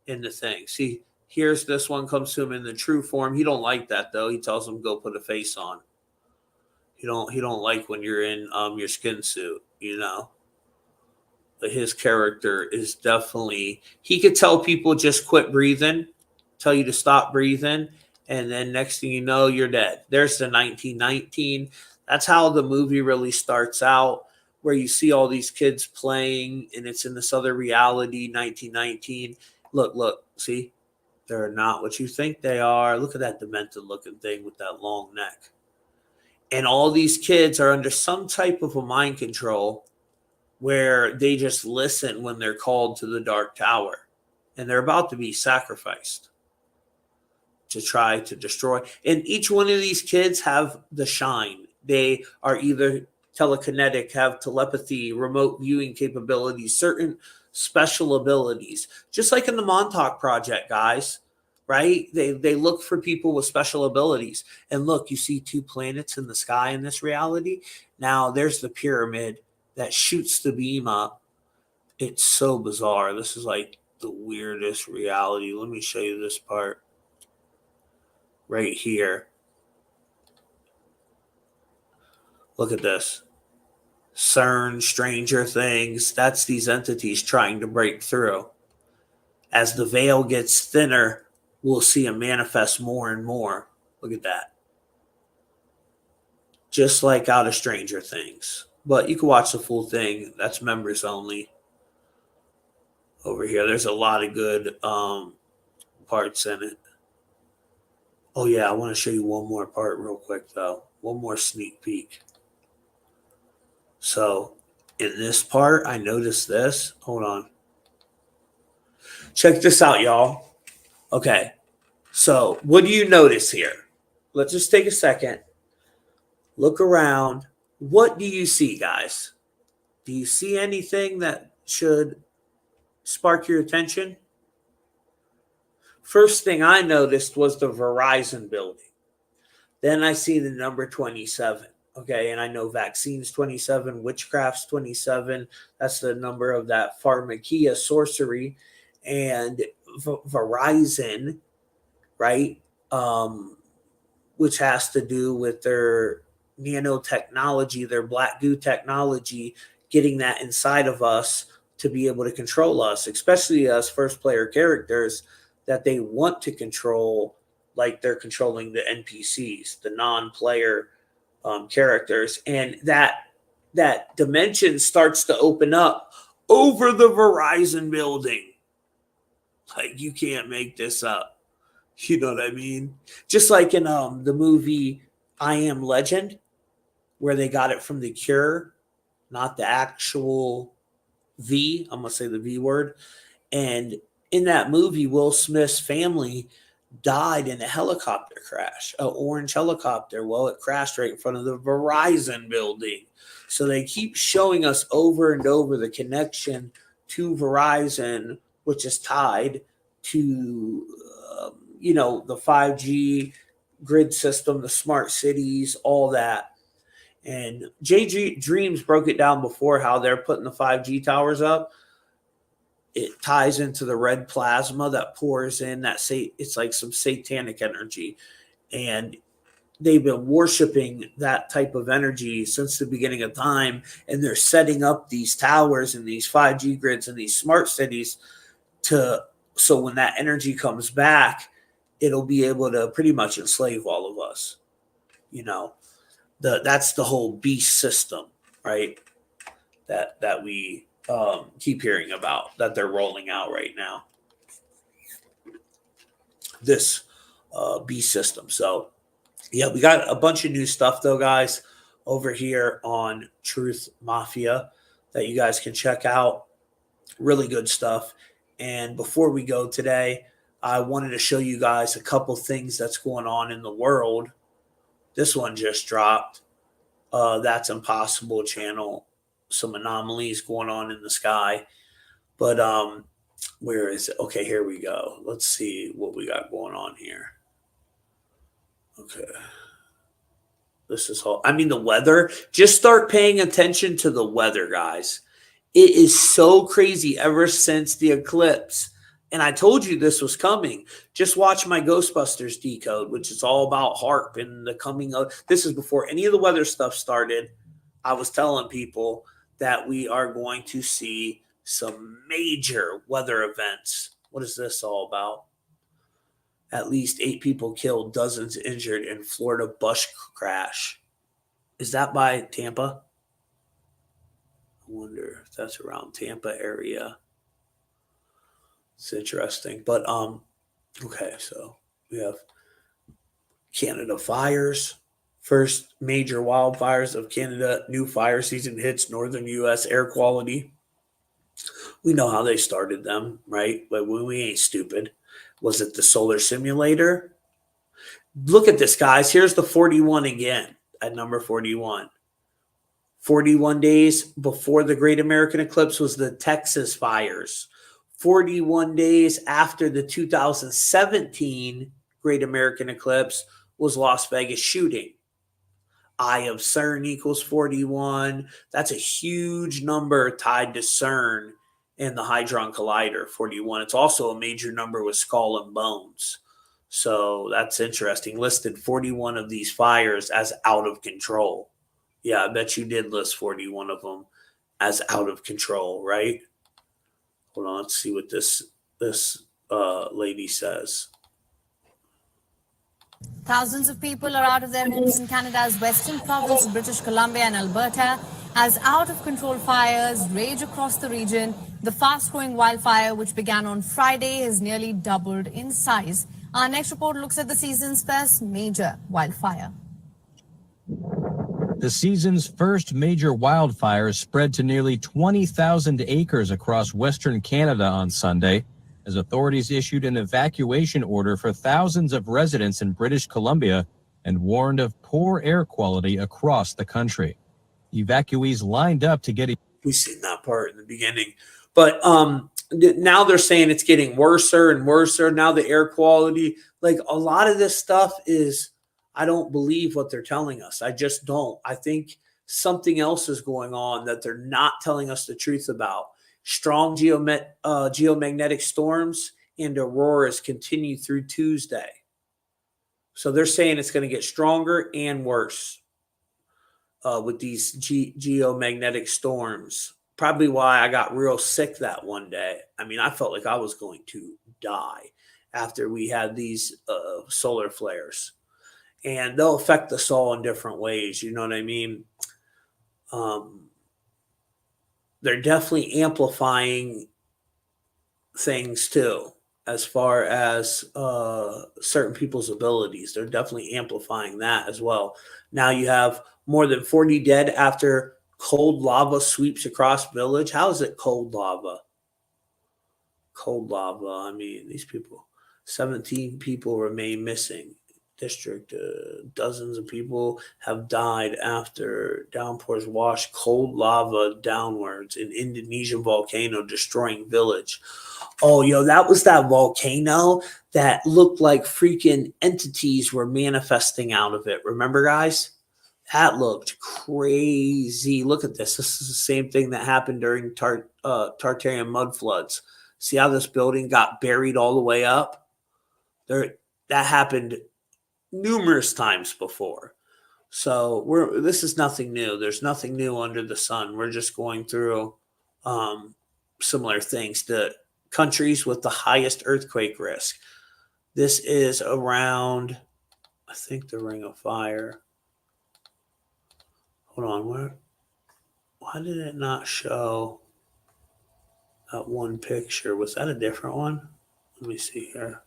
in the thing. See, here's this one comes to him in the true form. He don't like that though. He tells him go put a face on. He don't like when you're in your skin suit, you know. But his character is definitely, he could tell people just quit breathing, tell you to stop breathing, and then next thing you know, you're dead. There's the 1919. That's how the movie really starts out, where you see all these kids playing, and it's in this other reality, 1919. Look, see? They're not what you think they are. Look at that demented looking thing with that long neck. And all these kids are under some type of a mind control where they just listen when they're called to the Dark Tower. And they're about to be sacrificed to try to destroy. And each one of these kids have the shine. They are either telekinetic, have telepathy, remote viewing capabilities, certain special abilities. Just like in the Montauk Project, guys, right? They look for people with special abilities. And look, you see two planets in the sky in this reality. Now there's the pyramid that shoots the beam up. It's so bizarre. This is like the weirdest reality. Let me show you this part right here. Look at this. CERN, Stranger Things, that's these entities trying to break through. As the veil gets thinner, we'll see them manifest more and more. Look at that. Just like out of Stranger Things. But you can watch the full thing. That's members only. Over here, there's a lot of good parts in it. Oh yeah, I want to show you one more part real quick though. One more sneak peek. So in this part, I noticed this. Hold on. Check this out, y'all. Okay. So what do you notice here? Let's just take a second. Look around. What do you see, guys? Do you see anything that should spark your attention? First thing I noticed was the Verizon building. Then I see the number 27. Okay, and I know vaccines 27, witchcraft's 27. That's the number of that pharmakia sorcery. And Verizon, right, which has to do with their nanotechnology, their black goo technology, getting that inside of us to be able to control us, especially us first player characters that they want to control, like they're controlling the NPCs, the non-player characters. And that dimension starts to open up over the Verizon building. Like, you can't make this up. You know what I mean? Just like in the movie I Am Legend, where they got it from The Cure, not the actual V. I'm going to say the V word. And in that movie, Will Smith's family died in a helicopter crash, an orange helicopter. Well, it crashed right in front of the Verizon building. So they keep showing us over and over the connection to Verizon, which is tied to, the 5G grid system, the smart cities, all that. And JG Dreams broke it down before how they're putting the 5G towers up. It ties into the red plasma that pours in it's like some satanic energy. And they've been worshiping that type of energy since the beginning of time, and they're setting up these towers and these 5G grids and these smart cities so when that energy comes back, it'll be able to pretty much enslave all of us. That's the whole beast system, right? That we keep hearing about, that they're rolling out right now. This beast system. So yeah, we got a bunch of new stuff though, guys, over here on Truth Mafia that you guys can check out. Really good stuff. And before we go today, I wanted to show you guys a couple things that's going on in the world. This one just dropped. That's Impossible channel. Some anomalies going on in the sky. But where is it? Okay, here we go. Let's see what we got going on here. Okay. This is all. I mean, the weather. Just start paying attention to the weather, guys. It is so crazy ever since the eclipse. And I told you this was coming. Just watch my Ghostbusters decode, which is all about HARP and the coming of. This is before any of the weather stuff started. I was telling people that we are going to see some major weather events. What is this all about? At least 8 people killed, dozens injured in Florida bus crash. Is that by Tampa? I wonder if that's around Tampa area. It's interesting. But okay, so we have Canada fires. First major wildfires of Canada. New fire season hits northern U.S. air quality. We know how they started them, right? But we ain't stupid. Was it the solar simulator? Look at this, guys. Here's the 41 again at number 41. 41 days before the Great American Eclipse was the Texas fires. 41 days after the 2017 Great American Eclipse was Las Vegas shooting. Eye of CERN equals 41. That's a huge number tied to CERN and the Hadron Collider, 41. It's also a major number with Skull and Bones. So that's interesting. Listed 41 of these fires as out of control. Yeah, I bet you did list 41 of them as out of control, right? Hold on, let's see what this lady says. Thousands of people are out of their homes in Canada's western province, British Columbia and Alberta, as out-of-control fires rage across the region. The fast-growing wildfire, which began on Friday, has nearly doubled in size. Our next report looks at the season's first major wildfire. The season's first major wildfire spread to nearly 20,000 acres across Western Canada on Sunday, as authorities issued an evacuation order for thousands of residents in British Columbia and warned of poor air quality across the country. Evacuees lined up to get... We've seen that part in the beginning. But now they're saying it's getting worse and worse. Now the air quality, like a lot of this stuff is... I don't believe what they're telling us. I just don't. I think something else is going on that they're not telling us the truth about. Strong geomagnetic storms and auroras continue through Tuesday. So they're saying it's going to get stronger and worse with these geomagnetic storms. Probably why I got real sick that one day. I mean, I felt like I was going to die after we had these solar flares. And they'll affect us all in different ways. You know what I mean? They're definitely amplifying things too, as far as certain people's abilities. They're definitely amplifying that as well. Now you have more than 40 dead after cold lava sweeps across village. How is it cold lava? Cold lava. I mean, these people, 17 people remain missing. District, dozens of people have died after downpours wash cold lava downwards in Indonesian volcano destroying village. Oh, yo, that was that volcano that looked like freaking entities were manifesting out of it. Remember, guys? That looked crazy. Look at this. This is the same thing that happened during Tartarian mud floods. See how this building got buried all the way up? That happened numerous times before. So this is nothing new. There's nothing new under the sun. We're just going through similar things. The countries with the highest earthquake risk. This is around, I think, the Ring of Fire. Hold on, why did it not show that one picture? Was that a different one? Let me see here.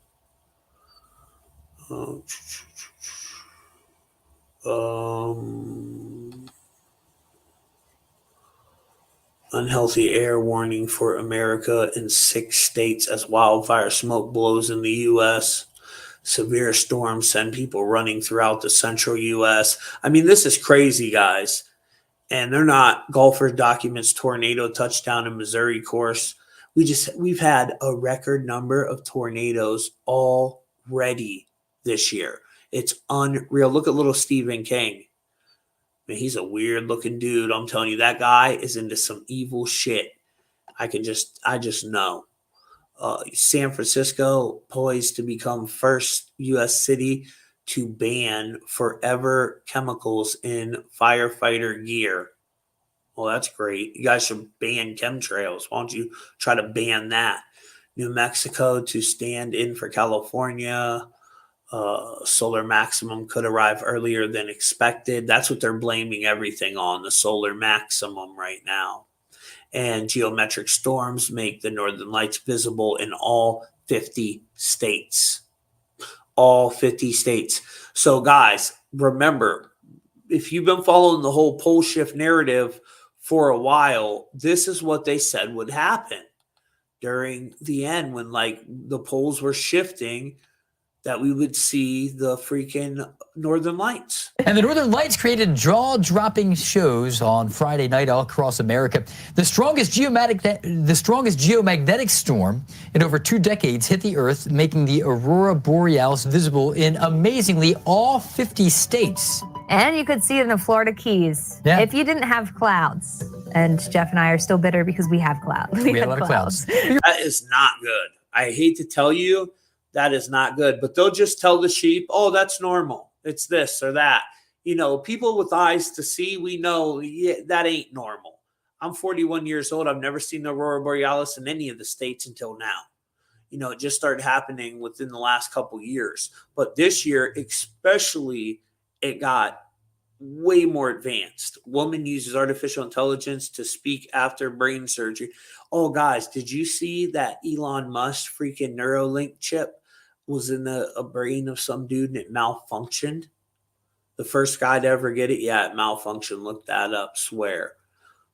Unhealthy air warning for America in 6 states as wildfire smoke blows in the U.S. Severe storms send people running throughout the central U.S. I mean, this is crazy, guys. And they're not. Golfer documents tornado touchdown in Missouri course. We've had a record number of tornadoes already this year. It's unreal. Look at little Stephen King. Man, he's a weird looking dude. I'm telling you, that guy is into some evil shit. I just know. San Francisco poised to become first U.S. city to ban forever chemicals in firefighter gear. Well, that's great. You guys should ban chemtrails. Why don't you try to ban that? New Mexico to stand in for California. Solar maximum could arrive earlier than expected. That's what they're blaming everything on, the solar maximum right now. And geometric storms make the northern lights visible in all 50 states. All 50 states. So, guys, remember, if you've been following the whole pole shift narrative for a while, this is what they said would happen during the end when, like, the poles were shifting, that we would see the freaking Northern Lights. And the Northern Lights created jaw-dropping shows on Friday night all across America. The strongest geomagnetic storm in over 2 decades hit the Earth, making the aurora borealis visible in, amazingly, all 50 states. And you could see it in the Florida Keys if you didn't have clouds. And Jeff and I are still bitter because we have clouds. We had a lot of clouds. That is not good. I hate to tell you, that is not good. But they'll just tell the sheep, oh, that's normal. It's this or that. You know, people with eyes to see, we know that ain't normal. I'm 41 years old. I've never seen the aurora borealis in any of the states until now. You know, it just started happening within the last couple years. But this year, especially, it got way more advanced. Woman uses artificial intelligence to speak after brain surgery. Oh, guys, did you see that Elon Musk freaking Neuralink chip was in a brain of some dude and it malfunctioned? The first guy to ever get it, yeah, it malfunctioned. Look that up, swear.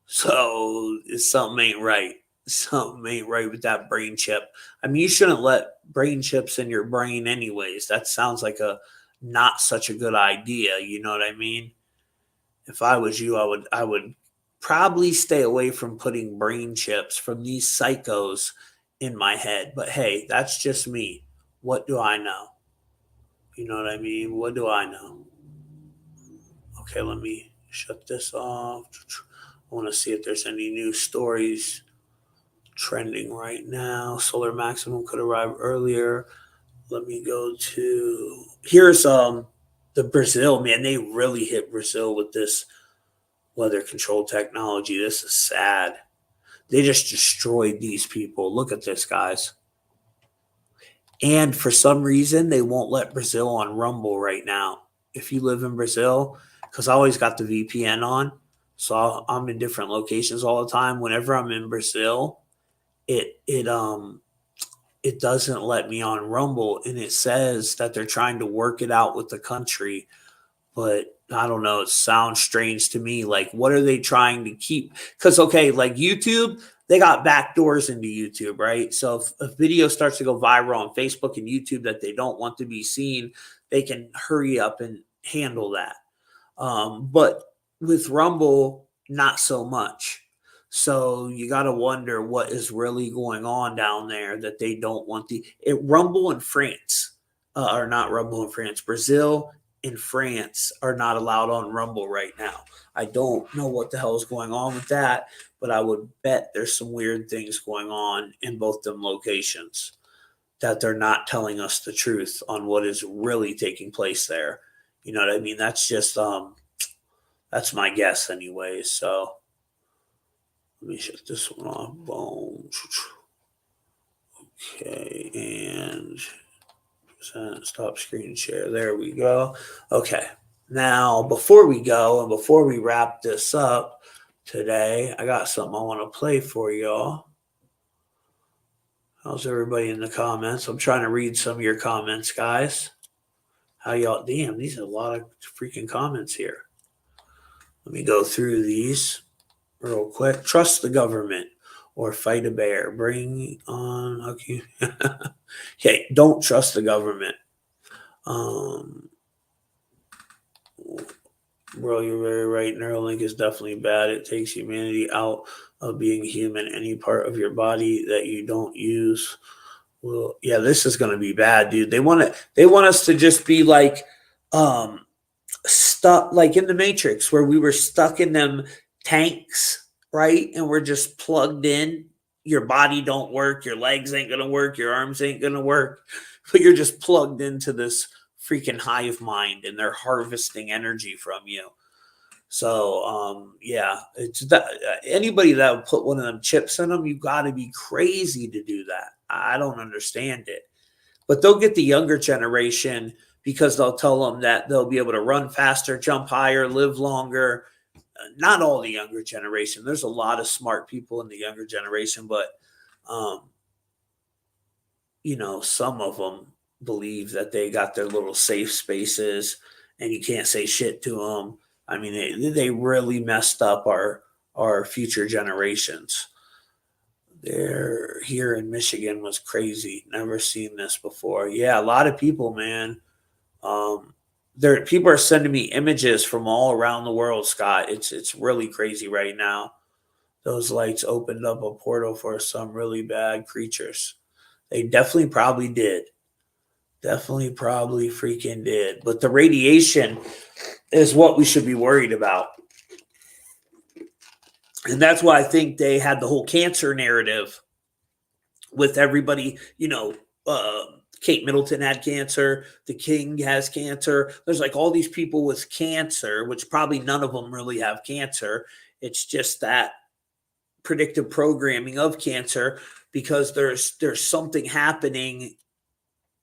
So something ain't right. Something ain't right with that brain chip. I mean, you shouldn't let brain chips in your brain anyways. That sounds like a not such a good idea. You know what I mean? If I was you, I would probably stay away from putting brain chips from these psychos in my head. But hey, that's just me. What do I know? You know what I mean? What do I know? Okay, let me shut this off. I want to see if there's any new stories trending right now. Solar maximum could arrive earlier. Let me go to, here's the Brazil, man. They really hit Brazil with this weather control technology. This is sad. They just destroyed these people. Look at this, guys. And for some reason, they won't let Brazil on Rumble right now. If you live in Brazil, because I always got the VPN on, so I'm in different locations all the time. Whenever I'm in Brazil, it doesn't let me on Rumble, and it says that they're trying to work it out with the country, but I don't know. It sounds strange to me. Like, what are they trying to keep? Because, okay, like YouTube, they got backdoors into YouTube, right? So if a video starts to go viral on Facebook and YouTube that they don't want to be seen, they can hurry up and handle that. But with Rumble, not so much. So you got to wonder what is really going on down there that they don't want Rumble in France, or not Rumble in France, Brazil and France are not allowed on Rumble right now. I don't know what the hell is going on with that, but I would bet there's some weird things going on in both them locations. that they're not telling us the truth on what is really taking place there. You know what I mean? That's just that's my guess anyways. So let me shut this one off. Boom. Okay, and stop screen share. There we go. Okay. Now, before we go and before we wrap this up today, I got something I want to play for y'all. How's everybody in the comments? I'm trying to read some of your comments, guys. How y'all? Damn, these are a lot of freaking comments here. Let me go through these real quick. Trust the government or fight a bear. Bring on. Okay. Okay, don't trust the government. Bro, you're very right. Neuralink is definitely bad. It takes humanity out of being human. Any part of your body that you don't use, well, yeah, this is going to be bad, dude. They want us to just be like stuck, like in the Matrix, where we were stuck in them tanks, right? And we're just plugged in. Your body don't work. Your legs ain't going to work. Your arms ain't going to work. But you're just plugged into this freaking hive mind, and they're harvesting energy from you. So, yeah, it's that anybody that would put one of them chips in them, you got to be crazy to do that. I don't understand it. But they'll get the younger generation because they'll tell them that they'll be able to run faster, jump higher, live longer. Not all the younger generation. There's a lot of smart people in the younger generation, but, you know, some of them believe that they got their little safe spaces and you can't say shit to them. I mean, they really messed up our future generations. They're here in Michigan was crazy. Never seen this before. Yeah, a lot of people, man. People are sending me images from all around the world, Scott. It's really crazy right now. Those lights opened up a portal for some really bad creatures. They definitely probably did. Definitely probably freaking did. But the radiation is what we should be worried about. And that's why I think they had the whole cancer narrative with everybody, you know, Kate Middleton had cancer. The King has cancer. There's like all these people with cancer, which probably none of them really have cancer. It's just that predictive programming of cancer because there's something happening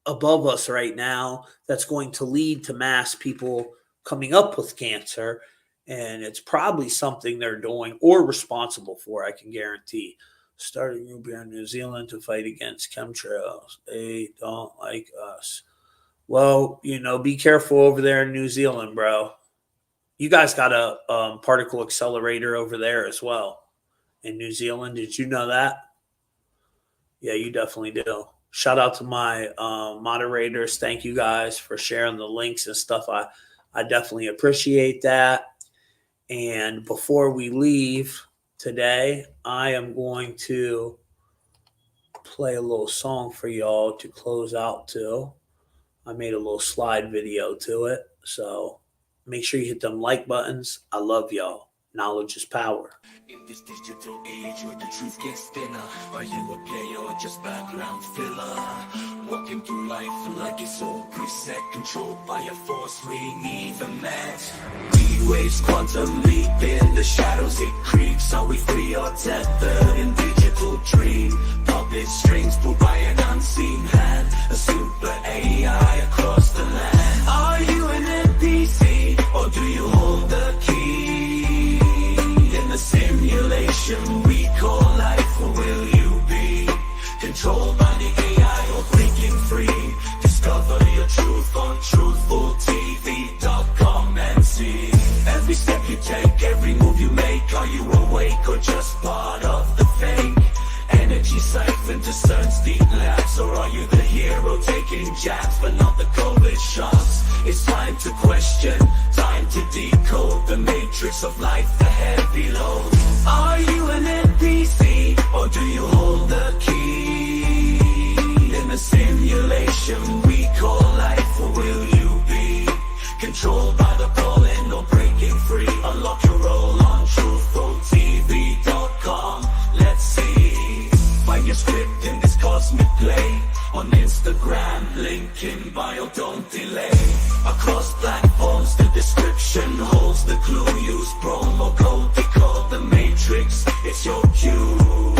above us right now that's going to lead to mass people coming up with cancer. And it's probably something they're doing or responsible for, I can guarantee. Starting a group here in New Zealand to fight against chemtrails. They don't like us. Well, you know, be careful over there in New Zealand, bro. You guys got a particle accelerator over there as well in New Zealand. Did you know that? Yeah, you definitely do. Shout out to my moderators. Thank you guys for sharing the links and stuff. I definitely appreciate that. And before we leave today, I am going to play a little song for y'all to close out to. I made a little slide video to it. So make sure you hit them like buttons. I love y'all. Knowledge is power. In this digital age where the truth gets thinner, are you a player or just background filler? Walking through life like it's all preset, controlled by a force we ain't even met. We waves quantum leap in the shadows, it creeps. Are we free or tethered in digital dream? Puppet strings pulled by an unseen hand, a super AI across the land. Are you an NPC or do you hold the key? In the simulation we call life, or will you be controlled by the AI or breaking free? Discover your truth on truthfultv.com and see. Every step you take, every move you make, are you awake or just part of the fake? Energy siphon discerns deep labs, or are you the hero taking jabs but not the COVID shots? It's time to question, time to decode the matrix of life, the heavy load. Are you an NPC or do you hold the key? In the simulation we call life, or will you be controlled by the calling or breaking free? Unlock your role on truthfultv.com. Let's see. Find your script in this cosmic play. on Instagram, link in bio, don't delay. Across platforms, the description holds the clue. Use promo code, decode the matrix, it's your cue.